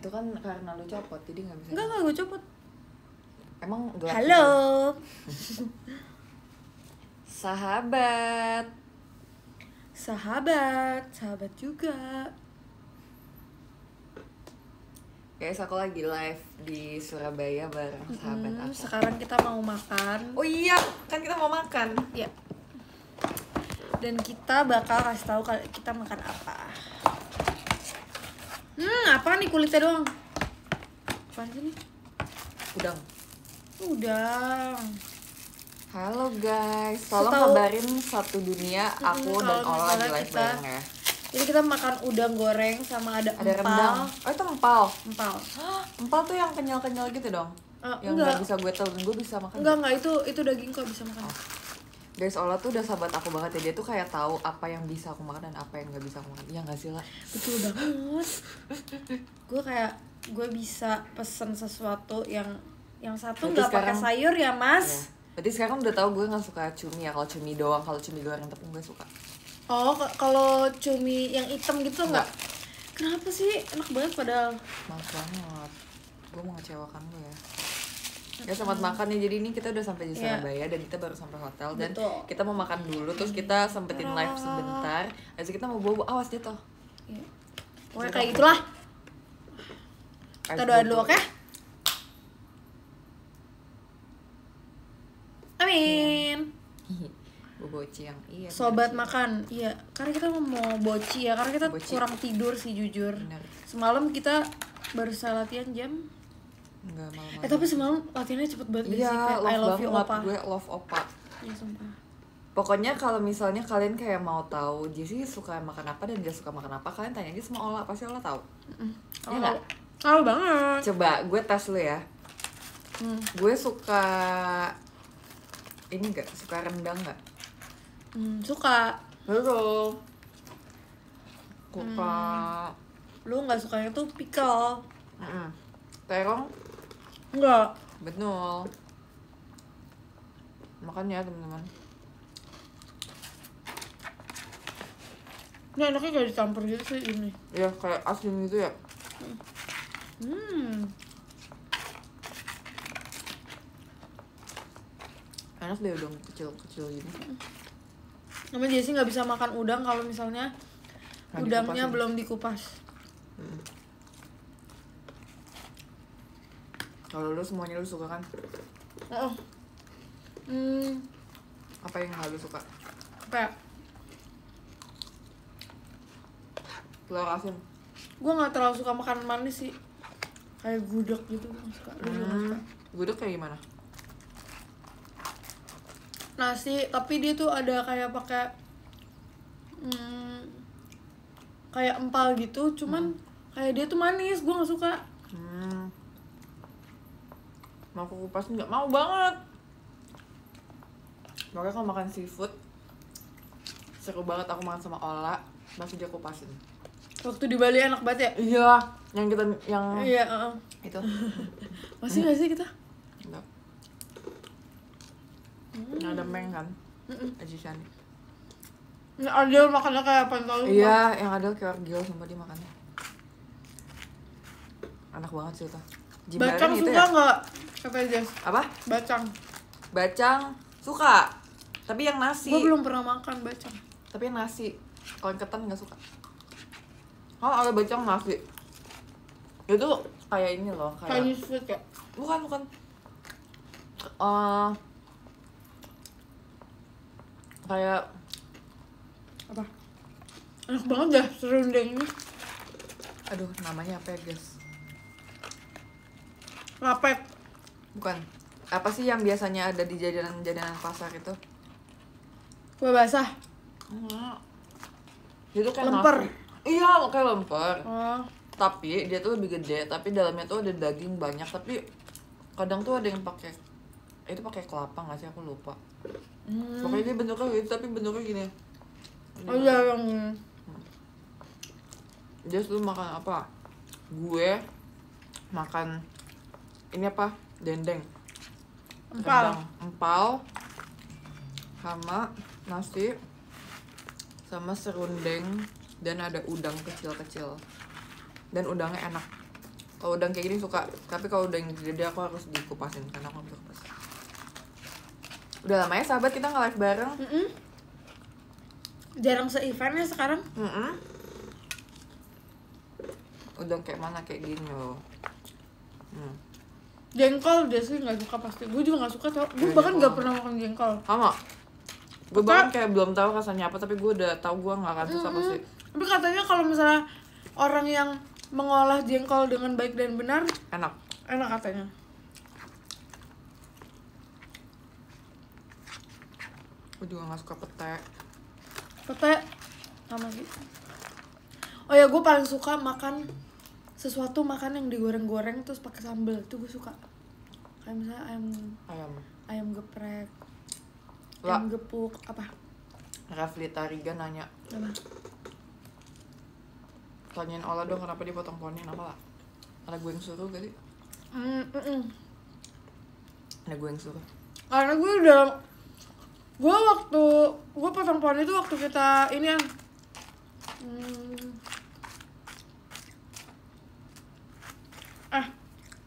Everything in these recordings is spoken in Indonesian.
Itu kan karena lu copot, jadi nggak bisa. Enggak, gue copot. Emang gelap. Halo. Sahabat. Sahabat juga. Guys, aku lagi live di Surabaya bareng sahabat aku. Sekarang kita mau makan. Oh iya, kan kita mau makan. Ya. Dan kita bakal kasih tahu kita makan apa. Apa nih kulitnya doang? Apaan sih nih? Udang. Halo guys, tolong kabarin satu dunia aku dan Ola lagi live bareng ya. Jadi kita makan udang goreng sama ada empal. Rendang. Oh itu empal. Empal tuh yang kenyal-kenyal gitu dong. Yang nggak bisa gue telan, gue bisa makan. Enggak, itu daging kok bisa makan. Guys, Ola tuh udah sahabat aku banget ya. Dia tuh kayak tahu apa yang bisa aku makan dan apa yang nggak bisa aku makan. Iya nggak sih lah? Betul banget. Gue bisa pesen sesuatu yang satu nggak pakai sayur ya mas. Iya. Berarti sekarang udah tahu gue nggak suka cumi ya. Kalau cumi doang, kalau cumi goreng tepung gue suka. Oh, kalau cumi yang hitam gitu enggak? Kenapa sih? Enak banget padahal. Maaf banget. Gue mau ngecewakan lo ya. Ya selamat makan nih. Jadi ini kita udah sampai di Surabaya dan kita baru sampai hotel. Dan kita mau makan dulu. Terus kita sempetin live sebentar. Habis kita mau bobo. Awas jatuh. Iya. Pokoknya kayak gitulah. Kita doa dulu, oke? Amin. Boci yang iya. Sobat makan, iya. Karena kita mau boci ya, karena kita kurang tidur sih jujur. Bener. Semalam kita baru selesai latihan jam. Enggak malam. Tapi semalam latihannya cepet banget sih. Kayak I love you opa. Gue love opa. Iya sumpah. Pokoknya kalau misalnya kalian kayak mau tahu Jessie suka makan apa dan dia suka makan apa, kalian tanya aja sama Ola, pasti Ola tahu. Iya nggak? Tahu banget. Coba gue tes lu ya. Gue suka ini nggak? Suka rendang nggak? Suka. Betul. Suka. Lu nggak sukanya tuh pickle. Terong? Enggak. Betul. Makan ya teman-teman. Ini enaknya kayak dicampur gitu sih ini. Iya kayak asin gitu ya. Enak deh udang kecil-kecil gini. Namanya Jessie nggak bisa makan udang kalau misalnya udangnya belum dikupas. Kalau lu semuanya lu suka kan? Apa yang nggak lu suka? Apa ya? Telur asin. Gue nggak terlalu suka makan manis sih. Kayak gudeg gitu gue suka. Gudeg kayak gimana? Nasi, tapi dia tuh ada kayak pakai kayak empal gitu, cuman kayak dia tuh manis, gue nggak suka. Mau aku kupasin nggak? Mau banget. Makanya kalau makan seafood seru banget aku makan sama Ola, masih dia kupasin. Waktu di Bali enak banget ya? Iya, yang kita itu. Masih nggak sih kita? Enggak. Yang ada meng kan? Ajisan. Ini Adil makannya kayak apa tau? Iya, yang ada kayak orgil sama dia makannya. Enak banget sih itu. Bacang gitu suka nggak? Kata Jess. Apa? Bacang suka. Tapi yang nasi. Gue belum pernah makan bacang. Tapi yang nasi. Kalau yang ketan nggak suka. Kalau ada bacang nasi. Itu kayak ini loh, kayak Chinese food ya? Bukan. Kayak apa? Enak banget dah serundeng ini. Aduh, namanya apa ya, guys? Lapet. Bukan. Apa sih yang biasanya ada di jajanan pasar itu? Kue basah. Itu kayak lemper. Nasi. Iya, kayak lemper. Tapi dia tuh lebih gede, tapi dalamnya tuh ada daging banyak, tapi kadang tuh ada yang pakai kelapa nggak sih, aku lupa. Pokoknya dia bentuknya gitu, tapi bentuknya gini. Oh iya yang dia tuh makan apa? Gue makan ini apa? Dendeng. Empal sama nasi sama serundeng dan ada udang kecil-kecil dan udangnya enak. Kalau udang kayak gini suka, tapi kalau udang gede aku harus dikupasin karena aku bisa kupas. Udah lama ya sahabat kita nge-live bareng. Jarang se-eventnya sekarang. Udang kayak mana kayak gini loh. Jengkol dia sih nggak suka pasti. Gue juga nggak suka tau. Gue bahkan nggak pernah makan jengkol. Sama. Gue bahkan kayak belum tahu rasanya apa, tapi gue udah tahu gue nggak akan susah pasti. Tapi katanya kalau misalnya orang yang mengolah jengkol dengan baik dan benar, enak katanya. Gue juga nggak suka pete sama sih. Oh ya, gue paling suka makan sesuatu yang digoreng-goreng terus pakai sambal. Itu gue suka. Kayak misalnya ayam geprek, ayam gepuk, apa? Rafli Tariga nanya. Apa? Tanyain Ola dong kenapa dia potong poni, kenapa lah? Ada gue yang suruh gak sih? Ada gue yang suruh. Karena gue waktu gue potong poni itu waktu kita ini yang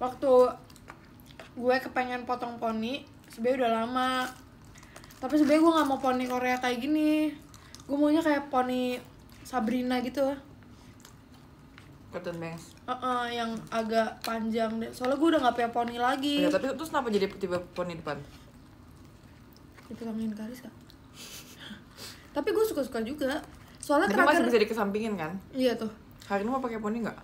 waktu gue kepengen potong poni sebenarnya udah lama, tapi sebenarnya gue nggak mau poni Korea kayak gini. Gue maunya kayak poni Sabrina gitu. Cotton bangs. Yang agak panjang deh. Soalnya gue udah nggak punya poni lagi. Ya, tapi terus kenapa jadi tiba poni depan? Dipotongin garis kak. Tapi gue suka juga. Soalnya tapi masih bisa dikesampingin kan? Iya tuh. Hari ini mau pakai poni nggak?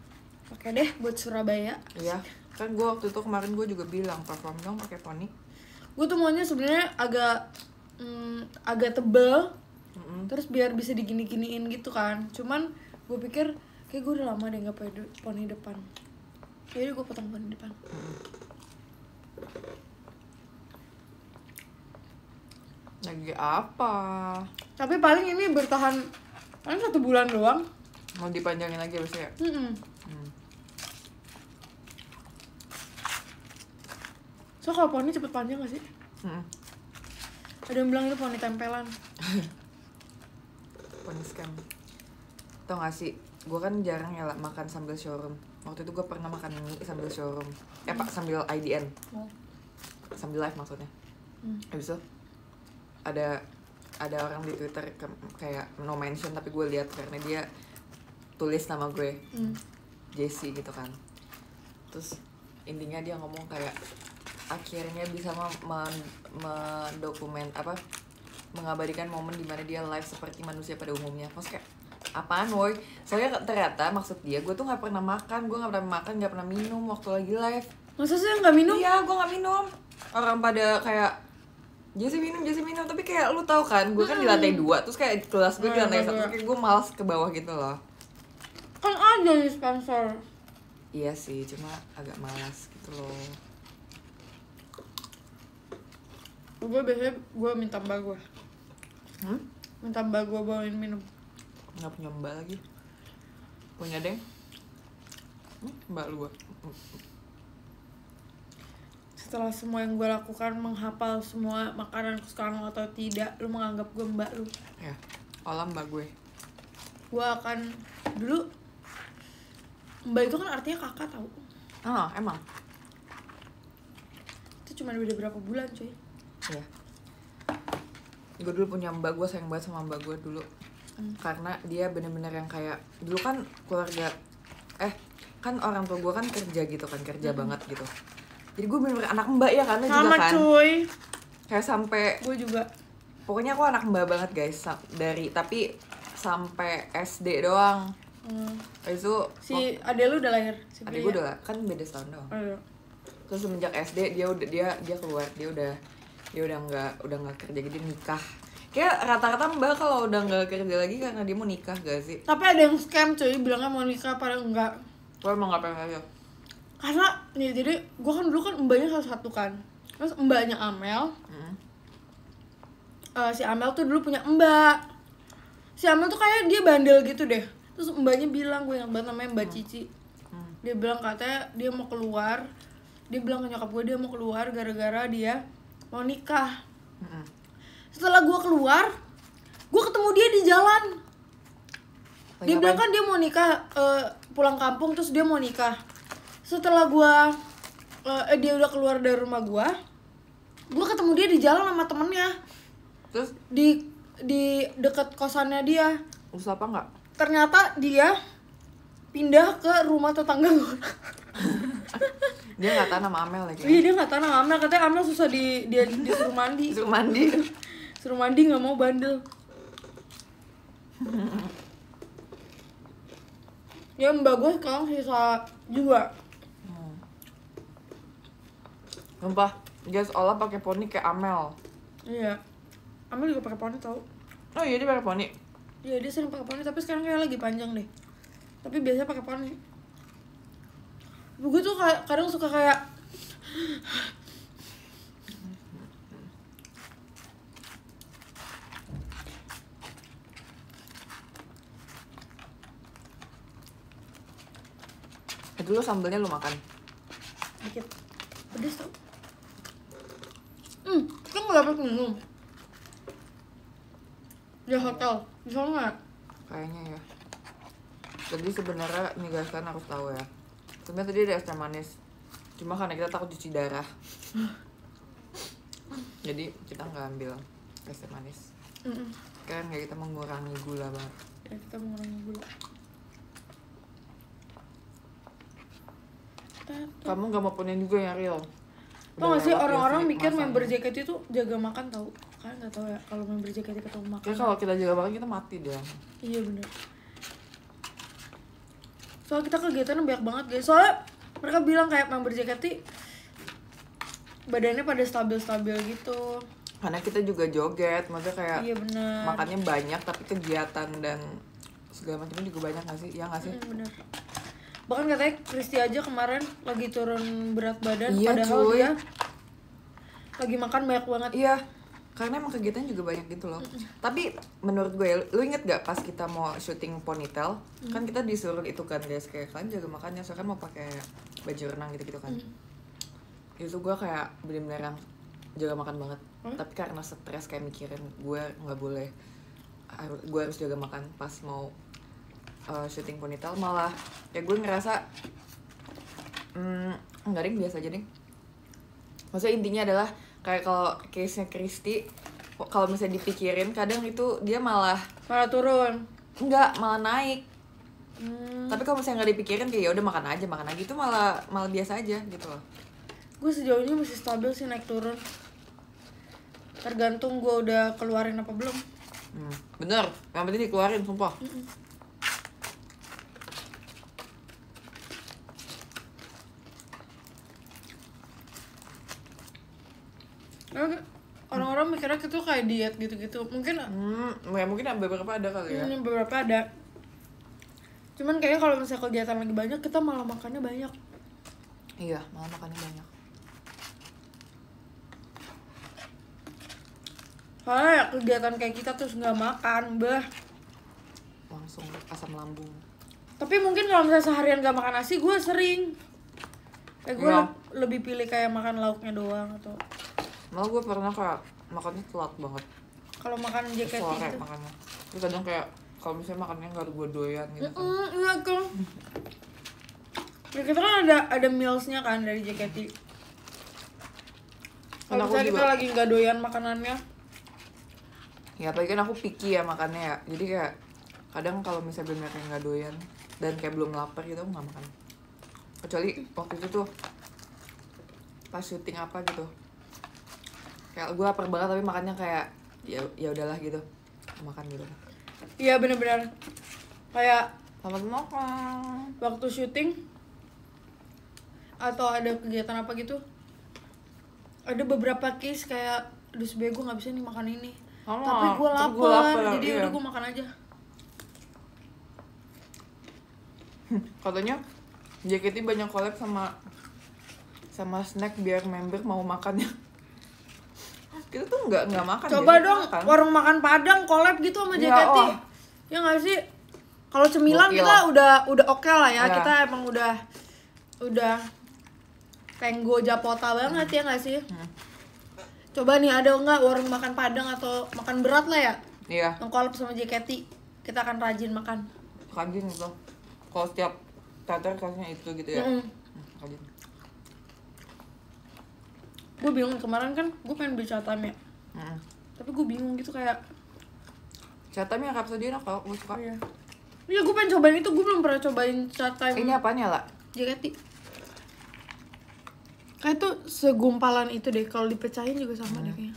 Pakai deh buat Surabaya. Iya. Kan gue waktu itu kemarin gue juga bilang perform dong pakai poni. Gue tuh maunya sebenarnya agak tebel. Terus biar bisa digini-giniin gitu kan. Cuman gue pikir kayak gue udah lama deh nggak pakai poni depan. Jadi gue potong poni depan. Lagi apa? Tapi paling ini bertahan 1 bulan doang. Mau dipanjangin lagi abis ya? So kalau poni cepet panjang gak sih? Ada yang bilang itu poni tempelan. Poni scam. Tau gak sih, gue kan jarang ya makan sambil showroom. Waktu itu gue pernah makan mie sambil showroom. Sambil IDN. Sambil live maksudnya. Habis itu ada orang di Twitter kayak no mention, tapi gue lihat karena dia tulis nama gue, Jessie gitu kan. Terus intinya dia ngomong kayak akhirnya bisa mengabadikan momen dimana dia live seperti manusia pada umumnya. Maksudnya kayak apaan woy? Soalnya ternyata maksud dia, gue tuh nggak pernah makan, nggak pernah minum waktu lagi live. Masa sih nggak minum? Iya, gue nggak minum. Orang pada kayak Jessie minum, tapi kayak lu tahu kan, gue kan di lantai 2, terus kayak kelas gue di lantai 1, terus kayak gue malas ke bawah gitu loh. Kan ada nih sponsor. Iya sih, cuma agak malas gitu loh. Gue biasanya minta mbak gue. Minta mbak gue bawain minum. Nggak punya mbak lagi. Punya deng. Mbak lu. Setelah semua yang gue lakukan, menghafal semua makanan kesukaan lo atau tidak, lu menganggap gue mbak lu. Ya, Ola mbak gue. Gue akan dulu. Mbak itu kan artinya kakak tau. Emang? Itu cuma beda berapa bulan cuy. Iya. Gue dulu punya mbak, gue sayang banget sama mbak gue dulu. Karena dia bener-bener yang kayak dulu kan keluarga kan orang tua gue kan kerja gitu kan, kerja banget gitu. Jadi gue bener-bener anak mbak ya karena juga kan. Sama cuy. Kayak sampai gue juga. Pokoknya aku anak mbak banget guys, tapi sampai SD doang. Itu si adek lu udah lahir? Adek gue udah kan beda setahun doang. Terus semenjak SD dia keluar, dia udah nggak kerja, jadi nikah. Kayak rata-rata mbak kalau udah nggak kerja lagi karena dia mau nikah gak sih? Tapi ada yang scam cuy, bilangnya mau nikah padahal enggak. Gue emang nggak pengen aja. Karena nih, jadi gue kan dulu kan mbaknya satu kan. Terus mbaknya Amel. Si Amel tuh dulu punya mbak. Si Amel tuh kayak dia bandel gitu deh. Terus mbaknya bilang, gue ingat banget namanya Mbak Cici. Dia bilang katanya dia mau keluar. Dia bilang ke nyokap gue dia mau keluar gara-gara dia mau nikah. Setelah gue keluar, gue ketemu dia di jalan. Dia bilang kan dia mau nikah, pulang kampung terus dia mau nikah. setelah dia udah keluar dari rumah gue ketemu dia di jalan sama temennya. Terus di dekat kosannya dia. terus apa nggak? Ternyata dia pindah ke rumah tetangga gue. Dia nggak tahan sama Amel lagi. Iya, dia nggak tahan sama Amel, katanya Amel susah dia disuruh mandi. Suruh mandi nggak mau, bandel. Ya mbak gue sekarang sisa juga. Sumpah, guys, Ola pakai poni kayak Amel. Iya, Amel juga pakai poni tau. Oh iya, dia pakai poni. Iya, dia sering pakai poni, tapi sekarang kayak lagi panjang deh. Tapi biasanya pakai poni. Gue tuh kadang suka kayak Dulu sambelnya lu makan. dikit pedes tau. Kan nggak dapat minum di hotel di sana. Kayaknya ya. Jadi sebenarnya nih guys, kan harus tahu ya. Sebenarnya tadi ada es teh manis. Cuma karena kita takut cuci darah. Jadi kita nggak ambil es teh manis. Kan kayak kita mengurangi gula banget. Ya, kita mengurangi gula. Kamu nggak mau punya juga yang real? Tau gak sih orang-orang mikir member JKT itu jaga makan tau? Kalian nggak tahu ya kalau member JKT ketemu makan. Ya kalau kita jaga makan kita mati deh. Iya bener. Soalnya kita kegiatannya banyak banget guys. Soalnya mereka bilang kayak member JKT badannya pada stabil-stabil gitu. Karena kita juga joget, maksudnya kayak iya bener. Makannya banyak tapi kegiatan dan segala macamnya juga banyak nggak sih? Iya nggak sih? Bener. Bahkan katanya Kristi aja kemarin lagi turun berat badan, iya, padahal cuy. dia lagi makan banyak banget. Iya, karena emang kegiatan juga banyak gitu loh. Tapi menurut gue, lu inget gak pas kita mau syuting ponytail, kan kita disuruh itu kan guys, kayak kalian jaga makannya, soalnya kan mau pakai baju renang gitu-gitu kan. Itu gue kayak bener-bener yang jaga makan banget. Tapi karena stres kayak mikirin gue nggak boleh, gue harus jaga makan pas mau syuting ponytail, malah ya gue ngerasa enggak deh, biasa aja deh. Maksudnya intinya adalah kayak kalau case-nya Kristi, kalau misalnya dipikirin kadang itu dia malah turun, enggak, malah naik. Tapi kalau misalnya nggak dipikirin kayak ya udah makan aja itu malah biasa aja gitu loh. Gue sejauh ini masih stabil sih, naik turun tergantung gue udah keluarin apa belum. Bener, yang penting dikeluarin sumpah. Orang-orang mikirnya itu kayak diet gitu-gitu. Mungkin ya mungkin beberapa ada kali ya. Beberapa ada. Cuman kayaknya kalau misalnya kegiatan lagi banyak, kita malah makannya banyak. Iya, malah makannya banyak. Soalnya kegiatan kayak kita terus nggak makan, langsung asam lambung. Tapi mungkin kalau misalnya seharian nggak makan nasi, gue sering. Kayak gue lebih pilih kayak makan lauknya doang atau. Malah gue pernah kayak makannya telat banget. Kalau makan JKT sore gitu. makannya. Terus kadang kayak kalau misalnya makannya nggak gue doyan gitu. Iya kan. Ya, kita kan ada mealsnya kan dari JKT. Kalau misalnya kita lagi nggak doyan makanannya. Ya apalagi kan aku picky ya makannya ya. Jadi kayak kadang kalau misalnya bener kayak nggak doyan dan kayak belum lapar gitu aku nggak makan. Kecuali waktu itu tuh pas syuting apa gitu. Kayak gue lapar banget tapi makannya kayak ya udahlah gitu, makan gitu. Iya benar-benar kayak selamat makan waktu syuting atau ada kegiatan apa gitu, ada beberapa case kayak aduh sebenernya gue nggak bisa nih makan ini, tapi gue lapar jadi udah gue makan aja. Katanya JKT banyak collab sama snack biar member mau makannya. Kita tuh nggak makan. Coba dong makan. Warung makan Padang collab gitu sama JKT. Ya nggak sih? Kalau cemilan gokil. Kita udah oke lah ya. Kita emang udah tenggo Japota banget ya nggak sih? Coba nih ada nggak warung makan Padang atau makan berat lah ya? Iya. Yang collab sama JKT, kita akan rajin makan. Rajin gitu. Kalau setiap tartar kaosnya itu gitu ya. Lanjut. Gue bingung, kemarin kan gue pengen beli Chatham ya. Tapi gue bingung gitu kayak Chatham yang Rhapsody enak tau, gue suka. Iya, gue pengen cobain itu, gue belum pernah cobain Chatham. Ini apaan ya, La? JKT. Kayak tuh segumpalan itu deh, kalau dipecahin juga sama deh kayaknya.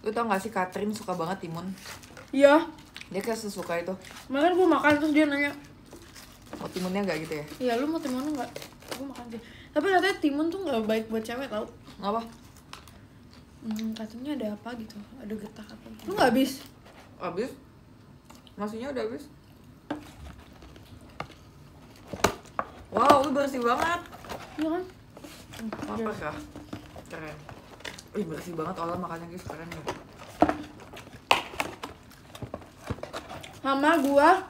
Lu tau gak sih Catherine suka banget timun? Iya. Dia kayak sesuka itu. Makanya gue makan terus dia nanya, mau timunnya gak gitu ya? iya lu mau timun nggak? Gue makan sih. Tapi katanya timun tuh nggak baik buat cewek tau. Ngapa? Katanya ada apa gitu, ada getah apa gitu. Lu nggak habis? Habis? Nasinya udah habis? Wow, lu bersih banget. Iya kan? Apa kah? Keren. Ih, bersih banget olah makannya guys, keren ya. Sama gua,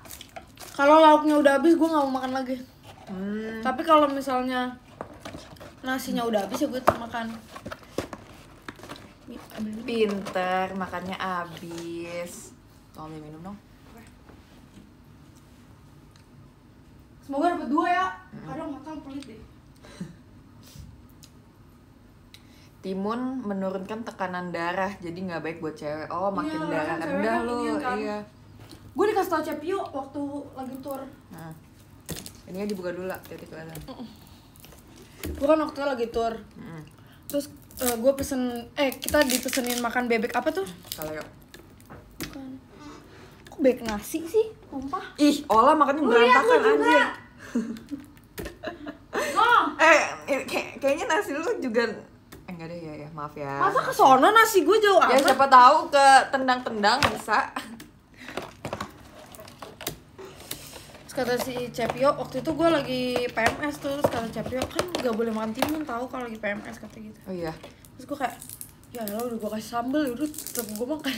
kalau lauknya udah habis gua nggak mau makan lagi. Tapi kalau misalnya nasinya udah habis ya gue makan. Pinter, makannya habis. Tolong minum dong. Semoga dapat 2 ya. Kadang makan pelit deh. Timun menurunkan tekanan darah, jadi nggak baik buat cewek. Oh, makin iya, darah kan rendah kan lu. kan. Iya. Gue dikasih tau Cepio waktu lagi tour. Nah. Ini aja dibuka dulu lah, titik kelihatan. Gue kan waktu lagi tour. Terus gue kita dipesenin makan bebek apa tuh? Kaleo. Bukan. Kok bebek nasi sih? Sumpah. Ih, olah makannya berantakan anjir. Kayaknya nasi lu juga enggak deh ya, maaf ya. Masa ke sono nasi gue jauh Ya amat? siapa tahu ke tendang-tendang bisa. Terus kata si Cepio, waktu itu gue lagi PMS tuh, terus kata Cepio kan gak boleh makan timun tahu kalau lagi PMS kata gitu. Oh iya. Terus gue kayak, ya lo udah gue kasih sambel, udah tetep gue makan.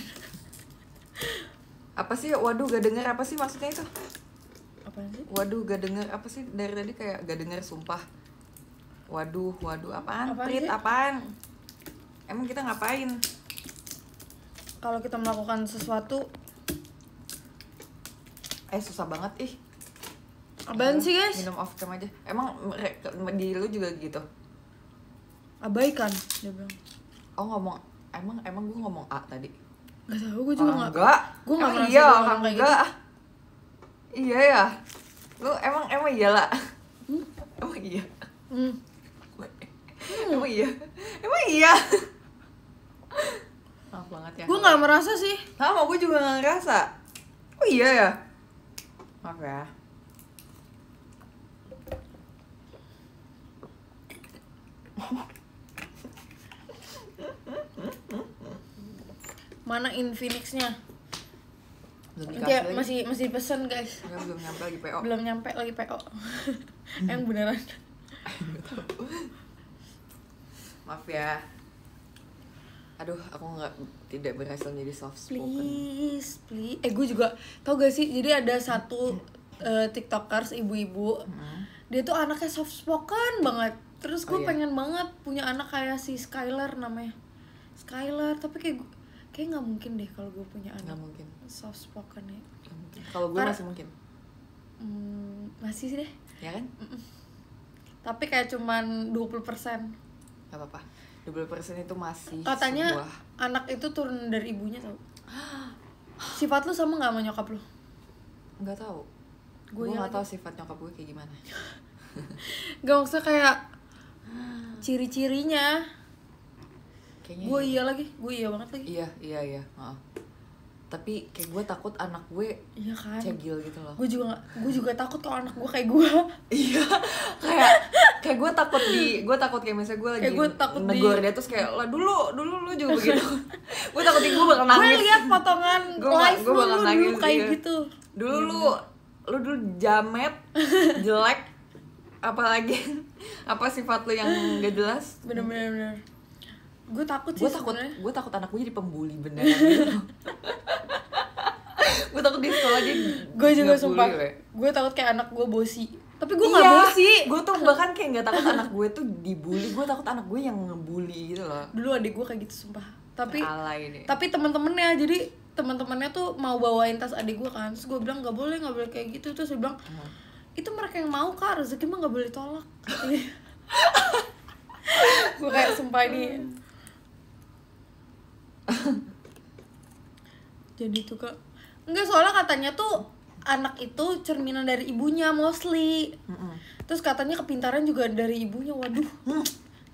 Apa sih? Waduh, gak denger apa sih maksudnya itu? Apaan sih? Waduh, gak denger apa sih? Dari tadi kayak gak denger sumpah. Waduh, apaan? Prit, sih? apaan? Emang kita ngapain? Kalau kita melakukan sesuatu, susah banget ih. apaan sih guys? Minum off cam aja. Emang di lu juga gitu? Abaikan, dia bilang. Oh ngomong, emang gue ngomong A tadi? Gak tau, gue juga gak. Enggak. Gue gak merasa iya, gue orang kayak enggak. Iya ya. Lu emang iyalah. Emang iya. Emang iya. Maaf banget ya. Gue gak merasa sih. Sama, gue juga gak ngerasa. Oh iya ya. Maaf ya. Mana Infinix-nya? Belum Dia dikasih lagi. masih pesen guys. Enggak, belum nyampe lagi PO. Belum nyampe lagi PO. Yang beneran. Maaf ya. Aduh, aku tidak berhasil jadi soft spoken. Please. Gue juga tau gak sih? Jadi ada satu tiktokers ibu-ibu. Dia tuh anaknya soft spoken banget. Terus gue pengen banget punya anak kayak si Skylar namanya. Skylar, tapi kayak nggak mungkin deh kalau gue punya anak. Nggak mungkin. Soft spoken ya. Kalau gue masih mungkin. Masih sih deh. Ya kan? Tapi kayak cuman 20%. Gak apa-apa. 20% itu masih Katanya sebuah... anak itu turun dari ibunya tau. Sifat lu sama gak sama nyokap lu? Nggak tahu. Gue nggak tahu sifat nyokap gue kayak gimana. Gak, maksudnya kayak ciri-cirinya. Kayaknya gue iya banget lagi. Iya. Tapi kayak gue takut anak gue iya kan? cegil gitu loh. Gue juga takut kalau anak gue kayak gue. Iya, kayak gue takut kayak misalnya gue lagi negor dia terus kayak lah dulu lu juga begitu. Gue takut gue bakal nangis. Gue lihat potongan live lu dulu kayak gitu. Dulu lu dulu jamet, jelek, apalagi apa sifat lu yang gak jelas. Bener. Gue takut sih sebenarnya. Gue takut anak gue jadi pembuli beneran gitu. Gue takut di sekolah dia. Gue juga sumpah. Gue takut kayak anak gue bosi. Tapi gue nggak bosi. Gue tuh bahkan kayak nggak takut anak gue tuh dibully. Gue takut anak gue yang ngebully gitu loh. Dulu adik gue kayak gitu sumpah. Tapi alay deh. Tapi temen-temennya, jadi teman-temannya tuh mau bawain tas adik gue kan, terus gue bilang nggak boleh kayak gitu, terus dia bilang itu mereka yang mau kak, rezeki mah nggak boleh tolak. Gue kayak sumpah ini. Jadi tuh kak, enggak, soalnya katanya tuh anak itu cerminan dari ibunya mostly. Terus katanya kepintaran juga dari ibunya.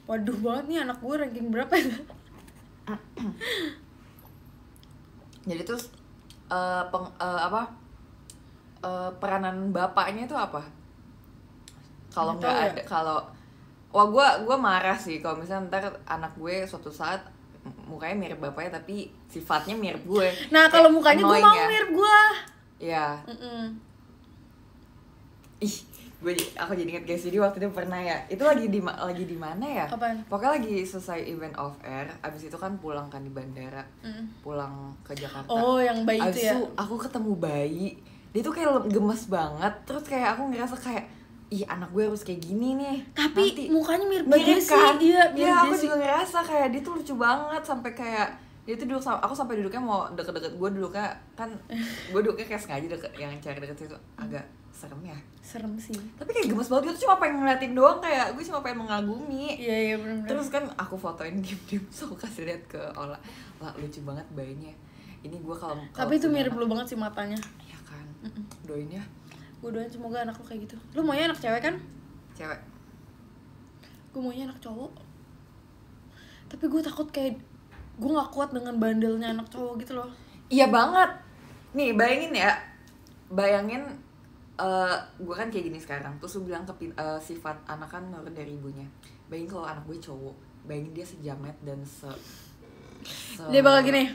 Waduh banget nih anak gue, ranking berapa ya? Jadi terus peranan bapaknya itu apa? Kalau nggak ada, kalau gue marah sih kalau misalnya ntar anak gue suatu saat mukanya mirip bapaknya tapi sifatnya mirip gue. Nah kalau mukanya gue mau mirip gue. Ya. Ih, aku jadi inget guys, jadi waktu itu pernah ya, itu lagi di mana ya? Apaan? Pokoknya lagi selesai event off air, abis itu kan pulang kan di bandara, pulang ke Jakarta. Oh yang bayi abis itu ya? Aku ketemu bayi, dia tuh kayak gemes banget, terus kayak aku ngerasa kayak ih anak gue harus kayak gini nih. Tapi nanti, mukanya mirip kan? Iya, aku juga ngerasa kayak dia tuh lucu banget, sampai kayak dia tuh duduk sama aku, sampai duduknya mau deket-deket gue, duduknya kan gue duduknya kayak sengaja deket, yang cari deket situ agak serem ya. Serem sih. Tapi kayak gemes banget, dia tuh cuma pengen ngeliatin doang, kayak gue cuma pengen mengagumi. Iya benar. Terus kan aku fotoin diem-diem, so aku kasih lihat ke Ola, lucu banget bayinya. Ini gue kalau tapi itu mirip lu banget sih matanya. Iya kan. Doain ya. Gue doain semoga anak lu kayak gitu. Lu maunya anak cewek kan? Cewek. Gue maunya anak cowok. Tapi gue takut kayak gue nggak kuat dengan bandelnya anak cowok gitu loh. Iya banget. Nih bayangin gue kan kayak gini sekarang, terus lu bilang sifat anak kan nurut dari ibunya. Bayangin kalau anak gue cowok, bayangin dia sejamet dan dia bakal gini,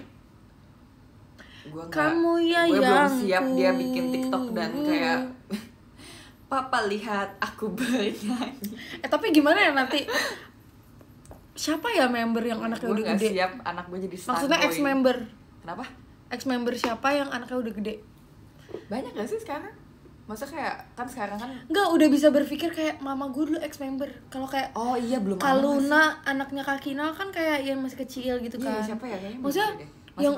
kamu ya gue belum siap dia bikin TikTok dan kayak papa lihat aku bernyanyi. Tapi gimana ya nanti, siapa ya member yang anaknya udah gede? Gue gak siap anak gue jadi star. Maksudnya boy. ex-member. Kenapa? Ex-member siapa yang anaknya udah gede? Banyak gak sih sekarang? Masa kayak kan sekarang kan nggak, udah bisa berpikir kayak mama gue dulu ex-member. Kalau kayak oh iya belum Kaluna anaknya Kak Kinal kan kayak yang masih kecil gitu kan. Iya, siapa ya? Kayaknya maksudnya yang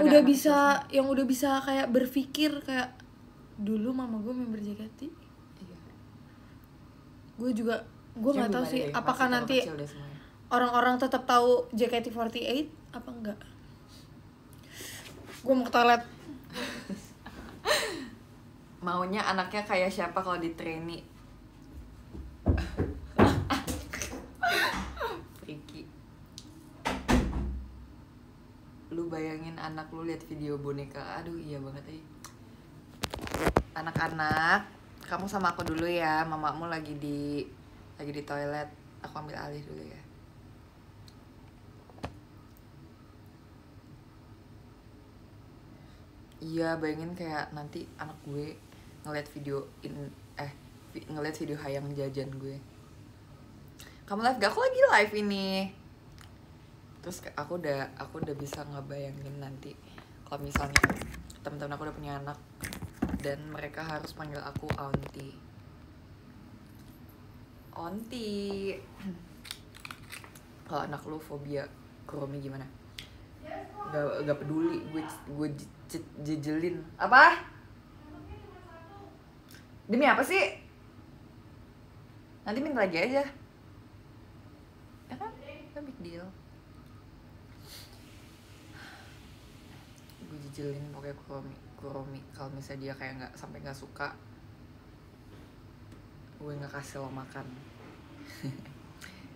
udah bisa kayak berpikir kayak dulu mama gue member JKT. Iya. Gue nggak tahu sih apakah nanti orang-orang tetap tahu JKT48 apa enggak. Gue mau ke toilet. Maunya anaknya kayak siapa kalau di trainee? Ricky. Lu bayangin anak lu lihat video boneka, aduh iya banget ya. Anak-anak, kamu sama aku dulu ya, mamamu lagi di toilet, aku ambil alih dulu ya. Iya, bayangin kayak nanti anak gue ngeliat video hayang jajan gue. Kamu live gak? Aku lagi live ini. Terus aku udah bisa ngebayangin nanti kalau misalnya teman-teman aku udah punya anak dan mereka harus panggil aku auntie. Kalau anak lu fobia Kuromi gimana? Gak peduli, gue jejelin. Apa? Demi apa sih? Nanti minta lagi aja. Ya kan? No big deal. Gue jejelin pokoknya Kuromi. Kalau misalnya dia kayak nggak suka, gue nggak kasih lo makan.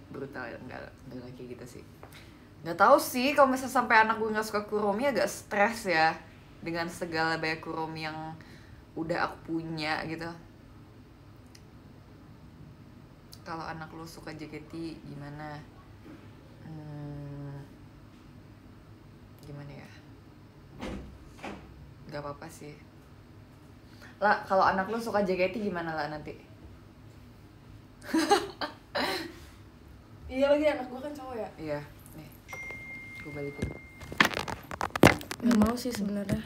Brutal, nggak kayak gitu sih. Nggak tahu sih kalau misalnya sampai anak gue nggak suka Kuromi, agak stres ya dengan segala banyak Kuromi yang udah aku punya gitu. Kalau anak lo suka JKT gimana? Gimana ya? Gak apa-apa sih. Lah, kalau anak lo suka JKT gimana lah nanti? Iya lagi, anak gue kan cowok ya. Iya, nih. Gue balikin. Gak mau sih sebenarnya.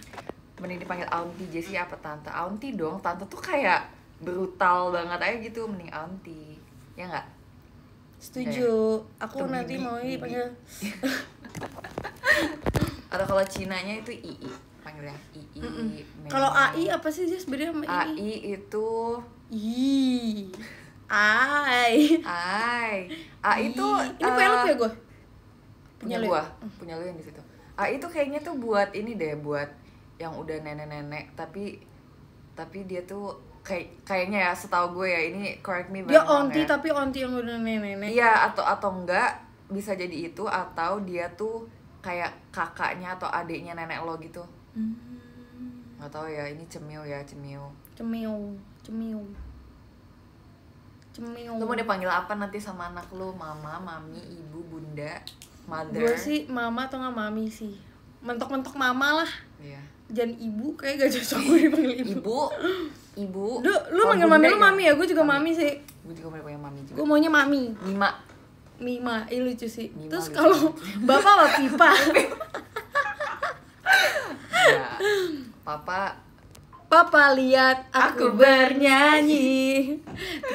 Mending dipanggil auntie Jessie apa tante? Auntie dong, tante tuh kayak brutal banget aja gitu, mending auntie. Ya nggak? Setuju. Aku nanti mau dipanggil. Atau kalau Cinanya itu Ii, panggilnya Ii. Kalau AI apa sih Jess bedanya sama AI Ii? itu AI itu ini punya lu ya gue? Punya lu yang di situ. AI itu kayaknya tuh buat ini deh, buat yang udah nenek-nenek tapi dia tuh kayaknya ya, setahu gue ya, ini correct me dia onti ya. Tapi onti yang udah nenek-nenek. Iya, atau enggak bisa jadi itu, atau dia tuh kayak kakaknya atau adiknya nenek lo gitu. Nggak tahu ya, ini cemil. Lu mau dipanggil apa nanti sama anak lu? Mama, mami, ibu, bunda, mother? Gue sih mama atau nggak mami sih. Mentok-mentok mama lah. Iya. Jangan ibu, kayak gak cocok gue dipanggil ibu. Lu manggil mami lu mami ya? Gue juga mami sih. Gue juga mau panggil mami juga. Gue maunya mami. Mima, lucu sih. Mima. Terus kalau bapak apa pipa? Ya, Papa lihat aku bernyanyi.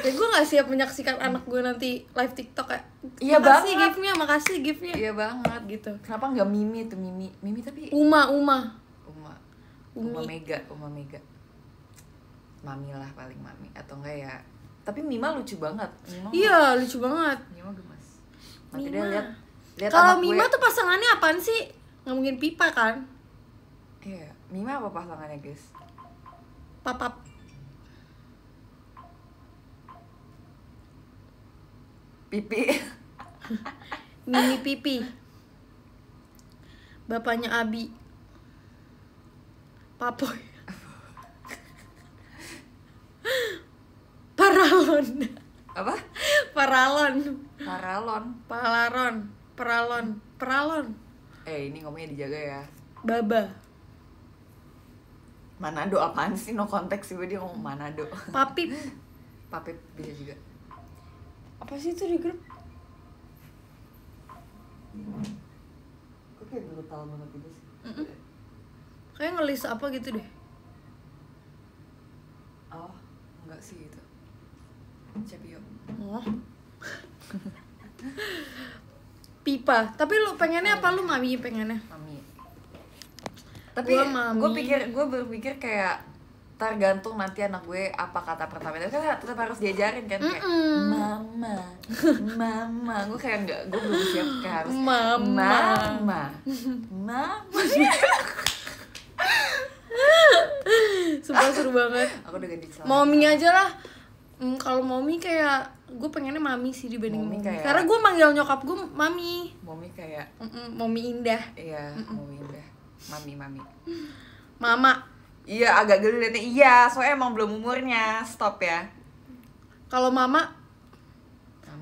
Kayak gue nggak siap menyaksikan anak gue nanti live TikTok kayak. Iya banget. Makasih giftnya. Iya banget gitu. Kenapa nggak Mimi tuh Mimi tapi. Uma Mega. Mami lah paling mami, atau enggak ya. Tapi Mima lucu banget. Iya lucu banget. Mima gemes. Nanti dia lihat kalau Mima tuh pasangannya apaan sih? Nggak mungkin Pipa kan? Iya. Mima apa pasangannya guys? Papap. Pipi. Mimi Pipi. Bapaknya Abi. Papoy. Paralon. Apa? Paralon. Ini ngomongnya dijaga ya. Baba. Manado apaan sih, no konteks sih dia ngomong Manado. Papip bisa juga. Apa sih itu di grup? Kok kayak brutal banget gitu sih. Kayak ngelis apa gitu deh. Oh, enggak sih itu. Cepio. Oh. Pipa. Tapi lu pengennya apa? Lu mami pengennya? Mami. Tapi gue berpikir kayak tergantung nanti anak gue apa kata pertama. Tapi kan tetap harus diajarin kan kayak mama. Gue kayak enggak, gue belum siap kayak harus mama. Sumpah seru banget. Aku udah ganti celana. Mommy aja lah. Kalau mommy kayak gue pengennya mami sih dibanding mommy. Karena gue manggil nyokap gue mami. Mommy kayak mommy indah. Iya, mommy indah. Mami. Mama. Iya, agak geli liatnya. Iya, soalnya emang belum umurnya. Stop ya. Kalau mama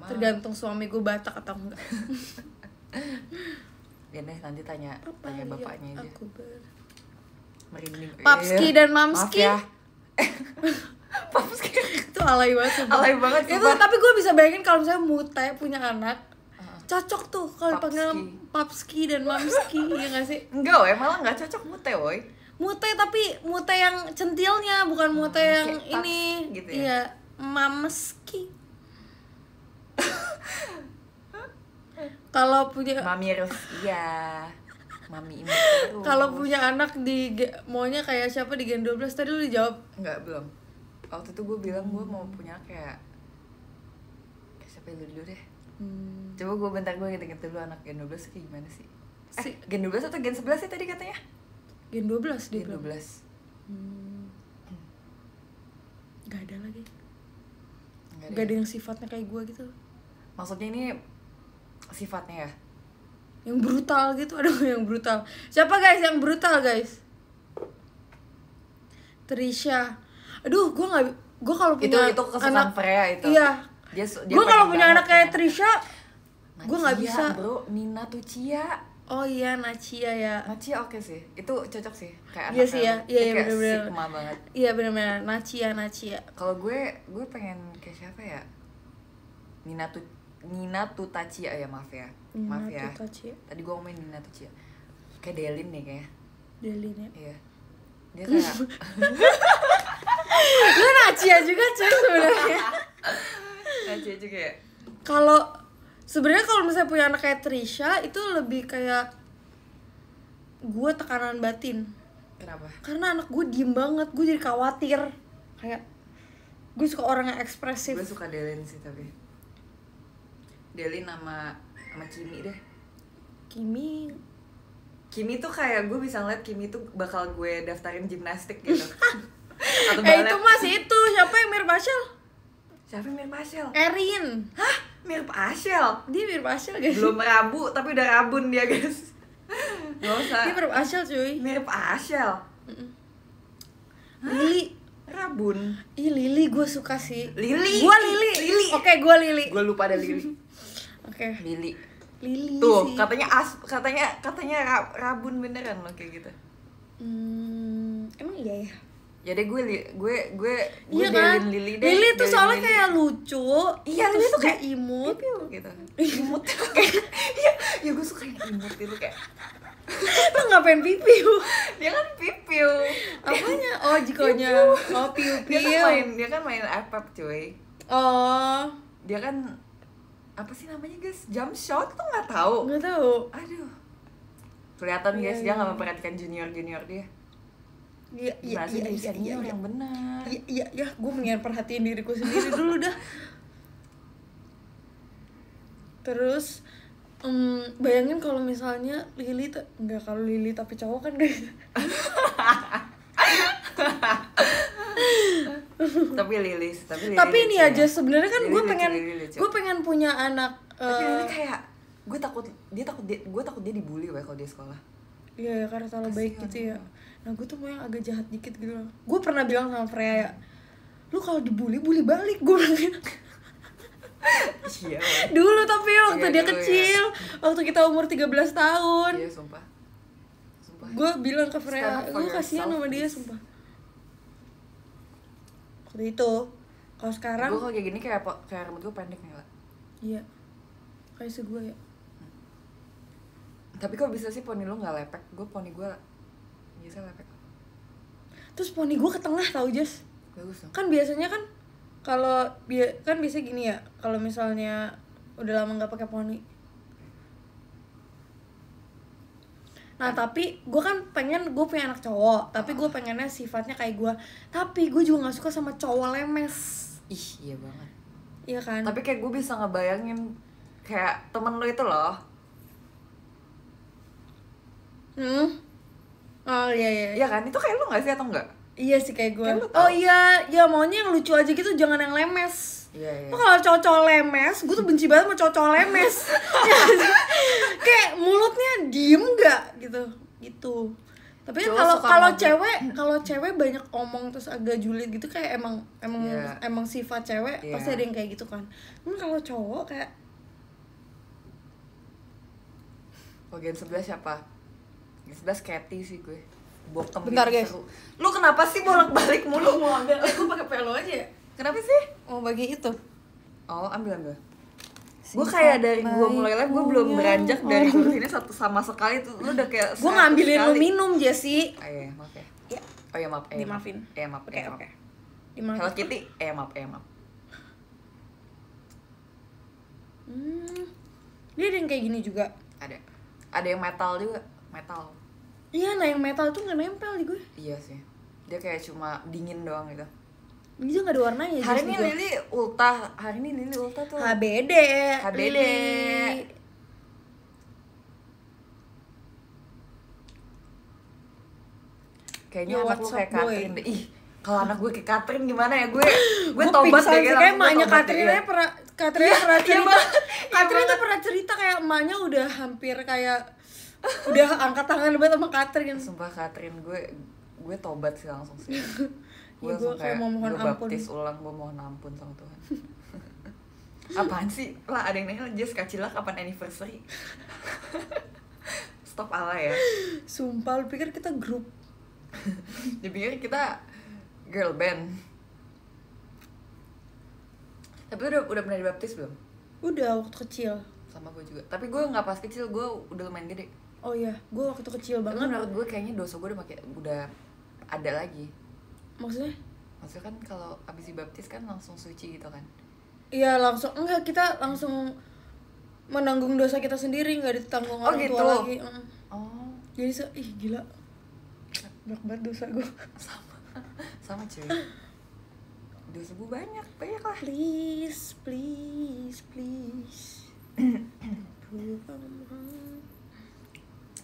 tergantung suami gue Batak atau enggak. Ya deh, nanti tanya bapaknya aja. Merinding. Papski dan Mamski. Maaf ya. Papski. Itu alay banget. Itu tapi gue bisa bayangin kalau misalnya Mute punya anak. Cocok tuh kalau dipanggil Papski dan Mamski, ya nggak sih? Enggak, malah nggak cocok Mute, woy. Mute tapi Mute yang centilnya, bukan Mute yang ini. Gitu ya? Iya, Mameski. Kalau punya Mami Rusia, Mami Ibu. Kalau punya anak maunya kayak siapa di Gen 12 tadi lu dijawab? Enggak, belum. Waktu itu gue bilang gue mau punya kayak siapa dulu deh. Coba gue gue inget dulu anak Gen 12 kayak gimana sih? Gen 12 atau Gen 11 sih tadi katanya? Gen 12 dia. Gen 12. Gak ada lagi. Gak ada yang sifatnya kayak gue gitu. Maksudnya ini sifatnya ya? Yang brutal gitu, ada yang brutal. Siapa guys yang brutal guys? Trisha. Aduh, gue kalau punya itu kesukaan Freya itu. Iya. Gue kalau punya anak kayak Trisha, gue nggak bisa. Bro, Nina Tucia. Oh iya, Nacia ya. Nacia oke sih, itu cocok sih. Kayak iya sih ya, iya benar-benar. Sigma banget. Iya benar-benar, Nacia. Kalau gue pengen kayak siapa ya? Nina Tutacia ya, maaf ya. Maaf ya. Tadi gue ngomongin Nina Tucia. Kayak Delin nih kayaknya. Delin ya? Iya. Dia kayak lu Nacia juga cuy sebenarnya. Nacia juga ya. Sebenarnya kalau misalnya punya anak kayak Trisha itu lebih kayak gue tekanan batin. Kenapa? Karena anak gue diem banget, gue jadi khawatir. Kayak gue suka orang yang ekspresif. Gue suka Delin sih tapi. Delin sama Kimi deh. Kimi tuh kayak gue bisa ngeliat Kimi tuh bakal gue daftarin gimnastik gitu. Atau itu masih itu, siapa yang mirip Ashel? Siapa yang mirip Ashel? Erin. Hah? Mirip Ashel? Dia mirip Ashel guys. Belum rabu tapi udah rabun dia guys. Gak usah. Dia mirip Ashel cuy. Mirip Ashel? Lili. Rabun. Ih Lili gue suka sih. Lili. Gue Lili. Oke, gue Lili. Gue lupa ada Lili. Oke. Lili. sih. Tuh, katanya rabun beneran loh kayak gitu. Emang iya ya? Ya deh gue Iya kan? Lili deh. Lili tuh soalnya Lili. kayak lucu. Iya, Lili tuh kayak imut gitu. Imut. Iya, ya gue suka yang imut itu kayak. Tuh ngapain pipiu? Dia kan pipiu. Apanya? Oh, jikonya. Oh, piu-piu. Dia kan main iPad cuy. Oh. Dia kan apa sih namanya guys? Jump shot tuh nggak tahu. Nggak tahu. Aduh. Kelihatan guys dia nggak memperhatikan junior dia. Iya, yang benar. Iya, gue mendingan perhatiin diriku sendiri dulu dah. Terus bayangin kalau misalnya Lili kalau Lili tapi cowok kan guys. Tapi ini aja sebenarnya kan gue pengen punya anak. Tapi Lili kayak gue takut dia dibully kalau dia sekolah. Iya, karena terlalu baik gitu ya. Nah gue tuh mau yang agak jahat dikit gitu loh. Gue pernah bilang sama Freya, lu kalau dibully balik. Gue bilang iya. Dulu tapi waktu dia kecil, waktu kita umur 13 tahun. Iya, sumpah. Gue bilang ke Freya, gue kasihan sama dia, sumpah. Waktu itu, kalau sekarang gue kalau kayak gini kayak rambut gue pendek nih lah. Iya, kayak gue ya. Tapi kok bisa sih poni lu nggak lepek? Gue poni gue biasa lepek. Terus poni gue ke tengah tau Jas. Bagus dong. Kan biasanya kan kalau kan biasa gini ya, kalau misalnya udah lama nggak pakai poni. Nah tapi gue kan gue punya anak cowok, tapi gue pengennya sifatnya kayak gue. Tapi gue juga nggak suka sama cowok lemes. Ih, iya banget. Iya kan. Tapi kayak gue bisa ngebayangin kayak temen lu itu loh. Oh iya. Iya kan, itu kayak lu nggak sih atau enggak? Iya sih kayak gue. Oh iya, ya maunya yang lucu aja gitu, jangan yang lemes. Iya. Tuh kalau cowok lemes, gue tuh benci banget sama cowok lemes. Kayak mulutnya diem nggak gitu. Tapi kan kalau cewek banyak omong terus agak julid gitu, kayak emang sifat cewek pasti ada yang kayak gitu kan. Kalau cowok kayak bagian sebelah siapa? Bagian sebelah Katy sih gue. Bokem bentar gitu guys. Seru. Lu kenapa sih bolak-balik mulu? Mau ambil, aku pakai pelo aja ya. Kenapa sih? Mau bagi itu. Oh, ambil. Gue kayak dari gue mulai live gue belum beranjak dari kursi ini sama sekali tuh. Lu udah kayak gue ngambilin lu minum Jessie. Oh iya, maaf ya. Ya. Oh iya maaf. Dimaafin. Maaf. Oke. Hello Kitty. Maaf. Dia ada yang kayak gini juga. Ada yang metal juga. Metal. Iya, nah yang metal tuh nggak nempel di gue. Iya sih. Dia kayak cuma dingin doang gitu. Dia nggak ada warnanya. Hari ini Lili ulta tuh. HBD. Kayaknya anak lu kayak Catherine deh. Ih, kalau anak gue kayak Catherine gimana ya? Gue tobat deh kayak emaknya Catherine pernah cerita. Catherine tuh pernah cerita kayak emaknya udah hampir kayak udah angkat tangan banget sama Catherine. Sumpah Catherine gue tobat sih langsung sih. Gue kayak mau mohon ampun. Baptis ulang, gue mohon ampun sama Tuhan. Apaan sih? Lah ada yang nanya Jess Kacila kapan anniversary? Stop ala ya. Sumpah lu pikir kita grup. Dipikir kita girl band. Tapi udah pernah dibaptis belum? Udah waktu kecil. Sama gue juga. Tapi gue nggak pas kecil, gue udah lumayan gede. Oh iya, gue waktu kecil banget. Menurut gue kayaknya dosa gue udah ada lagi. Maksudnya kan kalau abis dibaptis kan langsung suci gitu kan? Iya langsung, enggak, kita langsung menanggung dosa kita sendiri, nggak ditanggung orang gitu? tua lagi. Oh. Jadi gila. Banyak banget dosa gue. Sama cuy, dosa gue banyak lah. Please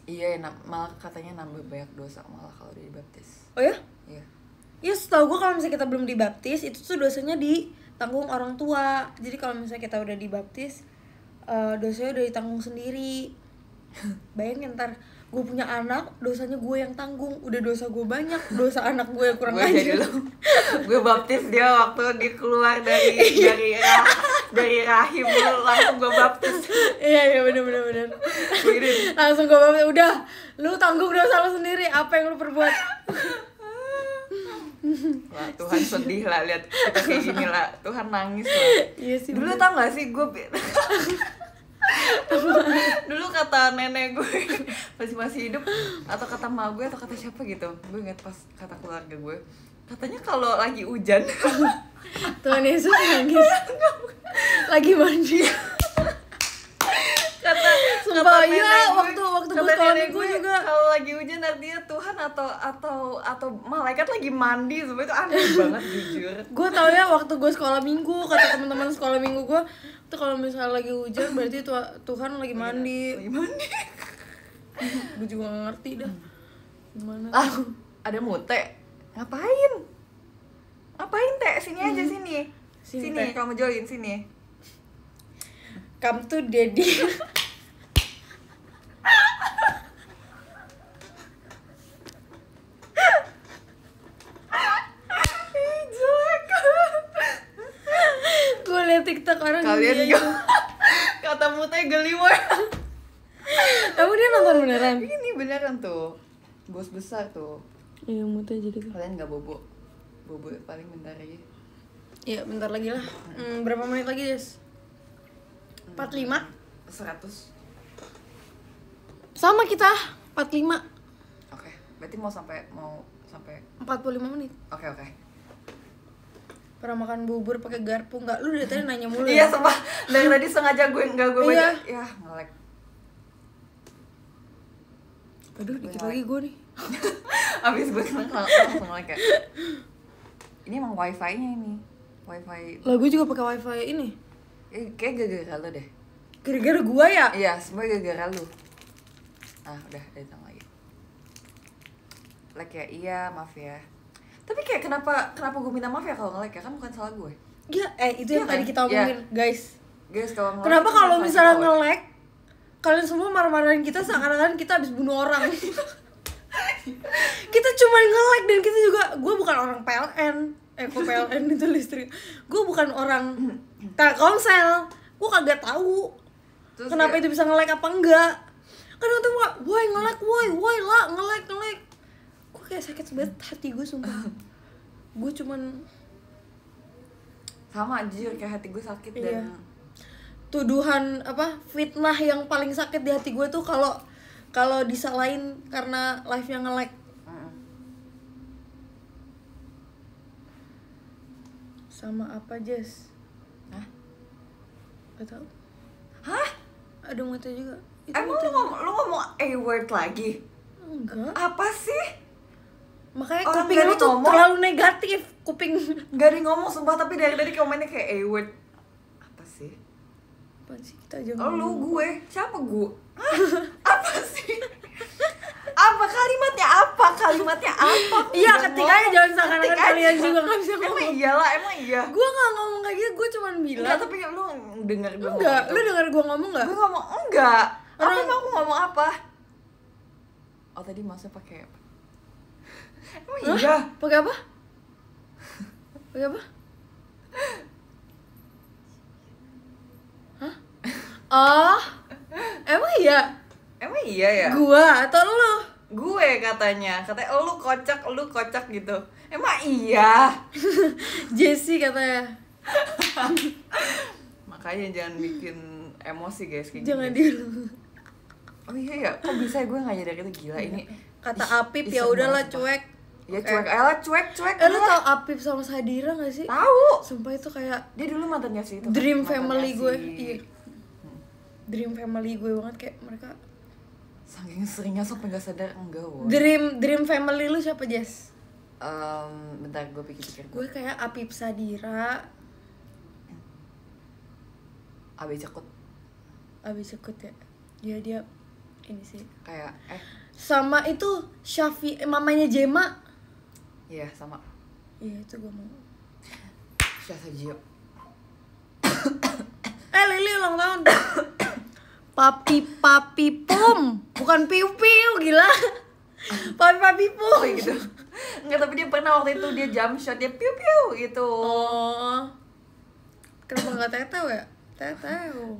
Iya, malah katanya nambah banyak dosa malah kalau udah dibaptis. Oh ya? Iya. Ya setahu gue kalau misalnya kita belum dibaptis itu tuh dosanya ditanggung orang tua. Jadi kalau misalnya kita udah dibaptis dosanya udah ditanggung sendiri. Bayangin ntar gue punya anak, dosanya gue yang tanggung. Udah dosa gue banyak, dosa anak gue kurang ajar. Gue baptis dia waktu dia keluar dari rahim, langsung gue baptis. Iya bener. Langsung gue baptis. Udah, lu tanggung dosa lu sendiri. Apa yang lu perbuat? Wah, Tuhan sedih lah lihat kita kayak gini lah. Tuhan nangis lah. Iya sih. Dulu tau gak sih gue dulu kata nenek gue masih hidup, atau kata mak gue atau kata siapa gitu, gue inget pas kata keluarga gue, katanya kalau lagi hujan Tuhan Yesus nangis lagi mandi. kata ya waktu gue sekolah minggu juga kalau lagi hujan artinya Tuhan atau malaikat lagi mandi. Sebenarnya itu aneh banget jujur. Gue tau ya waktu gue sekolah minggu, kata teman-teman sekolah minggu gue tuh kalau misalnya lagi hujan berarti Tuhan lagi mandi. Gue juga gak ngerti dah gimana. Ada mute. Ngapain Teh? Sini aja sini kamu join sini. Come to daddy. Gue liat TikTok orang kalian gitu. Kata mutanya geli banget. Kamu dia nonton beneran? Ini beneran tuh, bos besar tuh. Iya mutanya jadi. Kalian nggak bobo paling bentar aja. Iya bentar lagi lah. Berapa menit lagi Des? 45? 100. Sama kita 45. Oke, berarti mau sampai 45 menit. Oke. Pernah makan bubur pakai garpu nggak? Lu dari tadi nanya mulu. Iya, sumpah. Dari tadi sengaja gue baca. Ya, nge-lag. Aduh, dikit lagi gue nih. Abis gue langsung nge-lag ya. Ini emang wifi-nya ini. Wifi. Lah gue juga pakai wifi ini. Kayak gara-gara lo deh. Gara-gara gua ya? Iya, semua gara-gara lu. Udah datang lagi. Lag ya, iya, maaf ya. Tapi kayak kenapa gue minta maaf ya kalau nge-lag ya, kan bukan salah gue. Iya, itu yang tadi kita omongin, guys. Kalau nge-lag. Kenapa kalau misalnya nge-lag, kalian semua marah-marahin kita seakan-akan kita habis bunuh orang. Kita cuma nge-lag dan kita juga, gue bukan orang PLN. Kok PLN itu listrik. Gue bukan orang Telkomsel. Gue kagak tahu. Terus kenapa itu bisa nge-lag apa enggak. Kadang tuh woi nge-lag, woi lah nge-lag. Gue kayak sakit banget hati gue sumpah. Gue cuman sama anjir kayak hati gue sakit. Iya. Dan tuduhan fitnah yang paling sakit di hati gue tuh kalau disalahin karena live-nya nge-lag. Sama apa, Jess? Hah? Gak tau. Hah? Ada mata juga. Emang lu ngomong A-word lagi? Enggak. Apa sih? Makanya kuping lu tuh terlalu negatif. Kuping gak ada ngomong sumpah, tapi dari komennya kayak A-word. Apa sih? Apaan sih? Kita aja ngomong. Lu gue? Siapa gue? Apa sih? Apa kalimatnya apa? Iya, ketika aja jangan seakan-akan kalian juga gak bisa ngomong. Emang iya. Gue gak ngomong kayak gitu, gue cuman bilang. Enggak, tapi lu denger gue ngomong. Enggak, lu denger gue ngomong gak? Gue ngomong enggak. Emang aku ngomong apa? Oh tadi maksudnya pakai apa? Emang iya. Pakai apa? Hah? Oh, emang iya? Emang iya ya? Gua atau lu? Gue katanya lu kocak gitu. Emang iya? Jessie katanya. Makanya jangan bikin emosi guys kayak jangan gitu. Oh iya ya, kok bisa gue nggak nyadar itu, gila ini. Kata Apip ya udahlah cuek. Ya cuek. Lu tau Apip sama Sadira gak sih? Tahu. Sumpah itu kayak dia dulu mantannya sih itu. Dream family gue. Iya. Dream family gue banget, kayak mereka Saking seringnya sampai nggak sadar enggak. Dream family lu siapa, Jess? Bentar gue pikir-pikir. Gue kayak Apip Sadira. Abi Cekut Ya. Ya dia ini sih. Kayak sama itu Syafi, mamanya Jema. Iya, sama. Iya, itu gue mau. Syah Sajio. Lili ulang tahun. Papi Pum, bukan Piu Piu, gila. Papi Pum. Oh gitu. Enggak, tapi dia pernah waktu itu dia jump shot, dia piu piu gitu. Oh. Kenapa enggak Teteo ya? Teteo.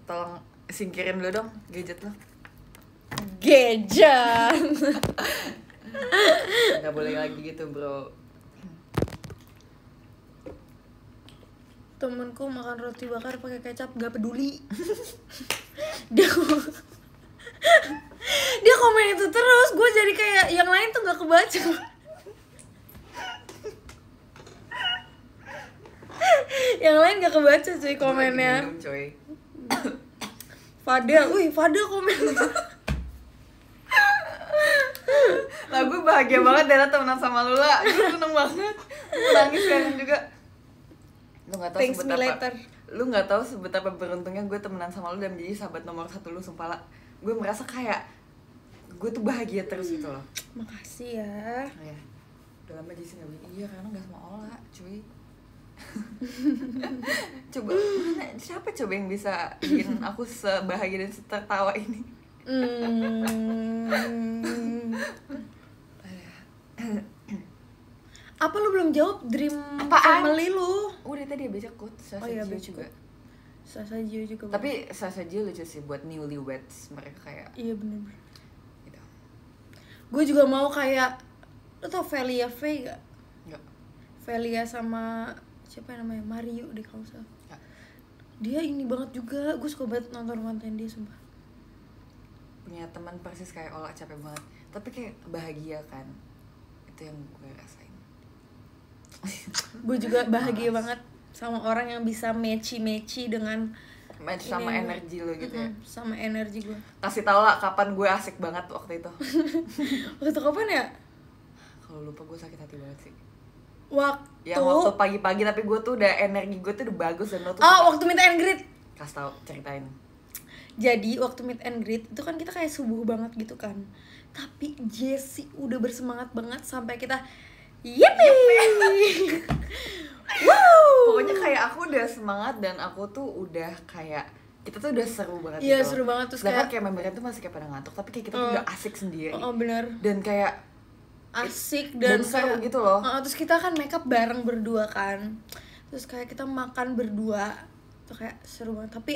Tolong singkirin dulu dong gadget lo. Gadget. Enggak boleh lagi gitu, Bro. Temenku makan roti bakar pakai kecap gak peduli. dia komen itu terus, gue jadi kayak yang lain tuh gak kebaca. Yang lain gak kebaca cuy komennya. Minum, coy. Fadel komen. Lah gue bahagia banget Dela temenan sama lu lah. Gue seneng banget. Gue nangis sekarang juga. Lu nggak tahu sebetapa. Lu nggak tahu sebetapa beruntungnya gue temenan sama lu dan menjadi sahabat nomor 1 lu, sumpah lah. Gue merasa kayak gue tuh bahagia terus gitu loh. Makasih ya. Ya. Udah lama Jesse nggak bilang iya karena nggak sama Ola, cuy. Coba mana siapa coba yang bisa bikin aku sebahagia dan tertawa ini? Apa lu belum jawab dream family lu? Udah tadi baca quote Sasha juga. Sasajio juga. Tapi Sasajio lucu sih buat newlyweds, mereka kayak. Iya bener. Gitu. Gue juga mau kayak, lo tau Velia Faye gak? Enggak. Velia sama siapa namanya, Mario deh kalau salah. Ya. Dia ini banget juga, gue suka banget nonton konten dia sumpah. Punya teman persis kayak Ola, capek banget tapi kayak bahagia kan, itu yang gue rasain. Gue juga bahagia banget sama orang yang bisa matchy dengan match sama energi lo gitu ya. Sama energi gue. Kasih tau lah kapan gue asik banget waktu itu. Waktu kapan ya? Kalau lupa, gue sakit hati banget sih. Waktu pagi-pagi tapi gue tuh udah energi gue tuh udah bagus dan lo tuh waktu meet and greet. Kasih tau, ceritain. Jadi waktu meet and greet itu kan kita kayak subuh banget gitu kan. Tapi Jessie udah bersemangat banget sampai kita yippee. Wow. Pokoknya kayak aku udah semangat dan aku tuh udah kayak kita tuh udah seru banget. Iya, gitu. Seru banget terus kayak membernya tuh masih kayak pada ngantuk tapi kayak kita tuh udah asik sendiri. Bener. Dan kayak asik dan seru gitu loh. Terus kita kan make up bareng berdua kan. Terus kayak kita makan berdua. Tuh kayak seru banget. Tapi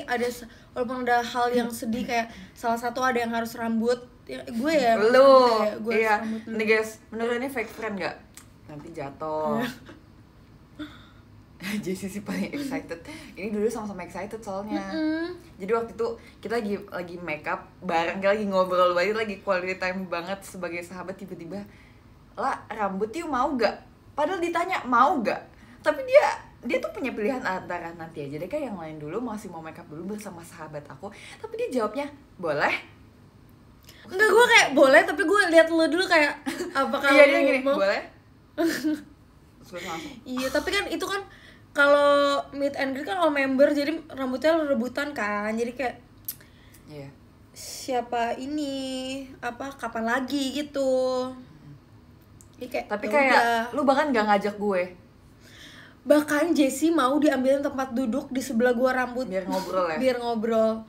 walaupun ada hal yang sedih kayak salah satu ada yang harus rambut. Ya, gue ya. Lu. Gue iya. rambut dulu. Nih guys, menurut ini fake friend gak? Nanti jatuh. Jessie sih paling excited. Ini dulu sama-sama excited soalnya. Jadi waktu itu kita lagi make up bareng, kita lagi ngobrol banget, lagi quality time banget sebagai sahabat. Tiba-tiba, lah rambut yuk mau gak? Padahal ditanya mau gak? Tapi dia tuh punya pilihan antara nanti aja deh kayak yang lain dulu, masih mau make up dulu bersama sahabat aku. Tapi dia jawabnya boleh. Enggak, gue kayak boleh tapi gue lihat lu dulu kayak apakah iya dia gini, boleh. Iya, tapi kan itu kan kalau meet and greet kan all member, jadi rambutnya rebutan kan, jadi kayak siapa ini kapan lagi gitu. Kayak, tapi kayak lu bahkan gak ngajak gue. Bahkan Jessie mau diambilin tempat duduk di sebelah gua rambut biar ngobrol ya. Biar ngobrol.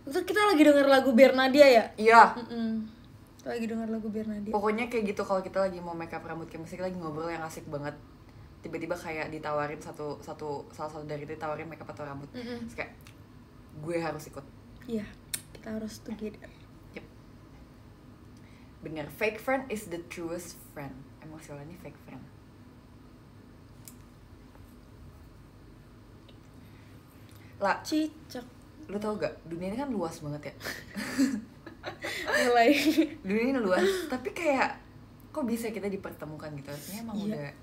Itu kita lagi denger lagu Bernadia ya? Iya. Kita lagi denger lagu Bernadia. Pokoknya kayak gitu kalau kita lagi mau make up rambut, kayak mesti lagi ngobrol yang asik banget. Tiba-tiba kayak ditawarin salah satu dari itu ditawarin make up atau rambut. Terus kayak gue harus ikut. Iya, kita harus together. Yep. Bener, fake friend is the truest friend. Emosional ini fake friend. Lah, cicak. Lu tau gak, dunia ini kan luas banget ya. Mulai. Dunia ini luas, tapi kayak kok bisa kita dipertemukan gitu? Artinya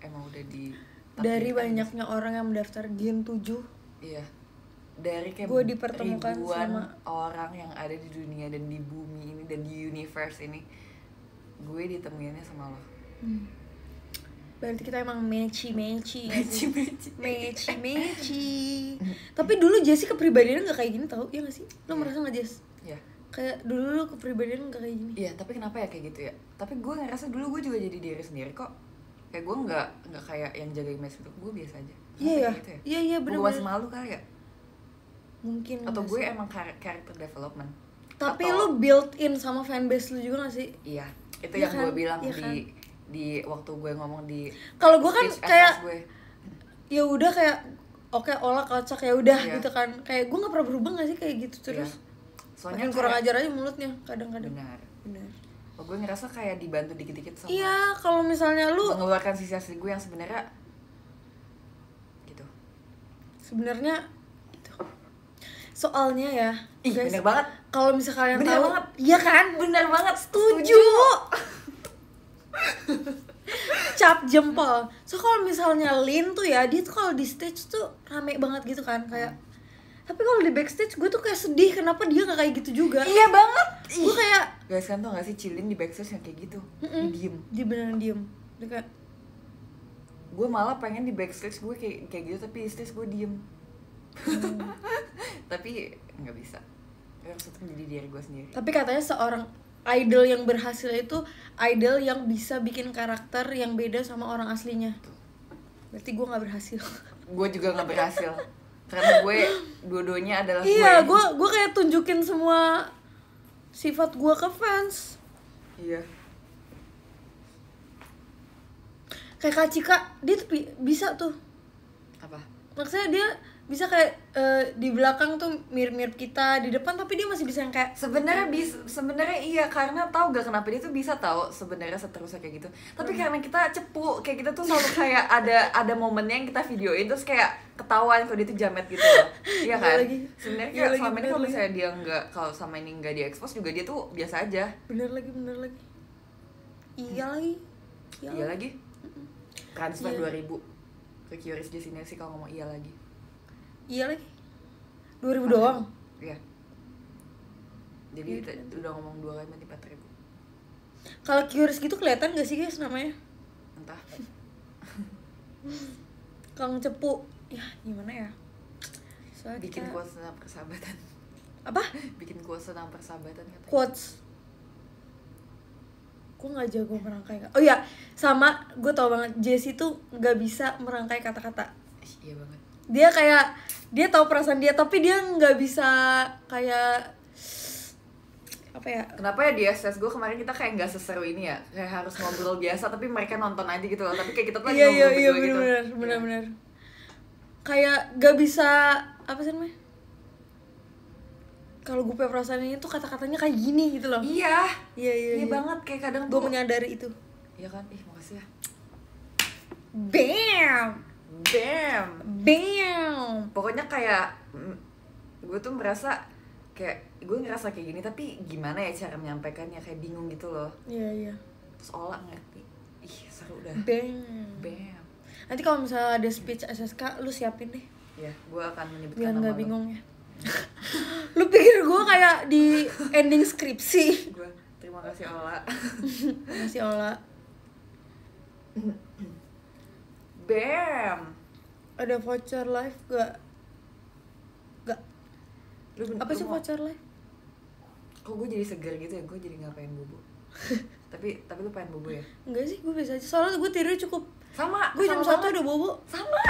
emang udah di dari banyaknya orang yang mendaftar Gen 7. Iya. dari kayak gue dipertemukan ribuan sama orang yang ada di dunia dan di bumi ini dan di universe ini, gue ditemuinnya sama lo. Berarti kita emang meci. Tapi dulu Jessie kepribadiannya nggak kayak gini tau, ya nggak sih? Lo merasa nggak Jess? Iya. Kayak dulu lo kepribadian nggak kayak gini. Iya, tapi kenapa ya kayak gitu ya? Tapi gue ngerasa dulu gue juga jadi diri sendiri kok. Kayak gue nggak kayak yang jaga image itu, gue biasa aja. Iya gitu ya? Iya benar. Gue masih malu kali ya? Mungkin. Atau gue emang character development. Tapi lo built in sama fanbase lo juga gak sih? Iya, itu ya yang kan? gue bilang ya kan? di waktu gue ngomong di. Kalau gue kan kayak gue. Ya udah kayak oke olah kocak ya udah Iya. gitu kan. Kayak gue nggak pernah berubah gak sih kayak gitu terus. Iya. Soalnya makin kurang ajar aja mulutnya kadang-kadang. Benar. Oh, gue ngerasa kayak dibantu dikit-dikit sama. Iya, kalau misalnya lu mengeluarkan sisi asli gue yang sebenarnya gitu. Sebenarnya gitu. Soalnya ya, Ih, guys, bener banget. Kalau misalnya kalian Bener tahu, banget. iya kan? Bener banget, Setuju. Cap jempol. So kalau misalnya Lin tuh ya, dia tuh kalau di stage tuh rame banget gitu kan, kayak. Tapi kalau di backstage gue tuh kayak sedih kenapa dia nggak kayak gitu juga. Iya banget. Gue kayak guys kan tau gak sih Cilin di backstage yang kayak gitu. Dia diem. Dia beneran diem. Dia kayak gue malah pengen di backstage gue kayak gitu tapi di stage gue diem. Tapi nggak bisa. Gue harus tetap menjadi diri gue sendiri. Tapi katanya seorang idol yang berhasil itu idol yang bisa bikin karakter yang beda sama orang aslinya. Berarti gue nggak berhasil. Gue juga nggak berhasil. Karena gue dua-duanya adalah iya, gue kayak tunjukin semua sifat gue ke fans. Iya. Kayak Kak Cika, dia tuh bisa tuh. Apa? Maksudnya dia bisa kayak di belakang tuh mirip-mirip kita, di depan tapi dia masih bisa yang kayak sebenarnya iya, karena tahu gak kenapa dia tuh bisa tahu sebenarnya seterusnya kayak gitu. Tapi karena kita cepu, kayak kita tuh selalu kayak ada momennya yang kita videoin terus kayak ketahuan kalau dia tuh jamet gitu loh. Iya kan? Sebenarnya kayak selama ini kalau misalnya dia kalau sama ini nggak diekspos juga dia tuh biasa aja. Bener lagi. Iya lagi. Transfer 2000 ke Curious Destination kalau ngomong iya lagi. 2000 doang. Iya. Jadi udah ngomong 2 kali nanti 4.000. Kalau Curious gitu kelihatan gak sih guys namanya? Entah. Kang Cepu. Ya gimana ya? Soalnya bikin quotes tentang persahabatan. Apa? Bikin quotes tentang persahabatan katanya. Quotes. Gue gak jago merangkai. Oh iya, sama gue tau banget Jessie tuh gak bisa merangkai kata-kata. Iya banget. Dia tahu perasaan dia tapi dia nggak bisa kayak apa ya? Kenapa ya di SS gue kemarin kita kayak nggak seseru ini ya, kayak harus ngobrol biasa tapi mereka nonton aja gitu loh, tapi kayak kita tuh lagi ngobrol berdua gitu. Iya benar. Kayak nggak bisa apa sih namanya? Kalau gue punya perasaan ini tuh kata-katanya kayak gini gitu loh. Iya banget, kayak kadang gue menyadari itu. Iya kan, makasih ya. Bam. Pokoknya kayak gue tuh merasa kayak gue ngerasa kayak gini tapi gimana ya cara menyampaikannya, kayak bingung gitu loh. Iya. Terus Ola ngerti. Ih seru dah. Bam. Nanti kalau misalnya ada speech SSK lu siapin deh. Iya, gue akan menyebutkan biar nama nggak bingung ya. Lu pikir gue kayak di ending skripsi? Terima kasih Ola. Terima kasih Ola. Bam. Ada voucher live gak? Apa sih voucher live? Kok gue jadi segar gitu ya? Gue jadi gak pengen bobo. tapi lu pengen bobo ya? Enggak sih, gue biasa aja. Soalnya gue tidur cukup. Sama. Gue jam 1 udah bobo. Sama.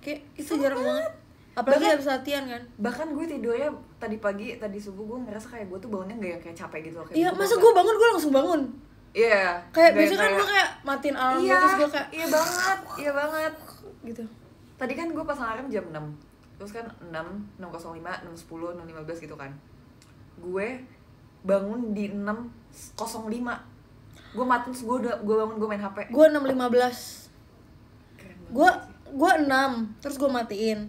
Kayak itu jarang banget. Apalagi habis latihan kan. Bahkan gue tidurnya tadi subuh gue ngerasa kayak gue tuh bangunnya gak yang kayak capek gitu loh. Iya, masa gue bangun gue langsung bangun. Iya. Kayak biasanya kan gue kayak matiin alarm gitu, terus gue kayak Iya banget gitu. Tadi kan gue pasang alarm jam 6. Terus kan 6, 6.05, 6.10, 6.15 gitu kan. Gue bangun di 6.05. Gue matiin terus gue bangun, gue main HP. Gue 6.15. Gue 6, terus gue matiin.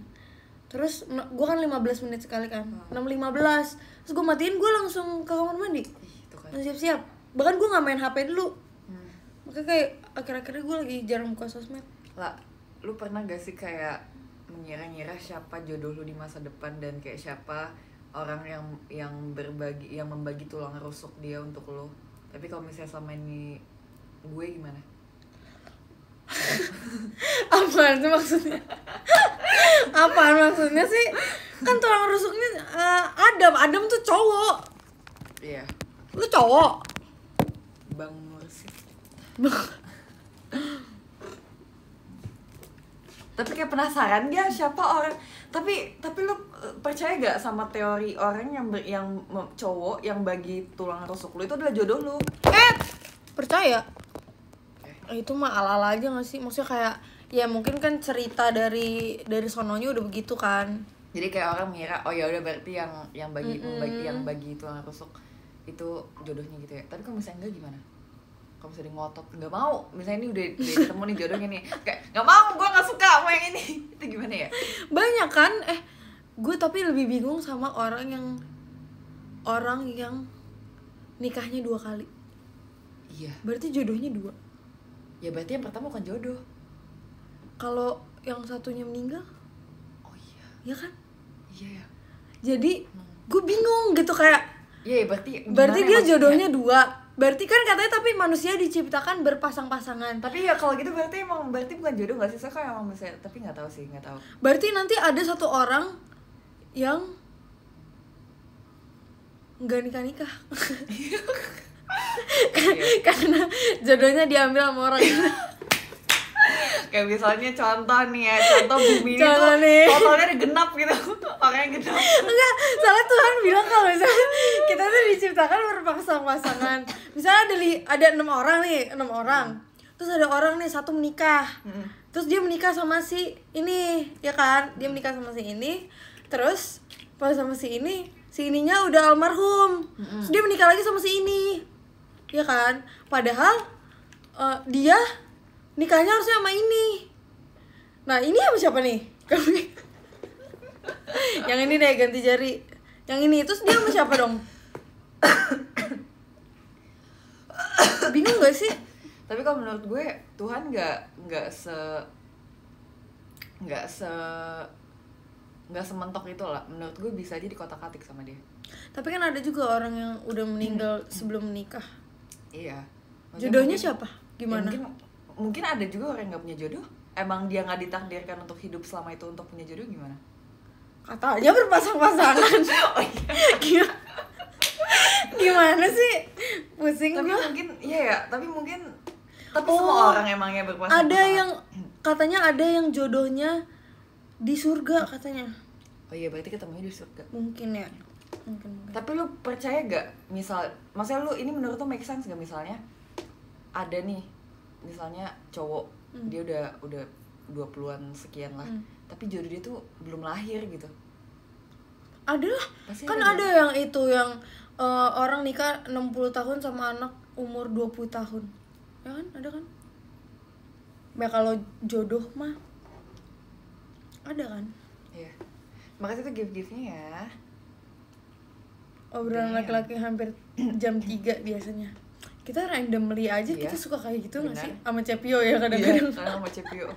Terus gue kan 15 menit sekali kan. 6.15. Terus gue matiin, gue langsung ke kamar mandi. Itu kan. Siap-siap. Bahkan gue gak main HP dulu. Makanya kayak akhir-akhirnya gue lagi jarang buka sosmed. Lah, lu pernah gak sih kayak mengira-ngira siapa jodoh lu di masa depan dan kayak siapa orang yang membagi tulang rusuk dia untuk lo. Tapi kalau misalnya selama ini gue gimana? Apaan tuh maksudnya? Apaan maksudnya sih? Kan tulang rusuknya Adam tuh cowok. Iya. Lu cowok. Bang Mursid. Tapi kayak penasaran dia siapa orang. Tapi lu percaya gak sama teori orang yang cowok yang bagi tulang rusuk lu itu adalah jodoh lu? Percaya. Itu mah ala-ala aja gak sih? Maksudnya kayak ya mungkin kan cerita dari sononya udah begitu kan. Jadi kayak orang mengira oh ya udah berarti yang bagi tulang rusuk itu jodohnya gitu ya. Tapi kalau misalnya enggak gimana? Kalau misalnya ngotot nggak mau, misalnya ini udah ketemu nih jodohnya nih, kayak nggak mau, gue nggak suka sama yang ini, itu gimana ya? Banyak kan, gue tapi lebih bingung sama orang yang nikahnya 2 kali. Iya. Berarti jodohnya 2. Ya berarti yang pertama bukan jodoh. Kalau yang satunya meninggal? Oh iya. Ya kan? Iya ya. Jadi gue bingung gitu kayak. Iya berarti dia jodohnya 2. Berarti kan katanya tapi manusia diciptakan berpasang-pasangan. Tapi ya kalau gitu berarti bukan jodoh nggak sih? Saya kan emang misalnya, tapi nggak tahu. Berarti nanti ada satu orang yang nggak nikah. Karena jodohnya diambil sama orang itu. Kayak misalnya contoh bumi ini tuh totalnya ada genap gitu. Orangnya genap. Enggak, soalnya Tuhan bilang kalau misalnya kita tuh diciptakan berpasang-pasangan. Misalnya ada 6 orang. Terus ada orang nih satu menikah. Terus dia menikah sama si ini, ya kan? Dia menikah sama si ini. Terus pas sama si ininya udah almarhum. Terus dia menikah lagi sama si ini. Ya kan? Padahal dia nikahnya harusnya sama ini. Nah, ini sama siapa nih? Yang ini deh ganti jari. Yang ini terus dia sama siapa dong? Bingung gak sih? Tapi kalau menurut gue Tuhan nggak sementok itu lah. Menurut gue bisa aja dikotak-katik sama dia. Tapi kan ada juga orang yang udah meninggal sebelum menikah. Iya. Jodohnya siapa? Gimana? Ya mungkin ada juga orang yang nggak punya jodoh. Emang dia nggak ditakdirkan untuk hidup selama itu untuk punya jodoh gimana? Katanya berpasang-pasangan. Oh iya. Gimana sih? Pusing tapi gua. Mungkin iya ya, tapi semua orang emangnya berpasangan. Ada yang katanya ada yang jodohnya di surga katanya. Oh iya, berarti ketemunya di surga. Mungkin ya. Mungkin. Tapi lu percaya gak maksudnya lu ini menurut lu make sense gak misalnya ada nih misalnya cowok dia udah 20-an sekian lah, tapi jodoh dia tuh belum lahir gitu. Ada lah. Kan ada yang itu yang orang nikah 60 tahun sama anak umur 20 tahun. Ya kan? Ada kan? Ya kalau jodoh mah ada kan? Iya. Makanya itu gift-giftnya ya. Obrolan laki-laki hampir jam 3 biasanya. Kita randomly aja, kita suka kayak gitu nggak sih? Sama Cepio ya kadang-kadang. Iya, sama Cepio.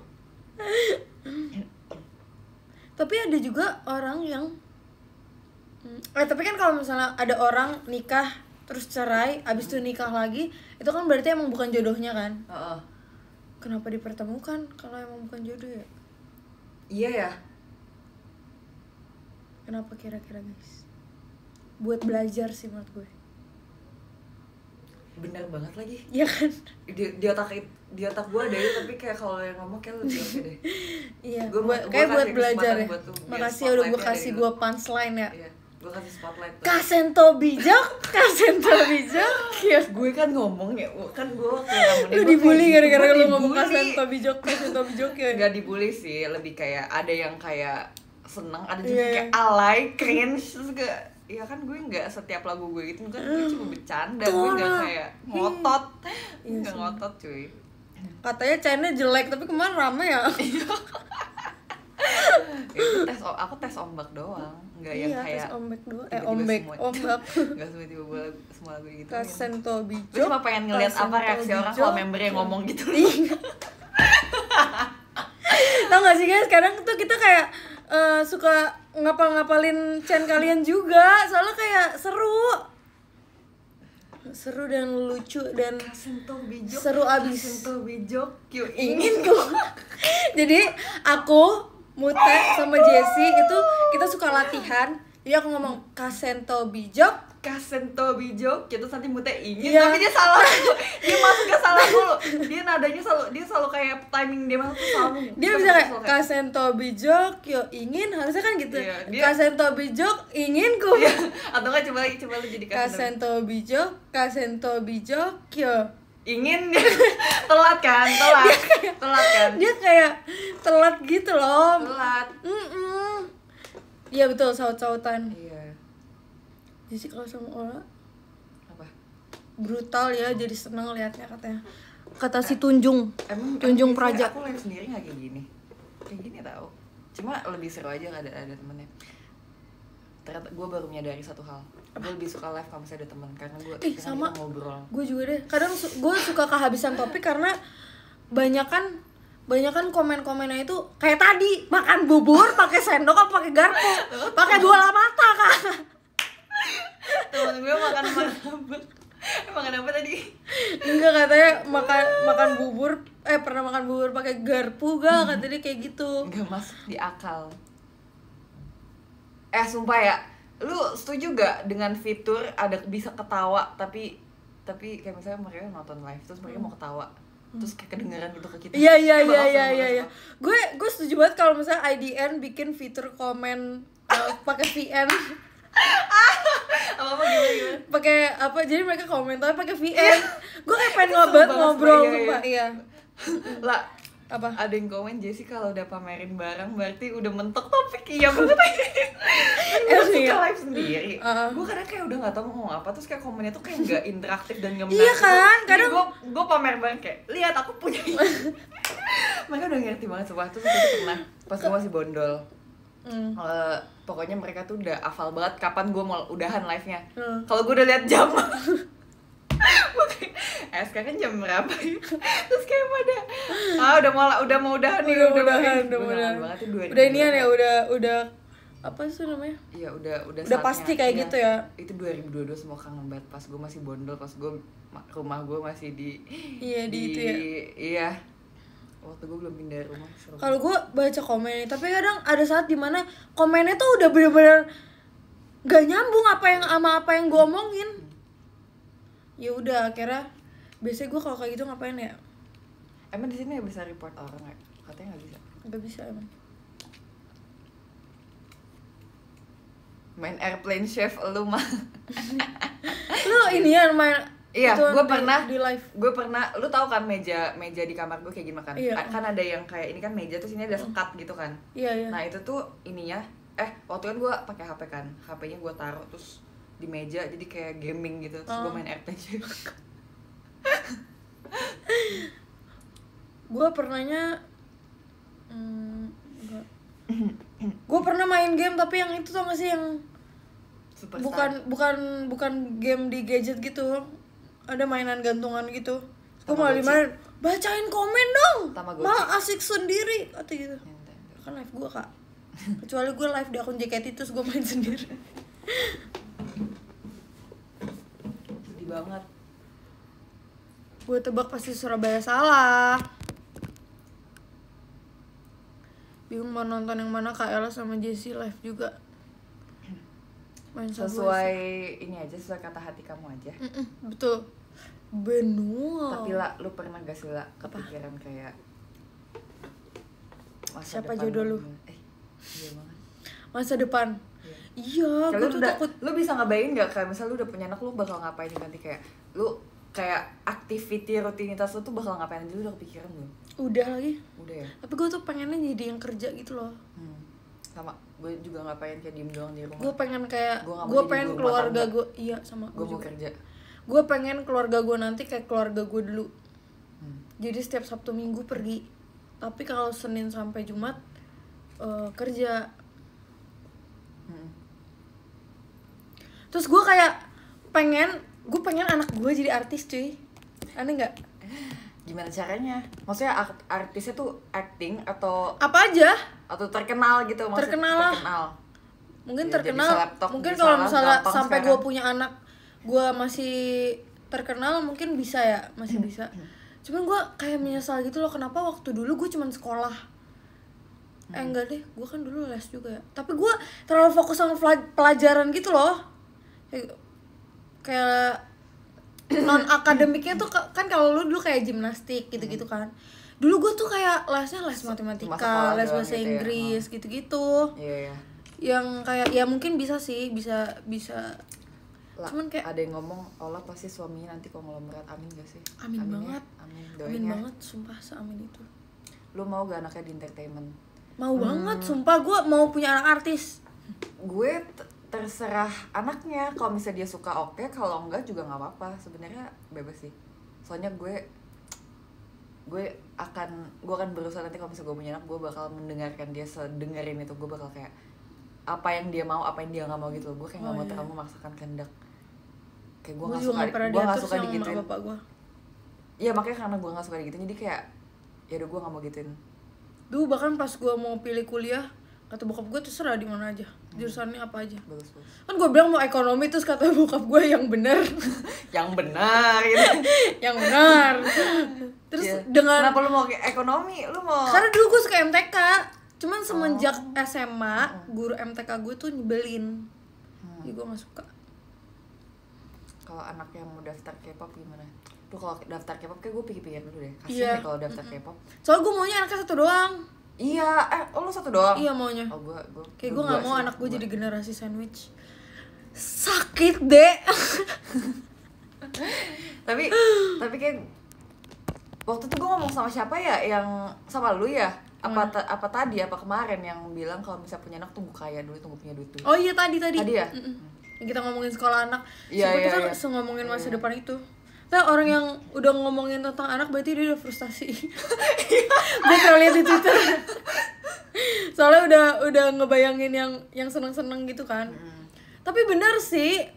Tapi ada juga orang yang tapi kan kalau misalnya ada orang nikah terus cerai, abis itu nikah lagi, itu kan berarti emang bukan jodohnya kan? Kenapa dipertemukan kalau emang bukan jodoh ya? Iya ya. Kenapa kira-kira guys? Buat belajar sih menurut gue. Bener banget lagi. Iya kan? Di otak gue ada itu, tapi kayak kalau yang ngomong kayak lebih oke deh. Iya. Kayak buat belajar ya. Makasih ya udah gue kasih gue punchline ya. Iya. Gue kasih spotlight tuh. Kasento bijak. Ya. Gue kan ngomong ya, kan gue kayak lu dibully gara-gara lu ngomong kasento bijak ya. Gak dibully sih, lebih kayak ada yang kayak seneng, ada juga kayak alay, cringe, terus kayak ya kan gue nggak setiap lagu gue gitu kan, gue cuma bercanda, gue nggak kayak ngotot, nggak ngotot cuy. Katanya channelnya jelek tapi kemarin rame ya. Itu aku tes ombak doang, nggak yang kayak tes ombak doang. Ombak nggak tiba-tiba semua lagu gitu. Kasento bijak. Gue cuma pengen ngeliat apa reaksi orang kalau membernya ngomong gitu. Tau gak sih guys, kadang tuh kita kayak suka ngapalin chain kalian juga, soalnya kayak seru dan lucu dan seru abis. Ingin ku. Jadi aku, Mute sama Jessie itu kita suka latihan. Jadi aku ngomong kasento bijok, kita nanti Mute ingin, tapi dia salah. Dia masuknya salah dulu. Dia nadanya selalu kayak timing dia masuk selalu. Dia bisa kayak kasento bijok, yo ingin, harusnya kan gitu. Kasento bijok, inginku. Atau enggak coba lu jadi kasento bijok, yo ingin. Telat kan? Dia kayak telat gitu loh. Telat. Iya betul, saut-sautan. Iya. Jadi kalau sama Ola apa? Brutal ya, jadi seneng liatnya katanya. Kata si Tunjung. Tunjung Praja. Aku live sendiri nggak kayak gini. Kayak gini tau. Cuma lebih seru aja ada temennya. Ternyata gue baru menyadari satu hal. Gue lebih suka live kalau misalnya ada temen, karena gue sama ngobrol. Gue juga deh. Kadang gue suka kehabisan topik karena banyakan komen-komennya itu kayak tadi makan bubur pakai sendok apa pakai garpu, pakai bola mata kan. Temen gue makan apa tadi? Enggak, katanya makan bubur pernah makan bubur pakai garpu gak, katanya kayak gitu. Enggak masuk di akal. Sumpah ya, lu setuju gak dengan fitur ada bisa ketawa tapi kayak misalnya mereka nonton live terus mereka mau ketawa terus kayak kedengeran gitu ke kita. Iya. Gue setuju banget kalau misalnya IDN bikin fitur komen pakai VN. apa gimana? Pakai apa? Jadi mereka komentar pakai VN. Gue kayak pengen ngobrol sumpah. Iya. Lah, apa? Ada yang komen Jessie kalau udah pamerin barang berarti udah mentok topik. Iya banget. Gue suka live sendiri. Gue kadang kayak udah nggak tahu mau ngomong apa, terus kayak komennya tuh kayak nggak interaktif dan nggak menarik. Iya kan? Kadang gue pamer barang kayak lihat aku punya ini. Mereka udah ngerti banget sumpah. Terus itu pernah pas gue masih bondol. Pokoknya mereka tuh udah hafal banget kapan gue mau udahan live-nya. Kalau gue udah lihat jam. Sekarang jam berapa ya? Terus kayak pada udah mau udahan nih, udah banget tuh 2022. Udah inian ya, udah apa sih namanya? Iya, udah pasti kayak gitu ya. Itu 2022 semua kangen banget pas gue masih bondol, pas gue rumah gue masih di itu ya. Iya. Waktu gue belum pindah rumah. Kalau gue baca komen, tapi kadang ada saat dimana komennya tuh udah bener-bener gak nyambung apa yang gue omongin. Ya udah, akhirnya biasanya gue kalau kayak gitu ngapain ya? Emang di sini nggak bisa report orang nggak? Katanya nggak bisa. Nggak bisa emang. Main airplane chef lu mah. Lu ini ya main. Iya, gue pernah di live. Gue pernah, lu tahu kan meja di kamar gue kayak gimana kan? Iya. Kan ada yang kayak ini kan meja terus ini ada sekat gitu kan? Iya. Nah itu tuh ininya, waktu kan gue pakai HP kan, HP-nya gue taruh terus di meja jadi kayak gaming gitu, terus gue main airplane chef. Gue pernahnya enggak. Gue pernah main game tapi yang itu tau gak sih yang Superstar. bukan game di gadget gitu, ada mainan gantungan gitu. Gue malah dimain, bacain komen dong, malah asik sendiri kata gitu. Kan live gue kak, kecuali gue live di akun JKT terus gue main sendiri. Sedih banget. Gue tebak pasti Surabaya salah. Bingung mau nonton yang mana, Kak Ella sama Jessie live juga. Main sesuai ini aja, sesuai kata hati kamu aja. Betul. Benua. Tapi lah, lu pernah gak sih lah kepikiran kayak masa siapa depan jodoh lu? Iya banget. Masa depan. Iya, gue tuh takut. Lu bisa ngebayangin gak kayak misal lu udah punya anak, lu bakal ngapain nanti, kayak lu kayak activity rutinitas lu tuh bakal ngapain aja, lu udah kepikiran belum? Udah lagi. Udah ya? Tapi gue tuh pengennya jadi yang kerja gitu loh. Sama, gue juga gak pengen kayak diem doang di rumah. Gue pengen kayak, gue pengen keluarga gue, iya sama gue mau kerja. Gue pengen keluarga gue nanti kayak keluarga gue dulu. Jadi setiap Sabtu Minggu pergi, tapi kalau Senin sampai Jumat kerja. Terus gue kayak pengen anak gue jadi artis cuy. Aneh nggak? Gimana caranya? Maksudnya artisnya tuh acting atau apa aja? Atau terkenal gitu maksudnya? Terkenal. Mungkin ya, terkenal. Mungkin kalau misalnya sampai gue punya anak, gue masih terkenal mungkin bisa ya, masih bisa. Cuman gue kayak menyesal gitu loh, kenapa waktu dulu gue cuman sekolah. Enggak deh, gue kan dulu les juga ya. Tapi gue terlalu fokus sama pelajaran gitu loh. Kayak non akademiknya tuh kan kalau lu dulu kayak gimnastik gitu-gitu kan. Dulu gue tuh kayak lesnya les matematika, les bahasa gitu Inggris ya. Gitu-gitu. Iya. Yang kayak ya mungkin bisa sih, bisa lah, cuman kayak ada yang ngomong Ola pasti suaminya nanti konglomerat, amin gak sih? Amin banget ya? Amin banget, sumpah seamin itu. Lu mau gak anaknya di entertainment? Mau banget, sumpah gue mau punya anak artis. Gue terserah anaknya, kalau misalnya dia suka oke, kalau enggak juga nggak apa-apa, sebenarnya bebas sih. Soalnya gue akan berusaha nanti kalau misalnya gue punya anak, gue bakal mendengarkan dia sedengerin itu, gue bakal kayak apa yang dia mau, apa yang dia nggak mau gitu loh. Gue kayak nggak mau terlalu memaksakan kehendak. Kayak gue nggak suka digituin. Iya makanya karena gue nggak suka digituin, jadi kayak ya udah gue nggak mau gituin. Dulu bahkan pas gue mau pilih kuliah, kata bokap gue terserah di mana aja, jurusannya apa aja. Bagus. Kan gue bilang mau ekonomi, terus kata bokap gue yang benar. Yang benar gitu. Yang benar. Terus dengan kenapa lu mau ekonomi? Lu mau karena dulu gue suka MTK. Cuman semenjak SMA, guru MTK gue tuh nyebelin. Jadi gue gak suka. Kalau anak yang mau daftar K-pop gimana? Tuh kalau daftar K-pop kayak gue pikir-pikir dulu deh. Kasian deh kalau daftar K-pop. Soalnya gue maunya anaknya satu doang. Iya, lu satu doang? Iya maunya. Oh, kayak gue gak mau anak gue jadi generasi sandwich. Sakit deh. tapi kayak waktu itu gue ngomong sama siapa ya, yang sama lu ya? Apa tadi, apa kemarin yang bilang kalau misalnya punya anak tunggu kaya dulu, tunggu punya duit dulu. Oh iya tadi ya? Yang kita ngomongin sekolah anak. Iya. Kita ngomongin masa depan itu. Nah, orang yang udah ngomongin tentang anak berarti dia udah frustasi. Gue pernah lihat di Twitter. Soalnya udah ngebayangin yang seneng-seneng gitu kan. Tapi benar sih.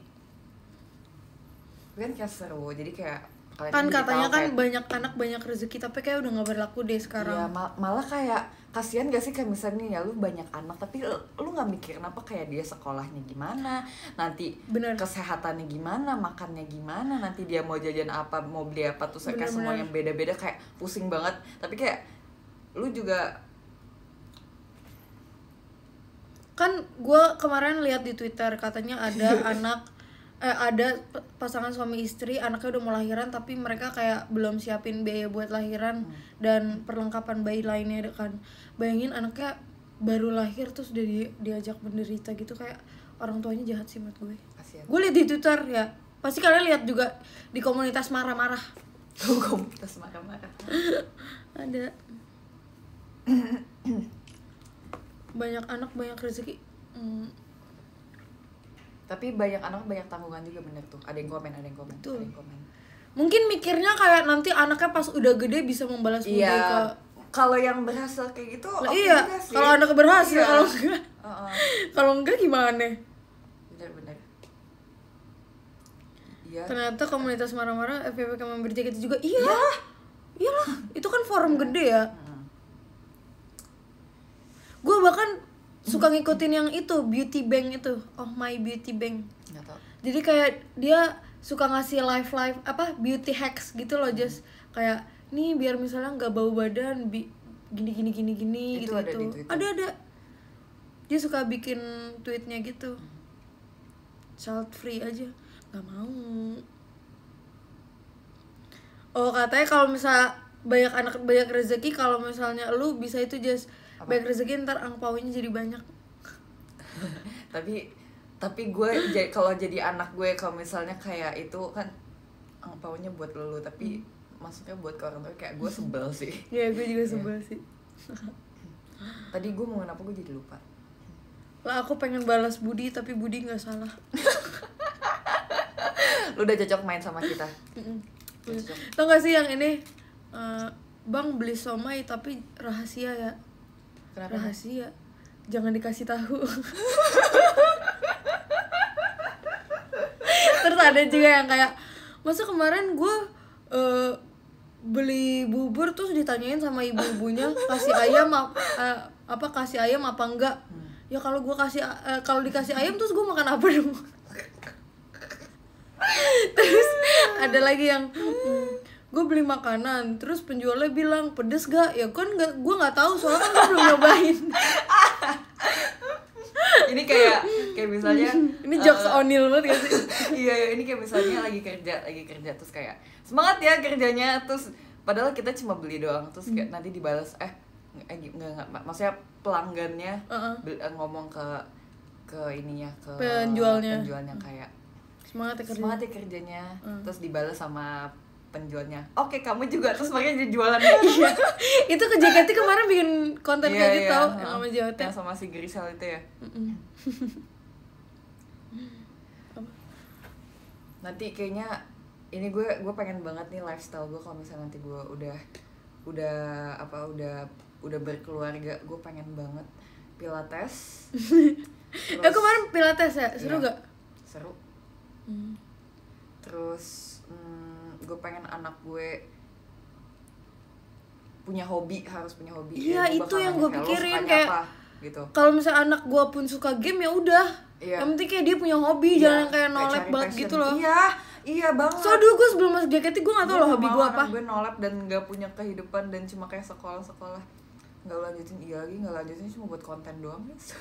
Kan kayak seru, jadi kayak kan katanya kan kayak banyak anak banyak rezeki, tapi kayak udah nggak berlaku deh sekarang. Iya, malah kayak kasihan gak sih kayak misalnya nih ya lu banyak anak tapi lu nggak mikirin apa kayak dia sekolahnya gimana, nanti kesehatannya gimana, makannya gimana, nanti dia mau jajan apa, mau beli apa, tuh kayak semuanya beda-beda, kayak pusing banget. Tapi kayak lu juga kan, gue kemarin lihat di Twitter katanya ada ada pasangan suami istri, anaknya udah mau lahiran tapi mereka kayak belum siapin biaya buat lahiran dan perlengkapan bayi lainnya kan. Bayangin anaknya baru lahir terus udah diajak menderita gitu, kayak orang tuanya jahat sih menurut gue. Gue lihat di Twitter ya, pasti kalian lihat juga di komunitas marah-marah. Komunitas marah-marah. Ada. Banyak anak banyak rezeki. Tapi banyak anak banyak tanggungan juga, bener tuh. Ada yang komen. Mungkin mikirnya kayak nanti anaknya pas udah gede bisa membalas budi ke. Kalau yang berhasil kayak gitu, iya. Kalau anaknya berhasil, kalau enggak, kalau enggak gimana? Bener. Iya. Ternyata komunitas marah-marah FPPK member jaket juga. Iyalah. Itu kan forum gede ya. Gue bahkan suka ngikutin yang itu, beauty bank itu, My Beauty Bank. Nggak tahu. Jadi kayak dia suka ngasih live apa beauty hacks gitu loh, just kayak nih biar misalnya nggak bau badan, gini itu gitu. Ada. Dia suka bikin tweetnya gitu. Child free aja, nggak mau. Oh katanya kalau misalnya banyak anak banyak rezeki, kalau misalnya lu bisa itu just banyak rezeki, ntar angpaunya jadi banyak. tapi gue kalau jadi anak gue, kalau misalnya kayak itu kan angpaunya buat lu, tapi masuknya buat ke orang tua, kayak gue sebel sih. Iya, gue juga sebel sih. Tadi gue mau ngomong apa, gue jadi lupa. Lah aku pengen balas budi, tapi budi nggak salah. Lu udah cocok main sama kita. Tau gak sih yang ini, Bang beli somai tapi rahasia ya. Kenapa? Rahasia, jangan dikasih tahu. Terus ada juga yang kayak, masa kemarin gue beli bubur terus ditanyain sama ibu-ibunya kasih ayam kasih ayam apa enggak. Ya kalau dikasih ayam terus gue makan apa dong? Terus ada lagi yang gue beli makanan terus penjualnya bilang pedes gak? Ya kan gue nggak tahu soalnya kan gue belum nyobain. Ini kayak misalnya ini jokes Onil banget gak sih? Iya, ini kayak misalnya lagi kerja terus kayak semangat ya kerjanya, terus padahal kita cuma beli doang, terus kayak nanti dibalas nggak maksudnya pelanggannya ngomong ke ininya, ke penjualnya kayak semangat ya kerjanya, terus dibalas sama penjualnya, oke kamu juga, terus makanya jadi jualan. Iya, itu ke JKT kemarin bikin konten kayak gitu tau, yang sama JKT yang sama si Grisel itu ya. Nanti kayaknya ini gue pengen banget nih lifestyle gue kalau misalnya nanti gue udah berkeluarga, gue pengen banget pilates. Terus, kemarin pilates ya, seru gak? Seru. Terus gue pengen anak gue harus punya hobi. Iya, itu yang gue pikirin kayak gitu. Kalau misalnya anak gue pun suka game ya udah. Iya. Yang penting kayak dia punya hobi, jangan kayak nolep banget gitu loh. Iya banget. So dulu gue sebelum masuk JKT gue nggak tahu loh hobi gue apa. Gue nolep dan nggak punya kehidupan dan cuma kayak sekolah nggak lanjutin cuma buat konten doang guys.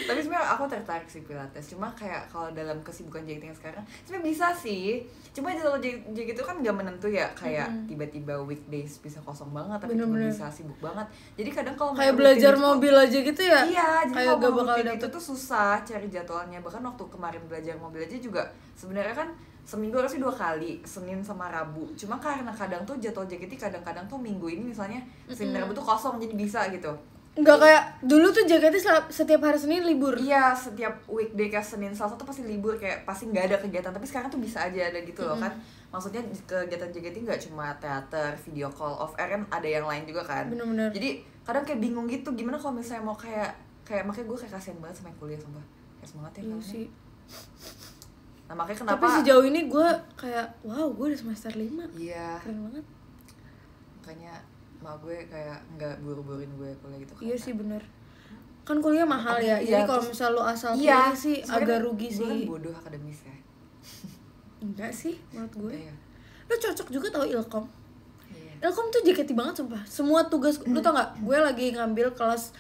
Tapi sebenarnya aku tertarik sih pilates, cuma kayak kalau dalam kesibukan JKT yang sekarang sebenarnya bisa sih, cuma kalau JKT itu kan nggak menentu ya, kayak tiba-tiba weekdays bisa kosong banget tapi cuma bisa sibuk banget, jadi kadang kalau kayak belajar mobil aja gitu ya, iya, jadi kayak kalau bakal itu tuh susah cari jadwalnya. Bahkan waktu kemarin belajar mobil aja juga sebenarnya kan seminggu harusnya 2 kali, Senin sama Rabu, cuma karena kadang tuh jadwal JKT kadang-kadang tuh minggu ini misalnya Senin Rabu tuh kosong, jadi bisa gitu. Enggak kayak dulu tuh JKT setiap hari Senin libur. Iya, setiap weekday kayak Senin Selasa tuh pasti libur, kayak pasti nggak ada kegiatan. Tapi sekarang tuh bisa aja ada gitu loh kan. Maksudnya kegiatan JKT nggak cuma teater, video call, off air kan ada yang lain juga kan. Bener-bener. Jadi kadang kayak bingung gitu, gimana kalau misalnya mau kayak makanya gue kayak kasihan banget sama yang kuliah sumpah. Kayak semangat ya kan. Sih. Nah makanya kenapa. Tapi sejauh ini gue kayak wow, gue udah semester 5. Iya. Keren banget. Makanya gue kayak nggak buru-buruin gue kuliah gitu kan. Iya sih bener, kan kuliah mahal ya, jadi kalau misal lu asal kuliah sih agak rugi sih. Gue kan bodoh akademis ya. Enggak sih menurut gue. Iya. Lu cocok juga tau Ilkom. Iya. Ilkom tuh JKT banget sumpah, semua tugas lu tau nggak, gue lagi ngambil kelas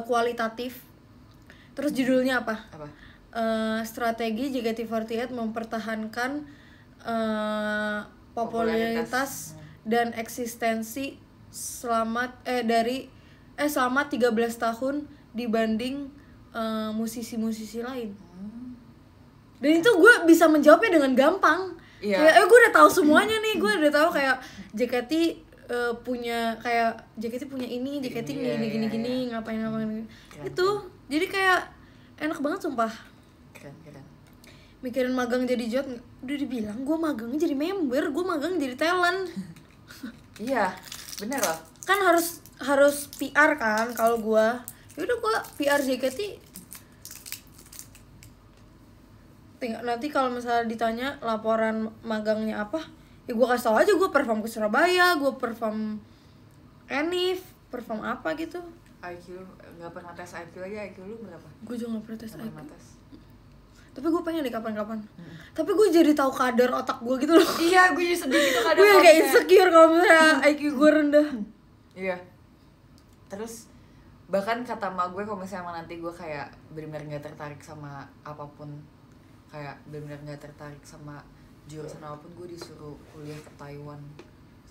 kualitatif, terus judulnya apa? Strategi JKT48 mempertahankan popularitas dan eksistensi selama 13 tahun dibanding musisi-musisi lain. Dan itu gue bisa menjawabnya dengan gampang. Kayak gue udah tahu semuanya nih, gue udah tahu kayak JKT punya ini, JKT gini ngapain. Itu jadi kayak enak banget sumpah. Keren. Mikirin magang jadi job, udah dibilang gue magangnya jadi member, gue magang jadi talent. Iya, bener loh. Kan harus PR kan kalau gue. Yaudah gue PR JKT. Nanti kalau misalnya ditanya laporan magangnya apa, ya gue kasih tau aja gue perform ke Surabaya, gue perform Enif, perform apa gitu. IQ, nggak pernah tes IQ aja, IQ lu berapa? Gue juga nggak pernah tes IQ. Tapi gue pengen deh kapan-kapan. Tapi gue jadi tahu kadar otak gue gitu loh. Iya, gue jadi sedih gitu kadar. Gue kayak insecure kalau misalnya IQ gue rendah. Iya. Terus bahkan kata emak gue kalau misalnya nanti gue kayak benar-benar nggak tertarik sama apapun, kayak benar-benar nggak tertarik sama jurusan apapun, gue disuruh kuliah ke Taiwan.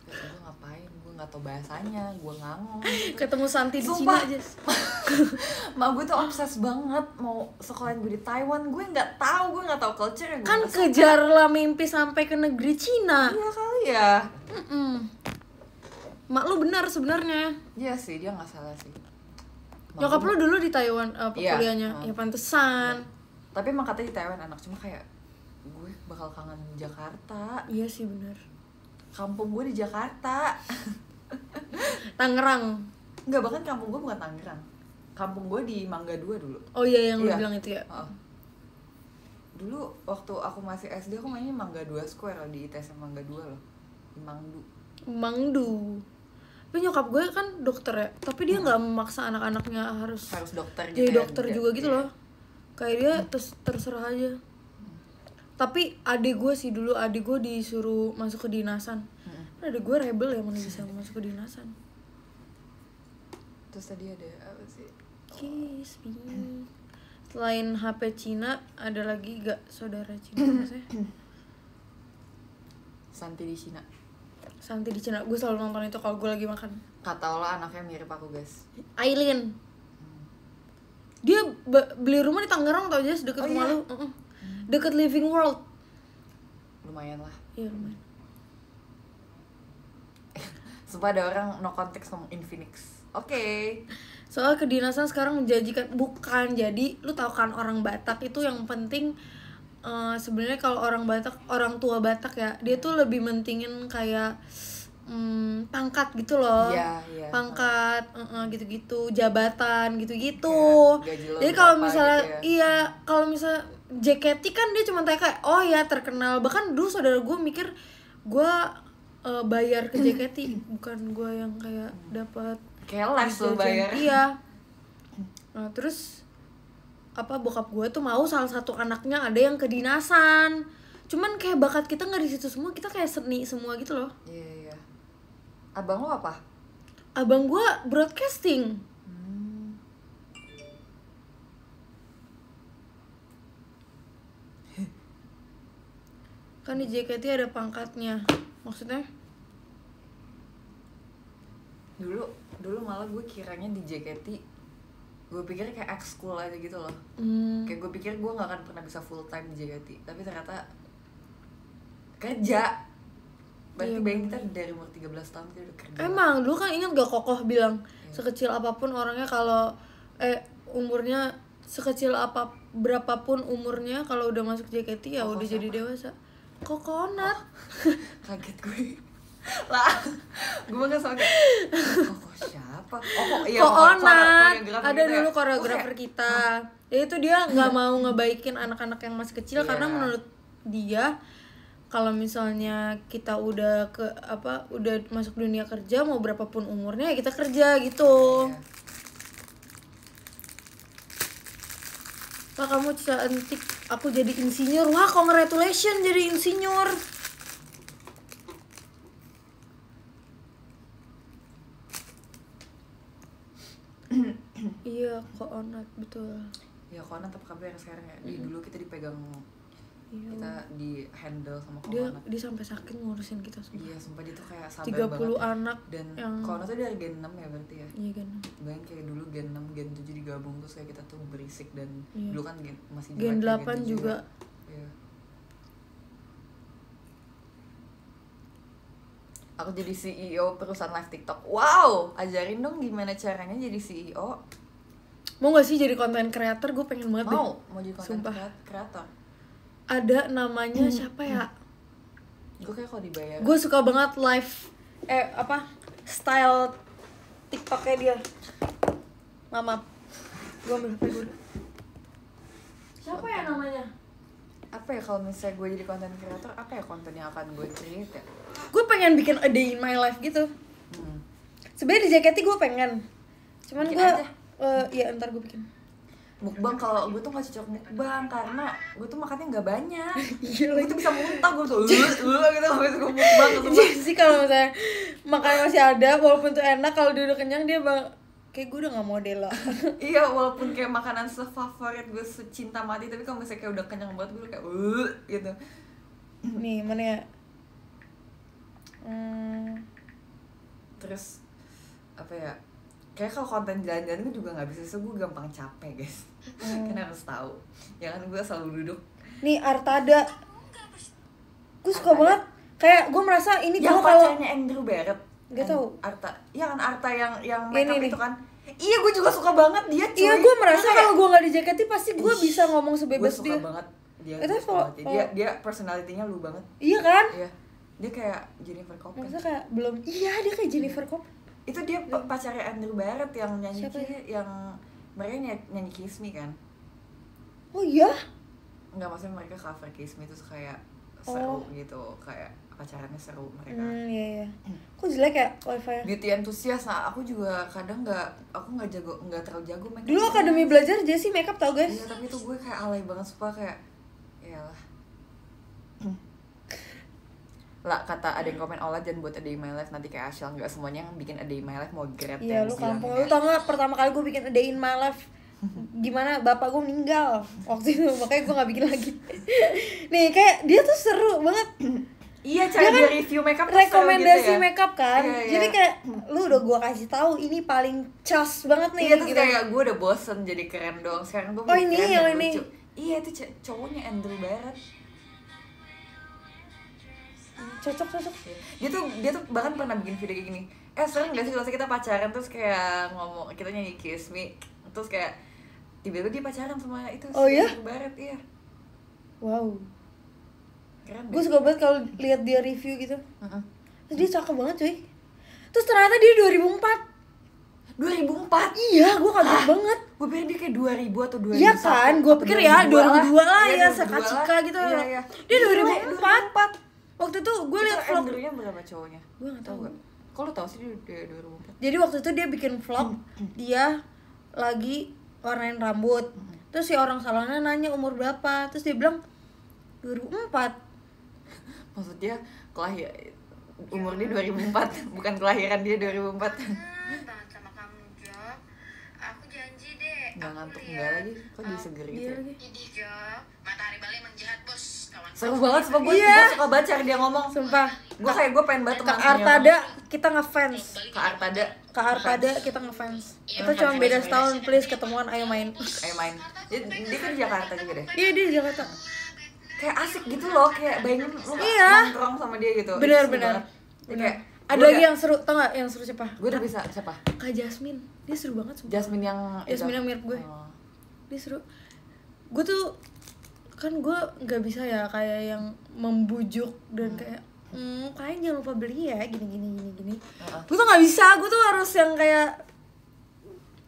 Terus gue ngapain? Gue nggak tahu bahasanya, gue ngangong. Ketemu Santi di Cina aja. Mak gue tuh obses banget mau sekolahin gue di Taiwan. Gue nggak tahu culture. Kan kejarlah mimpi sampai ke negeri Cina. Iya kali ya. Mak lu benar sebenarnya. Iya sih, dia nggak salah sih. Nyokap lu dulu di Taiwan kuliahnya. Ya pantesan. Tapi emang katanya di Taiwan enak, cuma kayak gue bakal kangen Jakarta. Iya sih benar. Kampung gue di Jakarta. Tangerang. Enggak, bahkan kampung gue bukan Tangerang. Kampung gue di Mangga 2 dulu. Oh iya, yang lu bilang itu ya. Dulu waktu aku masih SD aku mainnya Mangga 2 Square loh, di ITS Mangga 2 loh. Di Mangdu. Tapi nyokap gue kan dokter ya, tapi dia nggak memaksa anak-anaknya harus dokter jadi gitu dokter juga gitu loh. Kayak dia terserah aja. Tapi adik gue sih dulu, adik gue disuruh masuk ke dinasan. Adik gue rebel ya, mana bisa masuk ke dinasan. Terus tadi ada apa sih? Kiss me. Selain HP Cina, ada lagi gak saudara Cina maksudnya? Santi di Cina. Santi di Cina, gue selalu nonton itu kalau gue lagi makan. Kata Allah anaknya mirip aku guys. Aileen. Dia beli rumah di Tangerang tau aja, deket rumah lu. Deket Living World. Lumayan lah. Iya lumayan. Sumpah ada orang no konteks ngomong Infinix. Oke. Soal kedinasan sekarang menjanjikan, bukan, jadi lu tau kan orang Batak itu yang penting sebenarnya kalau orang Batak, orang tua Batak ya, dia tuh lebih mentingin kayak pangkat gitu loh. Iya. Pangkat gitu-gitu, jabatan gitu-gitu. Jadi kalau misalnya gitu ya. kalau misalnya JKT kan dia cuma kayak oh ya terkenal. Bahkan dulu saudara gue mikir gue bayar ke JKT, bukan gue yang kayak dapat kayak les lo bayar. Iya. Nah, terus bokap gue tuh mau salah satu anaknya ada yang kedinasan. Cuman kayak bakat kita nggak di situ semua, kita kayak seni semua gitu loh. Iya. Abang lo apa? Abang gue broadcasting. Kan di JKT ada pangkatnya. Maksudnya? Dulu malah gue kiranya di JKT gue pikir kayak ekskul aja gitu loh. Kayak gue pikir gue nggak akan pernah bisa full time di JKT, tapi ternyata kerja. Berarti bayangin kita dari umur 13 tahun kita udah kerja. Emang dulu kan ingat gak Kokoh bilang sekecil apapun orangnya kalau umurnya sekecil berapapun umurnya kalau udah masuk JKT ya udah siapa? Jadi dewasa. Kokonat. Kaget gue. Lah, gue nggak sama kayak siapa? Iya, Kokonat. Ada gitu dulu ya? koreografer kita. Ya itu dia nggak mau ngebaikin anak-anak yang masih kecil karena menurut dia kalau misalnya kita udah udah masuk dunia kerja mau berapapun umurnya ya kita kerja gitu. Pak kamu cantik, aku jadi insinyur. Wah, congratulations jadi insinyur. Iya, Koonat betul. Ya Koonat apa kabar sekarang ya? Dulu kita dipegang, kita di handle sama Koonat. Dia sampai sakit ngurusin kita semua. Iya, sumpah dia tuh kayak sabar 30 banget. anak dan yang Koonat tuh dari Gen 6 ya berarti ya? Iya, Gen 6. Bayangin kayak dulu Gen 6, Gen 7 digabung terus kayak kita tuh berisik dan dulu kan masih Gen 8 juga. Iya. Aku jadi CEO perusahaan live TikTok. Wow, ajarin dong gimana caranya jadi CEO. Mau gak sih jadi content creator? Gue pengen banget deh. Mau jadi content creator. Ada namanya siapa ya? Gue kayak kalau dibayar. Gue suka banget live style TikToknya dia. Mama, gue ambil HP gue. Siapa ya namanya? Apa ya kalau misalnya gue jadi content creator, apa ya konten yang akan gue create ya? Gue pengen bikin a day in my life gitu. Sebenarnya di JKT gue pengen. Cuman gue ya ntar gue bikin. Mukbang, kalau gue tuh gak cocok mukbang karena gue tuh makannya nggak banyak. Iya, gue tuh bisa muntah, gue tuh gitu habis gue mukbang. Jadi sih kalau misalnya makan masih ada, walaupun tuh enak, kalau dia udah kenyang dia kayak gue udah gak model lah. Iya, walaupun kayak makanan favorit gue secinta mati, tapi kalau misalnya kayak udah kenyang banget gue kayak gitu. Nih mana ya? Terus apa ya? Kayak kalau konten jalan-jalan gue juga nggak bisa, so gue gampang capek guys. Karena harus tahu. Jangan gue selalu duduk. Nih Artada, gue suka banget. Kayak gue merasa ini yang pacarnya Andrew Barrett. Gak tau. Arta, iya kan Arta yang makeup itu kan. Iya, gue juga suka banget dia. Cuy. Iya, gue merasa kalau gue nggak di JKT pasti gue bisa ngomong sebebas dia. Gue suka banget dia. Dia personalitinya lu banget. Iya kan? Iya. Dia kayak Jennifer Copen. Maksudnya kayak belum. Iya, dia kayak Jennifer Copen. Itu dia pacarnya Andrew Barrett yang nyanyi yang mereka nyanyi Kiss Me kan. Oh iya? Enggak, maksudnya mereka cover Kiss Me terus kayak seru gitu, kayak pacarannya seru mereka. Iya. Kok jelek ya wifi? Beauty enthusiast, nah aku juga kadang aku nggak terlalu jago makeup. Dulu akademi belajar Jessie makeup tau guys? Iya, tapi itu gue kayak alay banget, sumpah kayak, iyalah. Lah kata ada yang komen Ola jangan buat A Day in My Life nanti kayak Ashel, nggak semuanya yang bikin A Day in My Life mau grab. Iya lu kampung, lu tau gak pertama kali gue bikin A Day in My Life gimana, bapak gue meninggal waktu itu, makanya gue gak bikin lagi. Nih kayak dia tuh seru banget. Iya, cara dia review makeup tuh rekomendasi gitu ya? makeup kan. Jadi kayak lu udah gue kasih tahu ini paling cas banget nih. Iya, terus gitu. Kayak gue udah bosen jadi keren dong. Sekarang gue ini keren yang dan ini lucu. Iya, itu cowoknya Andrew Barrett. Cocok. Dia tuh bahkan pernah bikin video kayak gini. Sering gak sih kalau kita pacaran terus kayak ngomong kita nyanyi Kiss Me, terus kayak tiba-tiba dia pacaran sama itu Andrew Barrett, iya. Wow. Gue suka banget kalau lihat dia review gitu. Terus dia cakep banget cuy. Terus ternyata dia 2004. Iya, gue kaget banget. Gue pikir dia kayak 2000 atau 2001. Iya kan, gue pikir ya 2002 lah ya, Sakacika gitu. Iya. Dia 2004. Waktu itu gue lihat vlog. Andrew-nya berapa cowoknya? Gue gak tahu. Kok lu tau sih dia 2004? Jadi waktu itu dia bikin vlog, dia lagi warnain rambut. Terus si orang salonnya nanya umur berapa, terus dia bilang 2004. Maksudnya umur dia 2004, bukan kelahiran dia 2004. Banget sama kamu, Jo. Aku janji deh. Nggak ngantuk enggak lagi, kok jadi seger gitu ya? Ini Jo, matahari Bali emang jahat bos. Kawan. Seru banget, sumpah gue suka banget cara dia ngomong. Sumpah. Gue pengen banget teman Kak Artada kita ngefans. Kak Artada kita ngefans. Itu cuma beda setahun, please ketemuan ayo main. Dia kan di Jakarta juga deh. Iya, dia di Jakarta. Kayak asik gitu loh, kayak bayangin lu nongkrong sama dia gitu. Bener. Ada lagi yang seru, tau gak yang seru siapa? Gue udah bisa, siapa? Kak Jasmine, dia seru banget sumpah. Jasmine yang mirip gue. Dia seru. Gue tuh kan gue nggak bisa ya kayak yang membujuk dan kayak kayaknya jangan lupa beli ya gini. Gue tuh nggak bisa, gue tuh harus yang kayak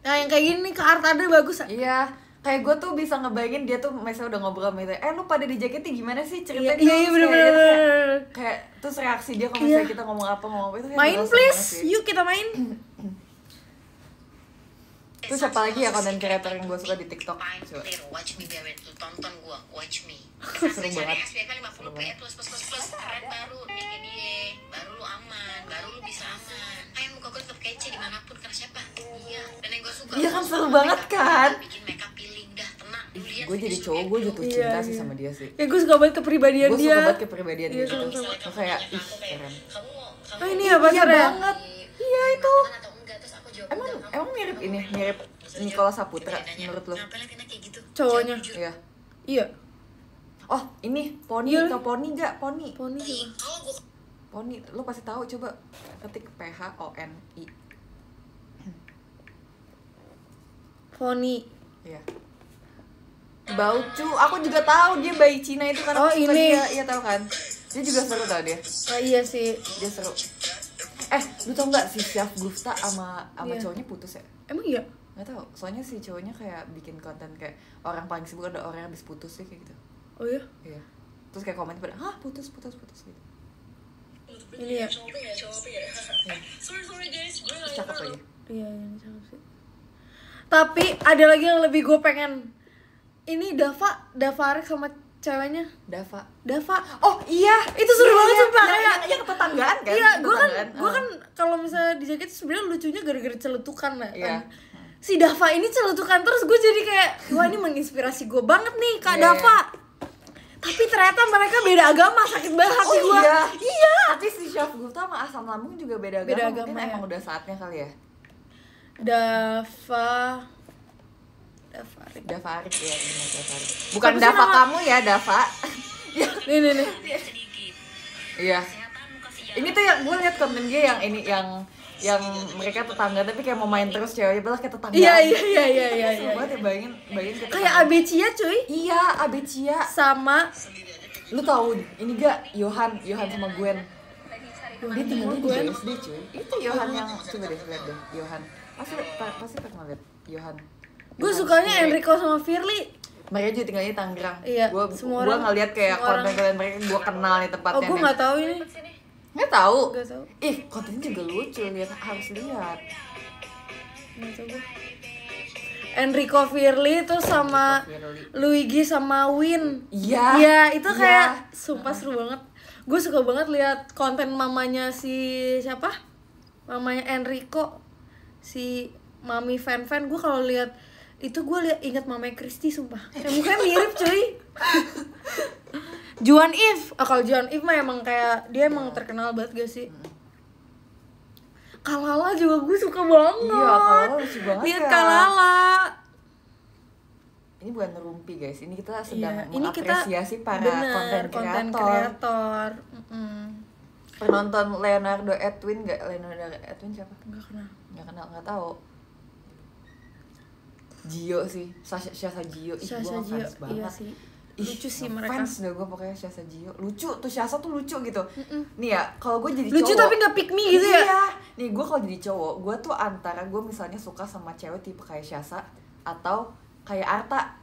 yang kayak gini. Kak Artada bagus. Iya, kayak gue tuh bisa ngebayangin dia tuh misalnya udah ngobrol sama dia, lu pada di jaketnya gimana sih, ceritain dong. Iya bener. Kayak terus reaksi dia kalau misalnya kita ngomong apa itu main please, yuk kita main. Terus siapa lagi ya konten creator yang gue suka di TikTok? Coba. Watch me biar lu tonton gue, watch me. Seru banget. SPK 50 PE plus keren baru nih kayak dia. Baru lu aman, baru lu bisa aman. Kayak muka gue tetap kece dimanapun karena siapa? Iya. Dan yang gue suka. Iya kan seru banget kan? Bikin makeup peeling dah tenang. Gue jadi cowok, gue jatuh cinta sih sama dia sih. Ya gue suka banget kepribadian dia. Gue suka banget kepribadian dia gitu. Kayak keren. Ini apa sih banget? Iya itu. Emang mirip Nicholas Saputra menurut lo? Cowoknya? Iya. Oh ini Poni atau Poni nggak? Poni. Poni, lo pasti tahu, coba ketik PHONI. Poni. Iya. Baucu, aku juga tahu dia bayi Cina itu kan. Oh ini. Iya tahu kan. Dia juga seru tau dia. Iya sih. Dia seru. Lu tau nggak si Syaf Gufta sama cowoknya putus ya? Emang iya? Nggak tahu. Soalnya si cowoknya kayak bikin konten kayak orang paling sibuk ada orang yang habis putus sih kayak gitu. Oh iya? Iya. Terus kayak komen pada, putus gitu. Ini ya. Terus cakep lagi. Iya, ini cakep sih. Tapi ada lagi yang lebih gue pengen. Ini Dava Arik sama ceweknya. Dava. Oh iya, itu seru banget sumpah. Yang tetanggaan kan? Iya, gue kan kalau misalnya di jaket sebenarnya lucunya gara-gara celetukan lah. Iya. Si Dava ini celetukan terus, gue jadi kayak wah ini menginspirasi gue banget nih Kak Dava. Tapi ternyata mereka beda agama, sakit banget hati gue. Iya. Tapi si Syaf Gufta sama Asam Lambung juga beda agama. Mungkin emang udah saatnya kali ya. Dava Arik ya, benar Dava Arik. Bukan Dava kamu ya, Dava. Nih. Iya. Ini tuh yang gue liat konten dia yang mereka tetangga tapi kayak mau main terus ceweknya bilang kayak tetangga. Iya. Seru banget ya, bayangin kayak Abecia cuy. Iya, Abecia sama lu tahu ini gak Yohan sama Gwen. Dia tinggalnya di BSD cuy. Itu Yohan yang coba deh lihat deh, Yohan. Pasti pernah lihat Yohan. Gue sukanya Enrico sama Firly. Mereka juga tinggalnya di Tangerang. Iya, Gue ngeliat kayak konten-konten mereka, gue kenal nih tempatnya. Gue nggak tahu ini. Nggak tahu. Nggak tahu. Ih, kontennya juga lucu, harus lihat. Nggak tahu gue. Enrico Firly tuh sama Luigi sama Win. Iya. Iya, itu kayak sumpah seru banget. Gue suka banget lihat konten mamanya si siapa? Mamanya Enrico. Si Mami Fan-Fan. Gue kalau lihat itu gue ingat mamanya Kristi sumpah. Mukanya mirip cuy. Juan If. Kalau Juan If mah emang kayak dia emang terkenal banget gak sih? Kalala juga gue suka banget. Iya, Kalala lucu banget. Lihat Kalala. Ini bukan ngerumpi guys, ini kita sedang mengapresiasi para konten kreator. Penonton Leonardo Edwin nggak? Leonardo Edwin siapa? Nggak kenal, nggak tahu. Gio sih, Syasa Gio. Ih, gue ngefans banget. Iya sih. Lucu sih mereka. Fans deh gue pokoknya Syasa Gio. Lucu tuh, Syasa tuh lucu gitu. Nih ya, kalau gue jadi lucu cowok, tapi nggak pick me gitu ya. Iya. Nih gue kalau jadi cowok, gue tuh antara gue misalnya suka sama cewek tipe kayak Syasa atau kayak Arta.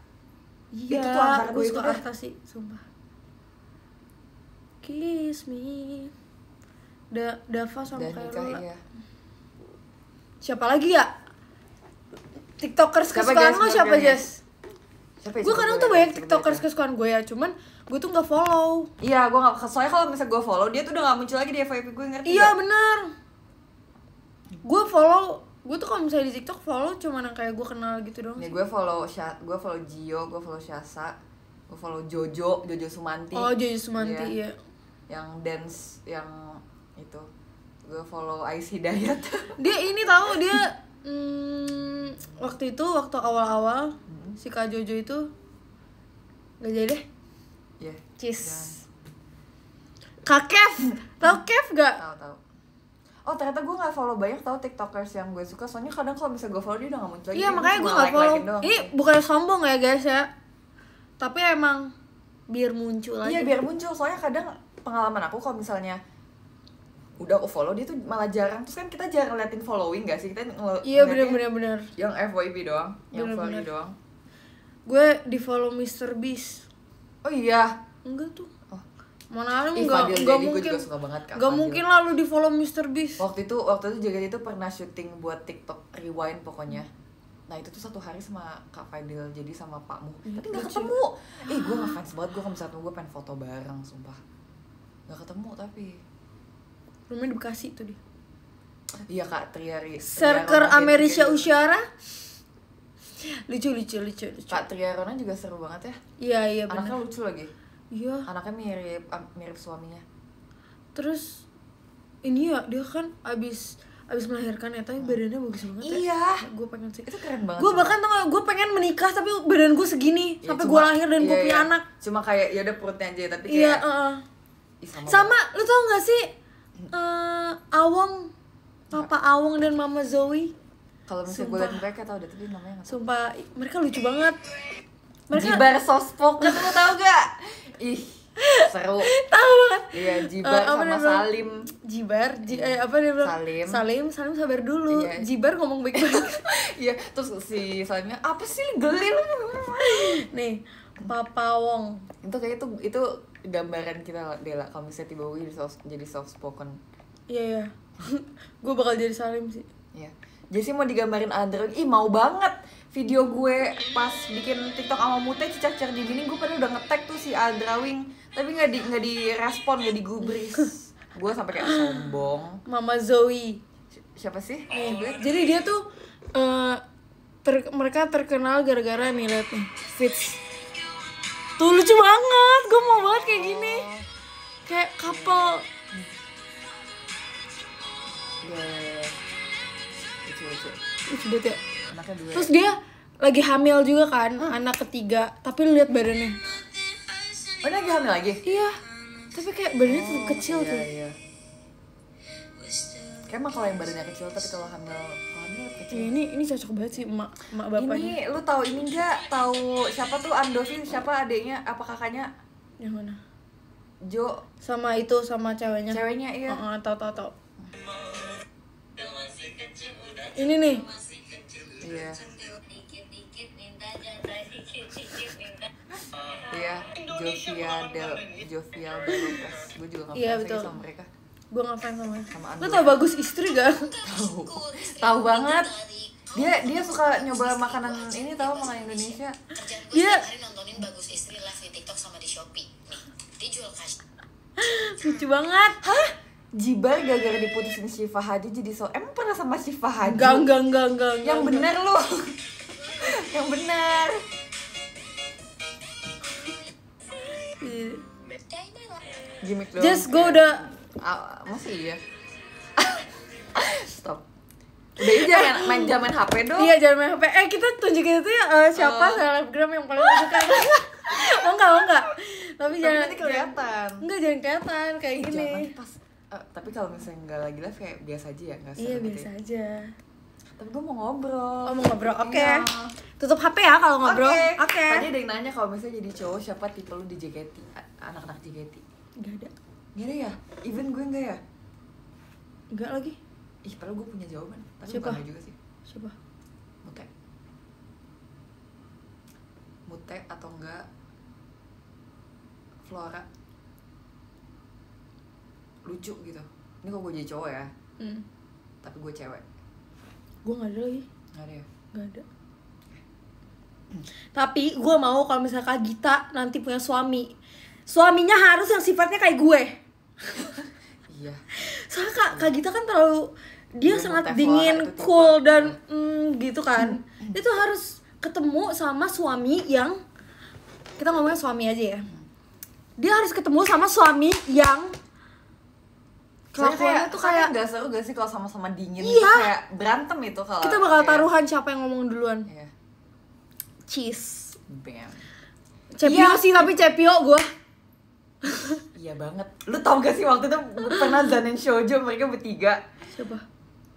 Iya, itu tuh antara gue gue suka itu Arta sih, sumpah. Kiss me. Dava sama Kairula. Iya. Siapa lagi ya? TikTokers kesukaan lo siapa, Jess? Gue kadang tuh banyak TikTokers kesukaan gue ya, cuman gue tuh nggak follow. Iya, gue nggak. Soalnya kalau misalnya gue follow, dia tuh udah nggak muncul lagi di FYP gue, ngerti? Iya benar. Gue follow, gue tuh kalau misalnya di TikTok follow cuman yang kayak gue kenal gitu dong. Nih gue follow Gio, gue follow Syasa, gue follow Jojo Sumanti. Oh, Jojo Sumanti, iya. Yang dance, yang itu. Gue follow Ais Hidayat. Dia ini tahu dia waktu awal-awal si Kak Jojo itu gak jadi deh. Iya. Cheese. Kak Kev, tau Kev gak? Tahu. Oh ternyata gue nggak follow banyak tau tiktokers yang gue suka, soalnya kadang kalau misalnya gue follow dia udah nggak muncul lagi. Iya makanya gue nggak follow. Ini bukan sombong ya guys ya, tapi emang biar muncul aja. Iya biar muncul, soalnya kadang pengalaman aku kalau misalnya udah aku follow dia tuh malah jarang, terus kan kita jarang liatin following gak sih, kita iya bener yang FYP doang, yang follow doang. Gue di follow Mr. Beast. Oh iya. Enggak tuh. Mana lu nggak mungkin. Gue suka banget Nggak mungkin lah lu di follow Mr. Beast. Waktu itu juga itu pernah syuting buat TikTok Rewind pokoknya. Nah itu tuh satu hari sama Kak Fadil, jadi sama Pak Mu. Tapi nggak ketemu. Gue ngefans banget, gue kalau misalnya gue pengen foto bareng, sumpah. Nggak ketemu tapi. Rumahnya di Bekasi tuh dia. Iya Kak Triari. Serker Amerisya Usyara. Lucu. Kak Triarona juga seru banget ya. Iya benar. Anaknya lucu lagi. Iya. Anaknya mirip suaminya. Terus ini ya dia kan abis melahirkan ya, tapi badannya bagus banget ya. Iya. Gue pengen sih. Itu keren banget. Gue bahkan tau gak, gue pengen menikah tapi badan gue segini ya, sampai gue lahir dan gue punya anak. Cuma kayak ya udah perutnya aja tapi kayak. Iya. Sama lu tau gak sih Awong, Papa Awong dan Mama Zoe. Kalau misalnya gue liat mereka tau deh, tapi namanya nggak. Sumpah mereka lucu banget. Jibar soft spoken, lu tau gak? Ih, seru. Tahu banget. Iya, Jibar sama Salim. Jibar, apa dia bilang? Salim sabar dulu. Iya. Jibar ngomong baik-baik. Iya, terus si Salimnya apa sih geli lu? Nih, Papa Wong. Itu kayak itu gambaran kita Dela kalau misalnya tiba-tiba jadi soft spoken. Iya. Gue bakal jadi Salim sih. Iya. Jadi mau digambarin Android, mau banget video gue pas bikin TikTok sama Mute cicak-cicak di gini, gue padahal udah nge-tag tuh si Aldrawing, tapi nggak direspon, nggak digubris. Gue sampai kayak sombong. Mama Zoe. Siapa sih? Jadi dia tuh mereka terkenal gara-gara nih, liat nih fits. Tuh lucu banget, gue mau banget kayak gini. Kayak couple. Lucu banget ya. Terus dia lagi hamil juga kan, anak ketiga, tapi lihat badannya. Oh, dia lagi hamil lagi? Iya. Tapi kayak badannya tuh kecil tuh. Iya. Kayak emang kalau yang badannya kecil, tapi kalau hamil kecil. Ini cocok banget sih emak bapaknya. Ini lu tahu ini enggak? Tahu siapa tuh Andovin? Siapa adeknya? Apa kakaknya? Yang mana? Jo. Sama itu, sama ceweknya. Ceweknya iya. Tahu. Ini nih. Iya. Iya, Jovial Lopez. Gue juga ngefans sih sama mereka. Gue ngefans sama Andrea. Lo tau Bagus Istri gak? Tahu banget. Dia suka nyoba makanan ini, tahu makanan Indonesia. Dia nontonin Bagus Istri live di TikTok sama di Shopee. Nih, dia jual cash. Lucu banget. Hah? Jibar gara-gara diputusin Syifa Hadi jadi emang pernah sama Syifa Hadi? Enggak. Yang bener lu. Yang bener. Gimik doang. Just gue udah masih iya. Stop. Udah jangan main HP dong. Iya, jangan main HP. Kita tunjukin itu ya siapa selebgram yang paling suka. enggak. Tapi jangan nanti kelihatan. Enggak, jangan kelihatan kayak gini. Jangan pas tapi kalau misalnya enggak lagi live kayak biasa aja ya, enggak Iya, biasa aja. Tapi gue mau ngobrol. Mau ngobrol. Oke. Tutup HP ya kalau ngobrol. Oke. Tadi ada yang nanya kalau misalnya jadi cowok siapa tipe lu di JKT? Anak-anak JKT. Enggak ada. Enggak ada ya? Even gue enggak ya? Enggak lagi. Ih, padahal gue punya jawaban. Tapi siapa? bukan juga sih. Siapa? Mute atau enggak Flora. Lucu gitu. Ini kok gue jadi cowok ya. Tapi gue cewek. Gue nggak ada lagi. Nggak ada ya? Nggak ada. Tapi gue mau kalau misalnya Kak Gita nanti punya suami, suaminya harus yang sifatnya kayak gue. Iya. Soalnya Kak Gita kan terlalu, dia sangat dingin, cool dan gitu kan. Dia tuh harus ketemu sama suami yang, kita ngomongnya suami aja ya. Dia harus ketemu sama suami yang kelakuannya tuh kayak nggak seru gak sih kalau sama-sama dingin. Iya. Itu kayak berantem itu kalau kita bakal taruhan siapa yang ngomong duluan. Iya. Cheese. Bam. Cepio sih, tapi Cepio gue. Iya banget. Lu tau gak sih waktu itu pernah Zanen Shoujo mereka bertiga. Siapa?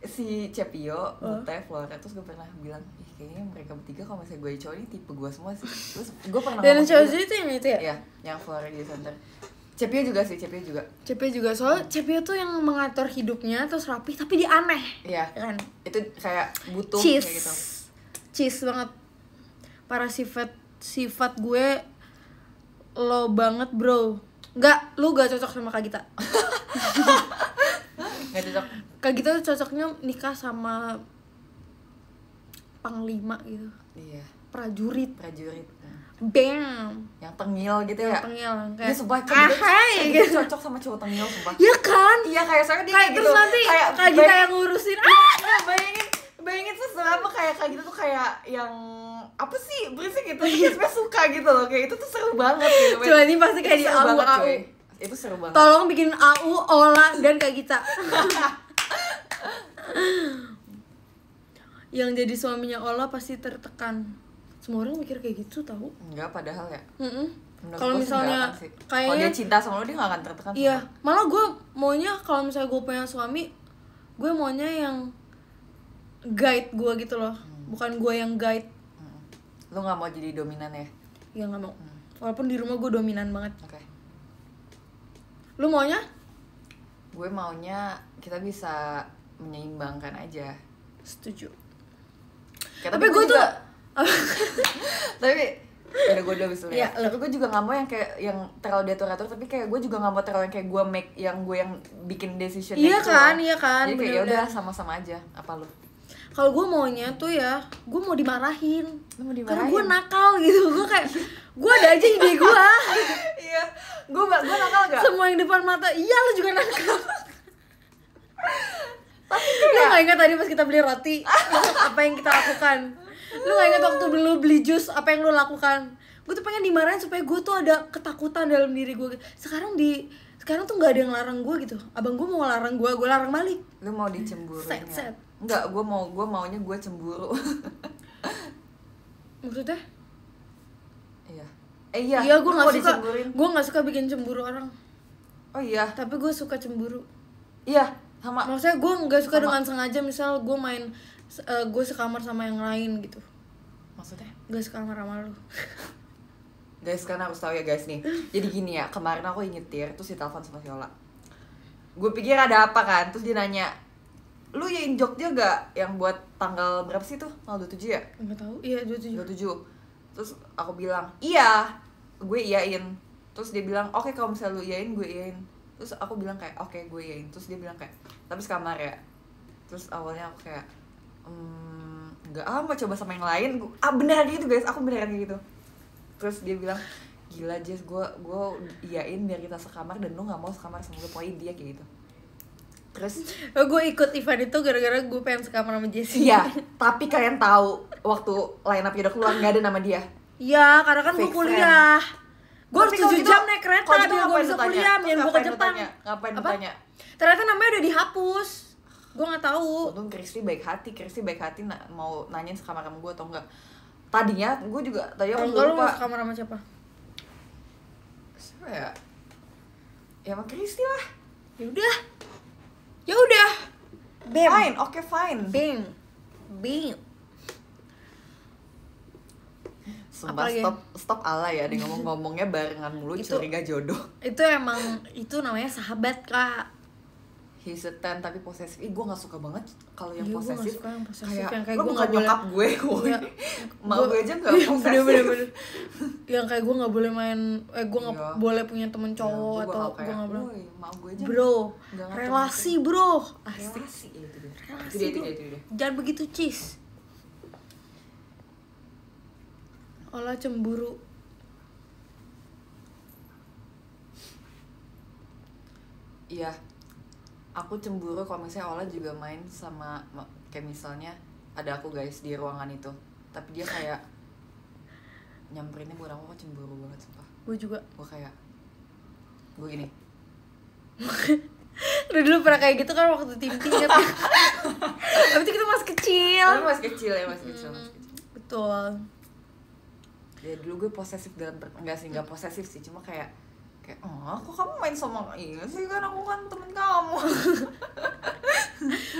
Si Cepio, Mute, Flora. Terus gue pernah bilang, ih kayaknya mereka bertiga kalau misalnya gue cowok ini tipe gue semua sih. Terus gue pernah Zanen Shoujo itu yang itu ya? Iya, yang Flora di center. Cepio juga sih, Cepio juga. Soalnya Cepio tuh yang mengatur hidupnya terus rapi tapi dia aneh. Iya. Kan? Itu kayak butuh Cheese. kayak gitu. Cheese banget. Para sifat gue lo banget, bro. Lu gak cocok sama Kak Gita. Gak cocok. Kak Gita tuh cocoknya nikah sama panglima gitu. Iya. Prajurit. Bam. Yang tengil gitu ya. Tengil Dia kayak sumpah gitu. Cocok sama cowok tengil sumpah. Ya kan? Iya kayak soalnya dia Kayak gitu. terus nanti kayak Kak Gita yang ngurusin. Bayangin sesuatu kayak gitu tuh kayak yang apa sih berisik gitu. Terus sebenarnya suka gitu loh. Kayak itu tuh seru banget gitu. Coba ini pasti kayak di AU. Itu seru banget. Tolong bikin AU, Ola dan Kak Gita. Yang jadi suaminya Ola pasti tertekan. Semua orang mikir kayak gitu tahu. Enggak, padahal ya. Kalau misalnya kayaknya kalau dia cinta sama lo dia gak akan tertekan. Iya, malah gue maunya kalau misalnya gue punya suami, gue maunya yang guide gue gitu loh. Bukan gue yang guide. Lo gak mau jadi dominan ya? Iya, gak mau. Walaupun di rumah gue dominan banget. Oke. Lu maunya? Gue maunya kita bisa menyeimbangkan aja. Setuju. Tapi gue tuh tapi udah gue udah bisa ya. Tapi gue juga nggak mau yang kayak yang terlalu diatur-atur. Tapi kayak gue juga nggak mau terlalu yang kayak gue yang bikin decision. Iya kan. Jadi kayak ya udah sama-sama aja. Apa lu? Kalau gue maunya tuh ya, gue mau dimarahin. Lu mau dimarahin? Karena gue nakal gitu. Gue kayak gue ada aja ide gue. Iya. Gue nakal gak? Semua yang depan mata. Iya, lu juga nakal. Tapi lu nggak ingat tadi pas kita beli roti apa yang kita lakukan? Lu nggak ingat waktu lu beli jus apa yang lu lakukan? Gue tuh pengen dimarahin supaya gue tuh ada ketakutan dalam diri gue. Sekarang tuh nggak ada yang larang gue gitu. Abang gue mau larang gue larang balik. Lu mau dicemburuin ya? Enggak, gue maunya gue cemburu. Maksudnya? Iya. Iya, gue nggak suka bikin cemburu orang. Oh iya. Tapi gue suka cemburu. Iya, sama. Maksudnya gue nggak suka dengan sengaja, misal gue main gue sekamar sama yang lain gitu. Maksudnya? Gak sekamar sama lu. Guys, kan harus tahu ya guys nih. Jadi gini ya, kemarin aku nyetir terus ditelepon sama Viola. Gue pikir ada apa kan, terus dia nanya, lu yain Jogja gak yang buat tanggal berapa sih tuh? Tanggal 27 ya? Enggak tahu. Iya, 27. Terus aku bilang iya, gue iyain. Terus dia bilang oke, kalau misalnya lu iyain gue iyain. Terus aku bilang kayak oke, gue iyain. Terus dia bilang kayak tapi sekamar ya. Terus awalnya aku kayak enggak, mau coba sama yang lain. Beneran gitu guys, aku beneran gitu. Terus dia bilang gila Jess, gue iyain biar kita sekamar dan lu nggak mau sekamar sama gue, poin dia kayak gitu. Terus gue ikut event itu gara-gara gue pengen sekamar sama Jessie. iya, tapi kalian tahu waktu line up udah keluar nggak ada nama dia. Iya, karena kan gue kuliah. Gue harus 7 jam naik kereta biar gue bisa kuliah, biar gue ke Jepang. Ngapain tanya? Ternyata namanya udah dihapus. Gue nggak tahu. Untung Kristi baik hati mau nanyain sekamar sama gue atau enggak. Tadinya gue juga aku lupa. Lu mau sekamar sama siapa? Siapa ya? Ya sama Kristi lah. Ya udah. Fine, oke fine. Bing. Sumpah stop ala ya, dia ngomongnya barengan mulu, curiga jodoh. Itu namanya sahabat, Kak. He's a 10 tapi posesif. Gue gak suka banget kalau yang posesif. Kayak lo gue bukan nyokap gue. Mak gue aja gak posesif. Bener-bener. Yang kayak gue gak boleh main, gue gak boleh punya temen cowok atau gue gak boleh. Bro, relasi bro. Relasi itu dia. Jangan begitu cis. Olah cemburu. Iya, aku cemburu kalau misalnya Ola juga main sama, kayak misalnya ada aku guys di ruangan itu, tapi dia kayak nyamperinnya buat aku cemburu banget sumpah. Gue juga. Gue gini. Lu dulu pernah kayak gitu kan waktu tim inget ya? Tapi itu kita masih kecil. Masih kecil. Betul. Ya dulu gue posesif enggak posesif sih, cuma kayak kok kamu main sama ini sih, kan aku kan temen kamu.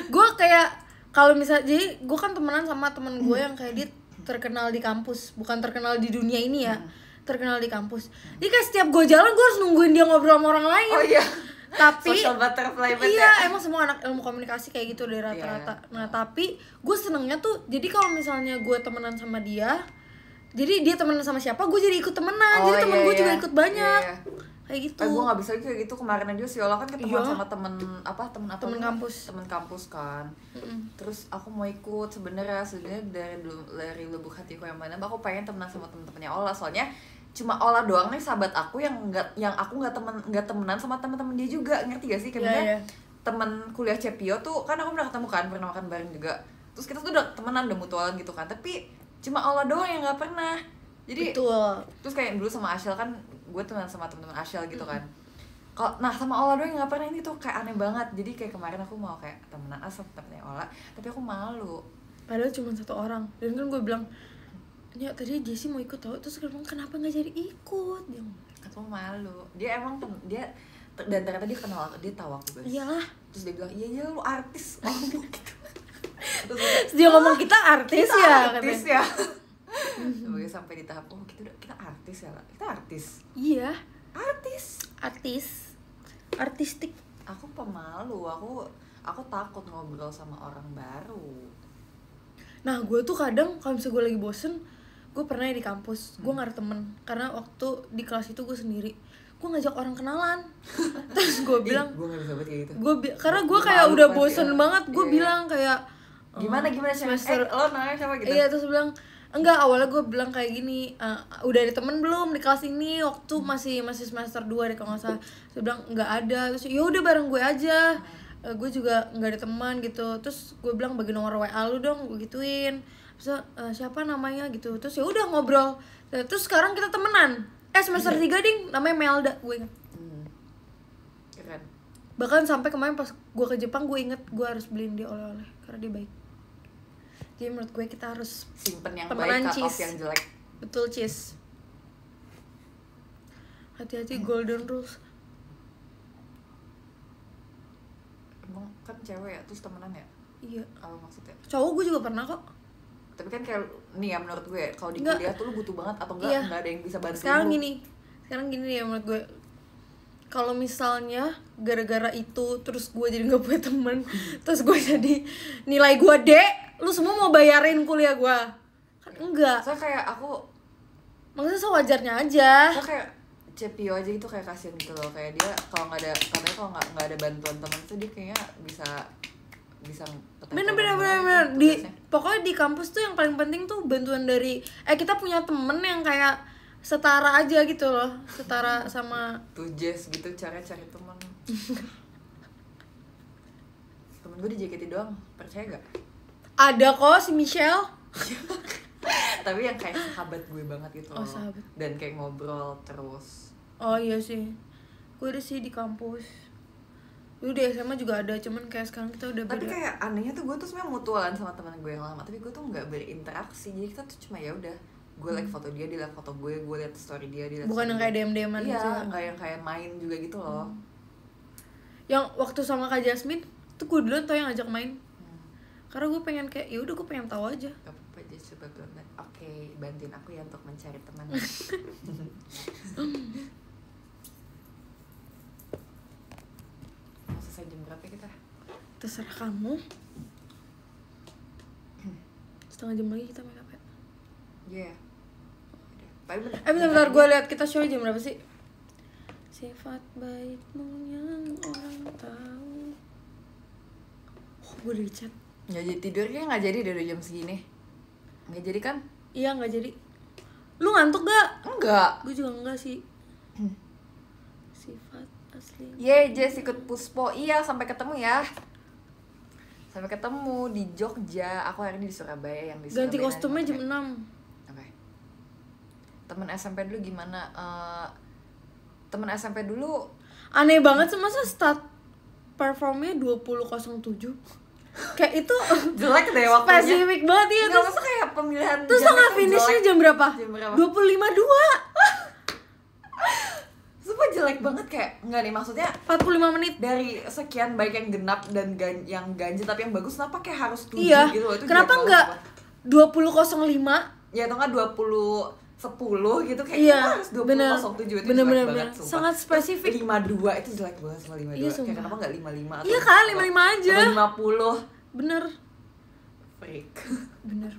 Gue kayak kalau misalnya, jadi gue kan temenan sama temen gue yang kayak dia terkenal di kampus, bukan terkenal di dunia ini ya, terkenal di kampus. Jadi kayak setiap gue jalan gue harus nungguin dia ngobrol sama orang lain. Oh iya. Tapi social butterfly iya, emang semua anak ilmu komunikasi kayak gitu deh rata-rata. Nah tapi gue senengnya tuh, jadi kalau misalnya gue temenan sama dia, jadi dia temenan sama siapa, gue jadi ikut temenan. Jadi temen gue juga ikut banyak. Kayak gitu. Gue nggak bisa kayak gitu. Kemarin aja si Ola kan ketemu sama temen kampus kan. Terus aku mau ikut sebenarnya dari lubuk hatiku yang mana, aku pengen temenan sama temen-temennya Ola, soalnya cuma Ola doang nih sahabat aku yang aku nggak temenan sama temen-temen dia juga, ngerti gak sih? Kayak temen kuliah Cepio tuh kan aku pernah makan bareng juga. Terus kita tuh udah temenan, udah mutualan gitu kan, tapi cuma Ola doang yang nggak pernah. Jadi betul. Terus kayak dulu sama Ashel kan, gue temenan sama temen-temen Ashel gitu kan. Nah sama Ola doang yang nggak pernah, ini tuh kayak aneh banget. Jadi kayak kemarin aku mau kayak temenan sama temennya Ola, tapi aku malu. Padahal cuma satu orang. Dan kan gue bilang, ya tadi Jessie mau ikut tau, terus gue bilang kenapa nggak jadi ikut? Dia aku malu. Dia emang dia dan ternyata dia kenal, dia tahu aku guys. Iyalah. Terus dia bilang iya lu artis. Oh gitu. Terus dia ngomong kita artis ya. Artis ya. Sebagai sampai di tahap kita artis ya lah. Kita artis. Iya. Artistik. Aku pemalu. Aku takut ngobrol sama orang baru. Nah gue tuh kadang kalau misalnya gue lagi bosen, gue pernah ya di kampus, gue gak ada temen. Karena waktu di kelas itu gue sendiri, gue ngajak orang kenalan. Terus gue bilang, gue gak bisa kayak gitu. Karena gue kayak udah bosen banget, gue bilang kayak gimana semester lo nanya siapa gitu. Iya, terus bilang enggak, awalnya gue bilang kayak gini, udah ada temen belum di kelas ini, waktu masih semester 2 deh kalau nggak salah. Terus bilang nggak ada. Terus ya udah bareng gue aja. Gue juga nggak ada teman gitu. Terus gue bilang bagi nomor WA lu dong, gue gituin. Terus siapa namanya gitu. Terus ya udah ngobrol. Terus sekarang kita temenan. Semester 3 ding, namanya Melda, gue inget. Keren. Bahkan sampai kemarin pas gue ke Jepang, gue inget gue harus beliin dia oleh-oleh karena dia baik. Jadi menurut gue kita harus simpen yang baik, cut off yang jelek. Betul, Cis. Hati-hati golden rules. Emang kan cewek ya, terus temenan ya? Iya. Apa maksudnya? Cowok gue juga pernah kok. Tapi kan kayak nih ya menurut gue, kalau di kuliah tuh lu butuh banget atau enggak ada yang bisa bantu Sekarang lu. Sekarang gini ya menurut gue. Kalau misalnya gara-gara itu terus gue jadi nggak punya temen, terus gue jadi nilai gue D, lu semua mau bayarin kuliah gue? Kan enggak. Soalnya kayak maksudnya sewajarnya aja. So kayak Cepio aja gitu kayak kasihan gitu loh, kayak dia kalau nggak ada, katanya kalau nggak ada bantuan teman tuh dia kayaknya bisa bener pokoknya di kampus tuh yang paling penting tuh bantuan dari kita punya temen yang kayak setara aja gitu loh, setara sama tuh Jess gitu cara cari teman. Temen gue di JKT doang, percaya gak? Ada kok si Michelle. Tapi yang kayak sahabat gue banget gitu loh. Sahabat. Dan kayak ngobrol terus. Oh iya sih, gue ada sih di kampus. Dulu di SMA juga ada, cuman kayak sekarang kita udah beda. Tapi kayak anehnya tuh gue tuh sebenarnya mutualan sama teman gue yang lama, tapi gue tuh nggak berinteraksi. Jadi kita tuh cuma ya udah, gue like foto dia liat foto gue liat story dia liat. Bukan yang kayak DM-DM-an gitu. gitu. Iya, nggak yang kayak main juga gitu loh. Yang waktu sama Kak Jasmine tuh gue duluan tau yang ngajak main. Karena gue pengen kayak, ya udah gue pengen tahu aja. Gak apa-apa aja, coba belum. Oke, bantuin aku ya untuk mencari teman. Mau selesai jam berapa kita? Terserah kamu. Setengah jam lagi kita make up ya. Iya. Yeah. Bentar gue lihat kita show jam berapa sih? Sifat baikmu yang orang tahu. Oh, gue udah di chat. Nggak jadi tidur, kayaknya nggak jadi udah jam segini. Nggak jadi kan? Iya nggak jadi. Lu ngantuk gak? Enggak. Gue juga enggak sih. Sifat asli. Jess ikut Puspo. Iya, sampai ketemu ya. Sampai ketemu di Jogja. Aku hari ini di Surabaya, yang di Surabaya. Ganti kostumnya jam 6. Oke. Temen SMP dulu gimana? Temen SMP dulu Aneh banget sih, masa start performnya 20.07. Kayak itu jelek deh waktunya. spesifik banget ya. Nggak, masa kayak pemilihan terus tengah finishnya jam berapa? 25.2. Sumpah jelek banget, kayak nggak nih, maksudnya 45 menit. dari sekian baik yang genap dan yang ganjil tapi yang bagus, kenapa kayak harus 7 Iya. gitu loh? Itu kenapa jelek enggak banget, 20.05? ya atau nggak 20.10 gitu, kayak Iya, harus 20.07 itu bener, jelek bener, banget, bener. sumpah. Sangat spesifik. 52 itu jelek banget sama 52. Iya, kayak kenapa nggak 55 atau Iya kan, 55 aja. 50. Bener. Freak. Bener.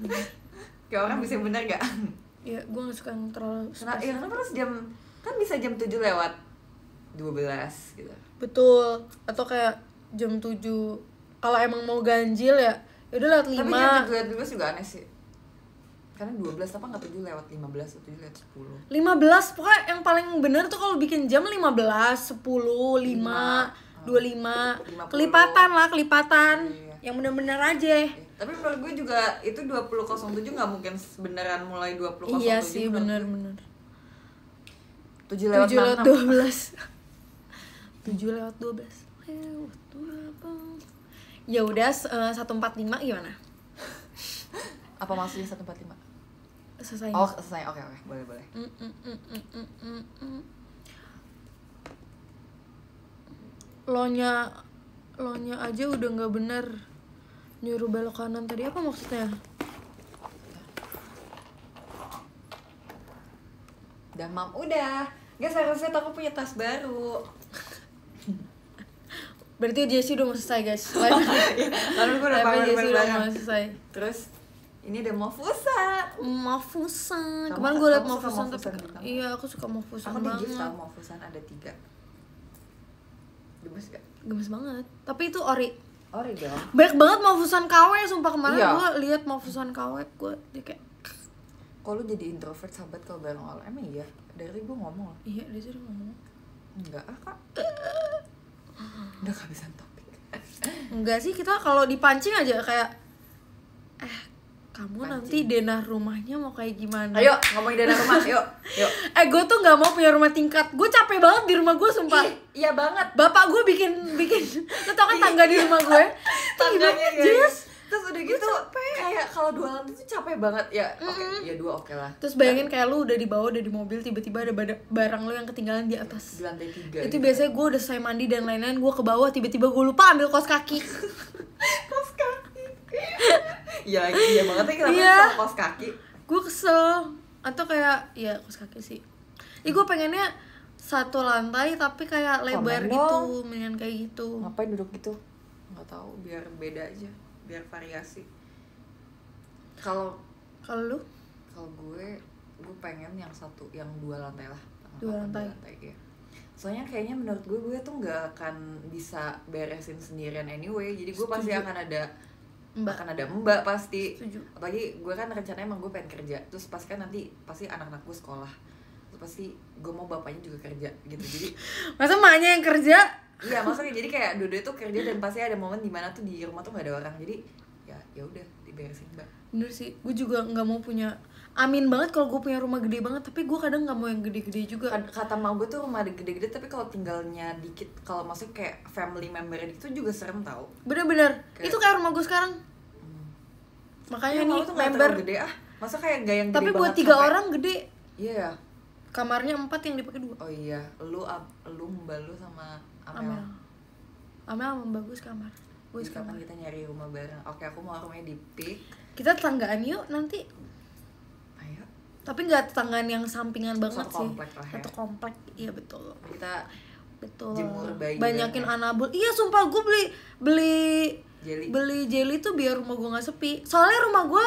Kayak orang bisa bener gak? Ya, gue gak suka yang terlalu Kenapa harus jam, kan bisa jam 7 lewat 12 gitu. Betul. Atau kayak jam 7 kalau emang mau ganjil ya udah lewat 5. Tapi jam 7 lewat 12 juga aneh sih. Karena 12 apa nggak 7 lewat 15 atau 7 lewat 10. 15, pokoknya yang paling bener tuh kalau bikin jam 15, 10, 5, 25. Kelipatan. Iya. Yang bener-bener aja. Tapi menurut gue juga itu 20.07 nggak mungkin beneran mulai 20.07. Iya sih, bener-bener. 7 lewat 12. 7 lewat 12. Ya udah 145 gimana? Apa maksudnya 145? Selesai. Oh, selesai. Oke, boleh. Lo-nya aja udah nggak bener. Nyuruh belok kanan tadi apa maksudnya? Udah. Guys, harusnya aku punya tas baru. Berarti Jessie udah mau selesai, guys. Lalu gue udah Jessie udah mau selesai. Terus ini ada Mofusa. Kemarin gue liat Mofusan tapi iya, aku suka Mofusan banget. Aku di gift tau Mofusan ada 3. Gemes gak? Gemes banget. Tapi itu ori dong. banyak banget Mofusan KW, sumpah. Kemarin Iya. gue liat Mofusan KW, gue dia kayak Kok lu jadi introvert sahabat kalau bareng orang? Emang iya? Dari gue ngomong loh. iya, dia sudah ngomong. Enggak, Kak. Udah kehabisan topik. Enggak sih, kita kalau dipancing aja kayak kamu Pancing. nanti denah rumahnya mau kayak gimana? Ayo, ngomongin dana rumah, yuk. Gue tuh nggak mau punya rumah tingkat. Gue capek banget di rumah gue, sumpah. Iya banget. Bapak gue bikin lo tau kan tangga di rumah gue? Tangganya Jess. Terus udah gitu kayak kalau 2 lantai tuh capek banget ya. Oke, ya 2 oke lah. Terus bayangin kayak lu udah di bawah, udah di mobil, tiba-tiba ada barang lu yang ketinggalan di atas. Di lantai 3. Itu biasanya gue udah selesai mandi dan lain-lain, gue ke bawah, tiba-tiba gue lupa ambil kaos kaki. Kaos kaki. Iya banget ya, kenapa Iya. sama kaos kaki? Gue kesel. Atau kayak ya kaos kaki sih. Gue pengennya 1 lantai tapi kayak lebar Komen gitu, dong. mendingan kayak gitu. Ngapain duduk gitu? Nggak tahu, biar beda aja, biar variasi. Kalau Kalau lu? gue gue pengen yang 2 lantai lah. 2 lantai ya. Soalnya kayaknya menurut gue tuh nggak akan bisa beresin sendirian anyway, jadi gue pasti akan ada mbak pasti. Setuju. Apalagi gue kan rencananya emang gue pengen kerja, terus pasti kan nanti pasti anak-anak gue sekolah, terus pasti gue mau bapaknya juga kerja gitu, jadi masa maknya yang kerja? iya maksudnya jadi kayak dua-dua tuh kerja dan pasti ada momen dimana tuh di rumah tuh nggak ada orang, jadi ya udah diberesin mbak. Bener sih, gue juga nggak mau punya, amin banget kalau gue punya rumah gede banget, tapi gue kadang nggak mau yang gede-gede juga. Kata mau gue tuh rumah gede-gede tapi kalau tinggalnya dikit, kalau maksudnya kayak family member itu juga serem tau. Bener-bener itu kayak rumah gue sekarang. Makanya nih tuh member gede masa kayak gak yang gede tapi banget buat 3 sampai... orang gede. Iya ya. Kamarnya 4 yang dipakai 2. Oh iya, lu mbak lu sama Amel bagus kamar. Gue kapan kita nyari rumah bareng. Oke, aku mau rumahnya di Pik. Kita tetanggaan yuk nanti. Ayo. Tapi nggak tetanggaan yang sampingan banget Satu sih. komplek lah ya. Satu komplek, iya betul. Kita betul. jemur bayi. Banyakin anabul. Iya sumpah gue beli jelly tuh biar rumah gue nggak sepi. Soalnya rumah gue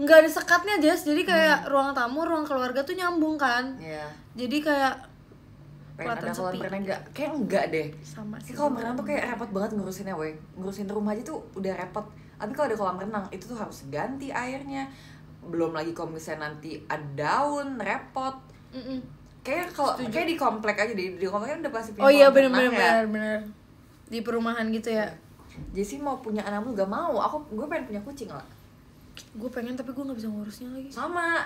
nggak ada sekatnya Jess, jadi kayak ruang tamu, ruang keluarga tuh nyambung kan. Iya. Jadi kayak pengen ada kolam renang enggak deh. Sama sih. Kolam renang tuh kayak repot banget ngurusinnya, weh. Ngurusin rumah aja tuh udah repot. Tapi kalau ada kolam renang itu tuh harus ganti airnya. Belum lagi kalau misalnya nanti ada daun, repot. Kayak di komplek aja di komplek kan udah pasti punya. Oh iya bener. Di perumahan gitu ya. Jessy mau punya anak lu gak mau. Gue pengen punya kucing lah. Gue pengen tapi gue nggak bisa ngurusnya lagi. Sama.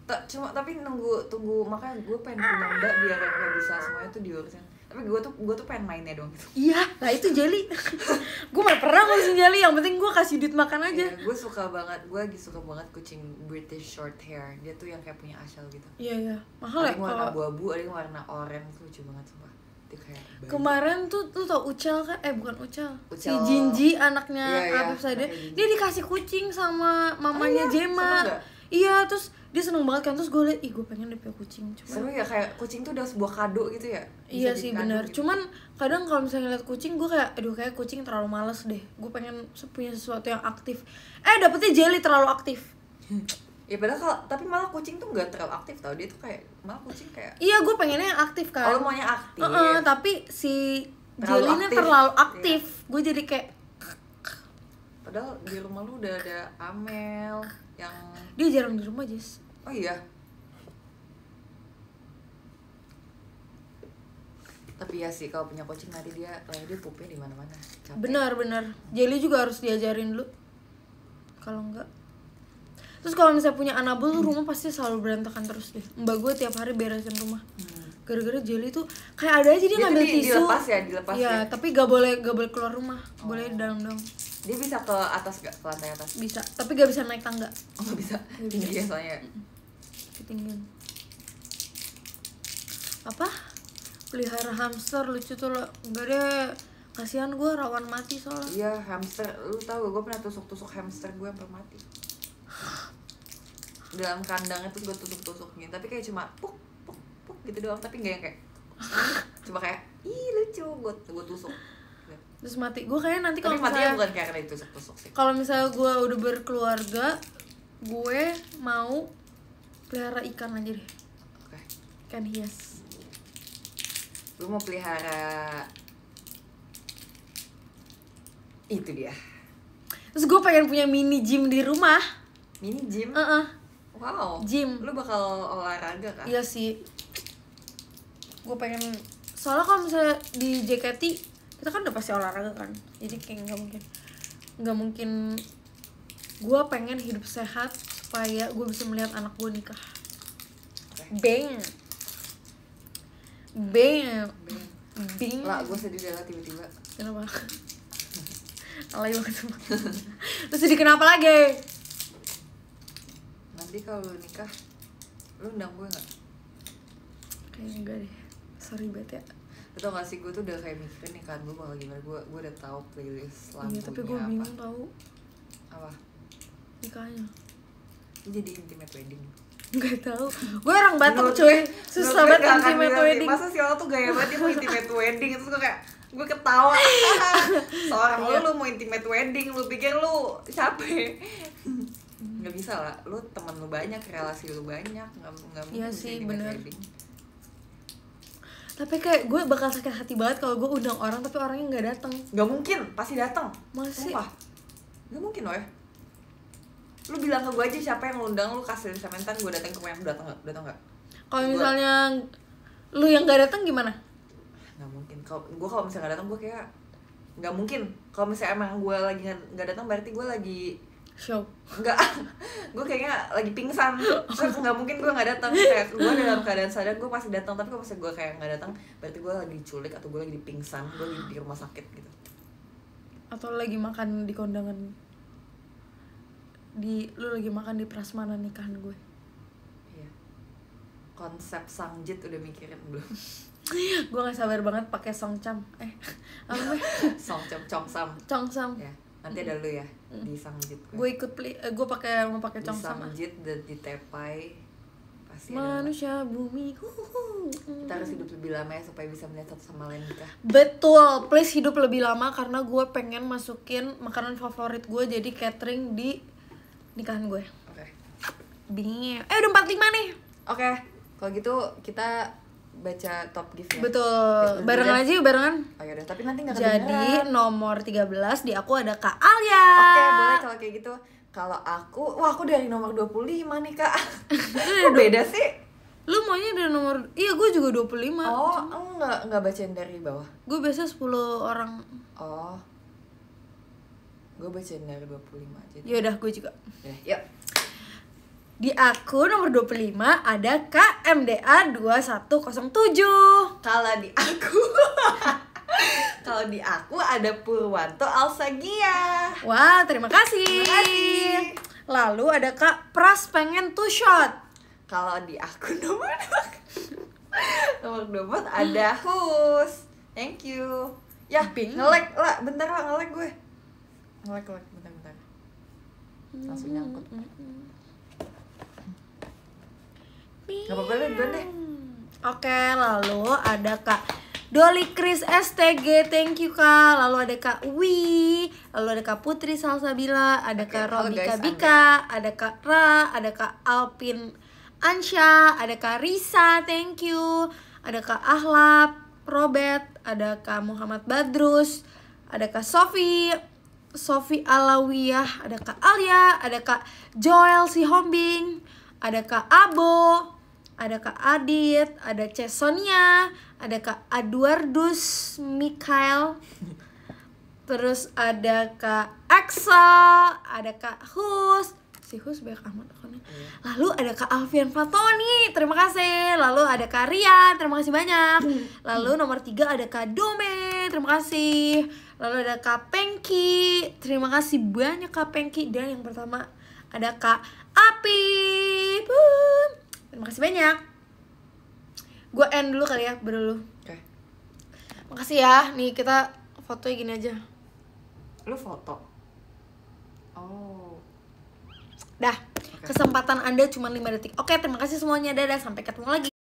Tapi tunggu makanya gue pengen punya mbak biar nggak bisa semuanya tuh diurusin. Tapi gue tuh pengen mainnya doang gitu. Iya, lah itu jelly. Gue gak pernah ngurusin jelly, yang penting gue kasih duit makan aja. Iya, gue lagi suka banget kucing British short hair. Dia tuh yang kayak punya asal gitu. Iya, mahal ya. Ada yang warna abu-abu, ada yang warna oranye, lucu banget sumpah. Dia kayak kemarin tuh lu tau Ucel kan? Bukan Ucel. Si Jinji anaknya Afif Sade. Dia dikasih kucing sama mamanya Jema. Iya, terus dia seneng banget kan, terus gue liat, gue pengen deh punya kucing. Seru ya, kayak kucing tuh udah sebuah kado gitu ya. Iya sih benar. Gitu. Cuman kadang kalau misalnya ngeliat kucing gue kayak, kayak kucing terlalu males deh. Gue pengen punya sesuatu yang aktif. Dapetnya jelly terlalu aktif. Ya padahal tapi malah kucing tuh nggak terlalu aktif tau, dia tuh kayak malah kucing kayak. Iya, gue pengennya yang aktif kan. Oh, maunya aktif. Tapi si jelly-nya terlalu aktif. Iya. Gue jadi kayak. Padahal di rumah lu udah ada Amel yang. Dia jarang di rumah Jess. Oh iya. Tapi ya sih kalau punya kucing nanti dia pupnya di mana-mana. Benar. Jelly juga harus diajarin dulu. Kalau enggak. Terus kalau misalnya punya Anabul rumah pasti selalu berantakan terus deh. Mbak gue tiap hari beresin rumah. Gara-gara Jelly tuh kayak ada aja dia ngambil tisu. Dilepas ya. Tapi gak boleh keluar rumah. Boleh di dalam dong. Dia bisa ke atas gak? Ke lantai atas? Bisa, tapi gak bisa naik tangga. Oh gak bisa? Tinggi ya soalnya. Ketinggian. Apa? Pelihara hamster lucu tuh lo. Enggak deh, kasihan gue rawan mati soalnya. Iya hamster, lu tau gue pernah tusuk hamster gue sampai mati. Dalam kandangnya tuh gue tusuk gitu, tapi kayak cuma puk gitu doang, tapi gak yang kayak cuma kayak ih lucu, gue tusuk terus mati. Gue kayaknya nanti kalau misalnya bukan karena ditusuk sih. Kalau misalnya gue udah berkeluarga, gue mau pelihara ikan aja deh. Oke. Ikan hias. Gue mau pelihara itu dia. Terus gue pengen punya mini gym di rumah. Mini gym? Wow. Gym. Lu bakal olahraga kan? Iya sih. Gue pengen, soalnya kalau misalnya di JKT kita kan udah pasti olahraga kan, jadi kayak nggak mungkin. Gue pengen hidup sehat supaya gue bisa melihat anak gue nikah. Bang. Lah gue sedih dah tiba-tiba. Kenapa? Alay banget semua. Terus sedih kenapa lagi? Nanti kalau lu nikah, lu undang gue nggak? Kayaknya enggak deh, sorry banget ya. Tau gak sih, gue tuh udah kayak mikirin nikahan gue bakal gimana. Gue udah tahu playlist lagunya. Iya, tapi gue bingung tahu. Apa? Nikahnya. Jadi intimate wedding. Gak tahu. Gue orang Batak cuy. Susah banget intimate wedding. Masa si orang tuh gaya banget dia mau intimate wedding. Terus gue kayak gue ketawa. Seorang lu mau intimate wedding, lu pikir lu siapa? nggak bisa lah, lu temen lu banyak, relasi lu banyak, nggak mungkin iya sih, bener. wedding. Tapi kayak gue bakal sakit hati banget kalau gue undang orang tapi orangnya nggak datang. Nggak mungkin, pasti datang. Masih? Nggak mungkin loh ya. Lu bilang ke gue aja siapa yang ngundang, lu kasih sementan, gue datang ke rumah, datang nggak? Kalau misalnya lu yang nggak datang gimana? Nggak mungkin. Kalau misalnya nggak datang, gue kayak nggak mungkin. Kalau misalnya emang gue lagi nggak datang, berarti gue lagi show. Nggak, gue kayaknya lagi pingsan. Terus nggak mungkin gue nggak datang. Kayak gue dalam keadaan sadar gue pasti datang. Tapi kalau misalnya gue kayak nggak datang, berarti gue lagi diculik atau gue lagi di pingsan, gue lagi di rumah sakit gitu. Atau lagi makan di kondangan, lu lagi makan di prasmanan nikahan gue. Iya. Konsep sangjit udah mikirin belum? Gue nggak sabar banget pakai songcam. Apa gue? Songcam, congsam. Congsam. Ya, nanti ada lu ya di sangjit. Gue ikut gue mau pakai di congsam. sangjit dan di tepai pasti manusia ada. Bumi. Kita harus hidup lebih lama ya supaya bisa melihat satu sama lain nikah. Betul, please hidup lebih lama karena gue pengen masukin makanan favorit gue jadi catering di nikahan gue. Oke. Bingungnya. Udah 45 nih. Oke. Kalau gitu kita baca top gift ya. Betul. Barengan aja yuk, barengan. Oh ya udah, tapi nanti enggak Jadi nomor 13 di aku ada Kak Alia. Oke, boleh kalau kayak gitu. Kalau aku dari nomor 25 nih, Kak. Kok beda sih? Lu maunya dari nomor... Iya, gue juga 25. Oh, enggak bacain dari bawah. Gue biasa 10 orang. Oh. Gue bacain dari 25 aja. Yaudah, gue juga. Yuk. Di aku nomor 25 ada Kak MDA 2107. Kalau di aku ada Purwanto Alsagia. Wah, terima kasih. Lalu ada Kak Pras pengen 2 shot. Kalau di aku nomor 24 ada Hus. Thank you. Ya, nge-lag lah, bentar lah nge-lag gue. Nge-lag bentar. Langsung nyangkut. Gak apa-apa lu duluan deh. Oke, lalu ada Kak Dolly Chris STG, thank you Kak. Lalu ada Kak Wi, lalu ada Kak Putri Salsabila, ada Kak Robika Bika, ada Kak Ra, ada Kak Alpin Ansha, ada Kak Risa, thank you. Ada Kak Ahlap, Robert, ada Kak Muhammad Badrus, ada Kak Sofi Alawiyah, ada Kak Alia, ada Kak Joel Sihombing, ada Kak Abo, ada Kak Adit, ada Cesonia, ada Kak Eduardus Mikael, terus ada Kak Axel, ada Kak Hus, si Hus banyak amat akunnya. Lalu ada Kak Alfian Fatoni, terima kasih. Lalu ada Kak Rian, terima kasih banyak. Lalu nomor 3 ada Kak Dome, terima kasih. Lalu ada Kak Pengki, terima kasih banyak Kak Pengki. Dan yang pertama ada Kak Api, terima kasih banyak. Gue end dulu kali ya, berdulu. Oke. Makasih ya, nih kita fotonya gini aja. Lu foto? Oh. Dah, kesempatan Anda cuma 5 detik. Oke, terima kasih semuanya. Dadah, sampai ketemu lagi.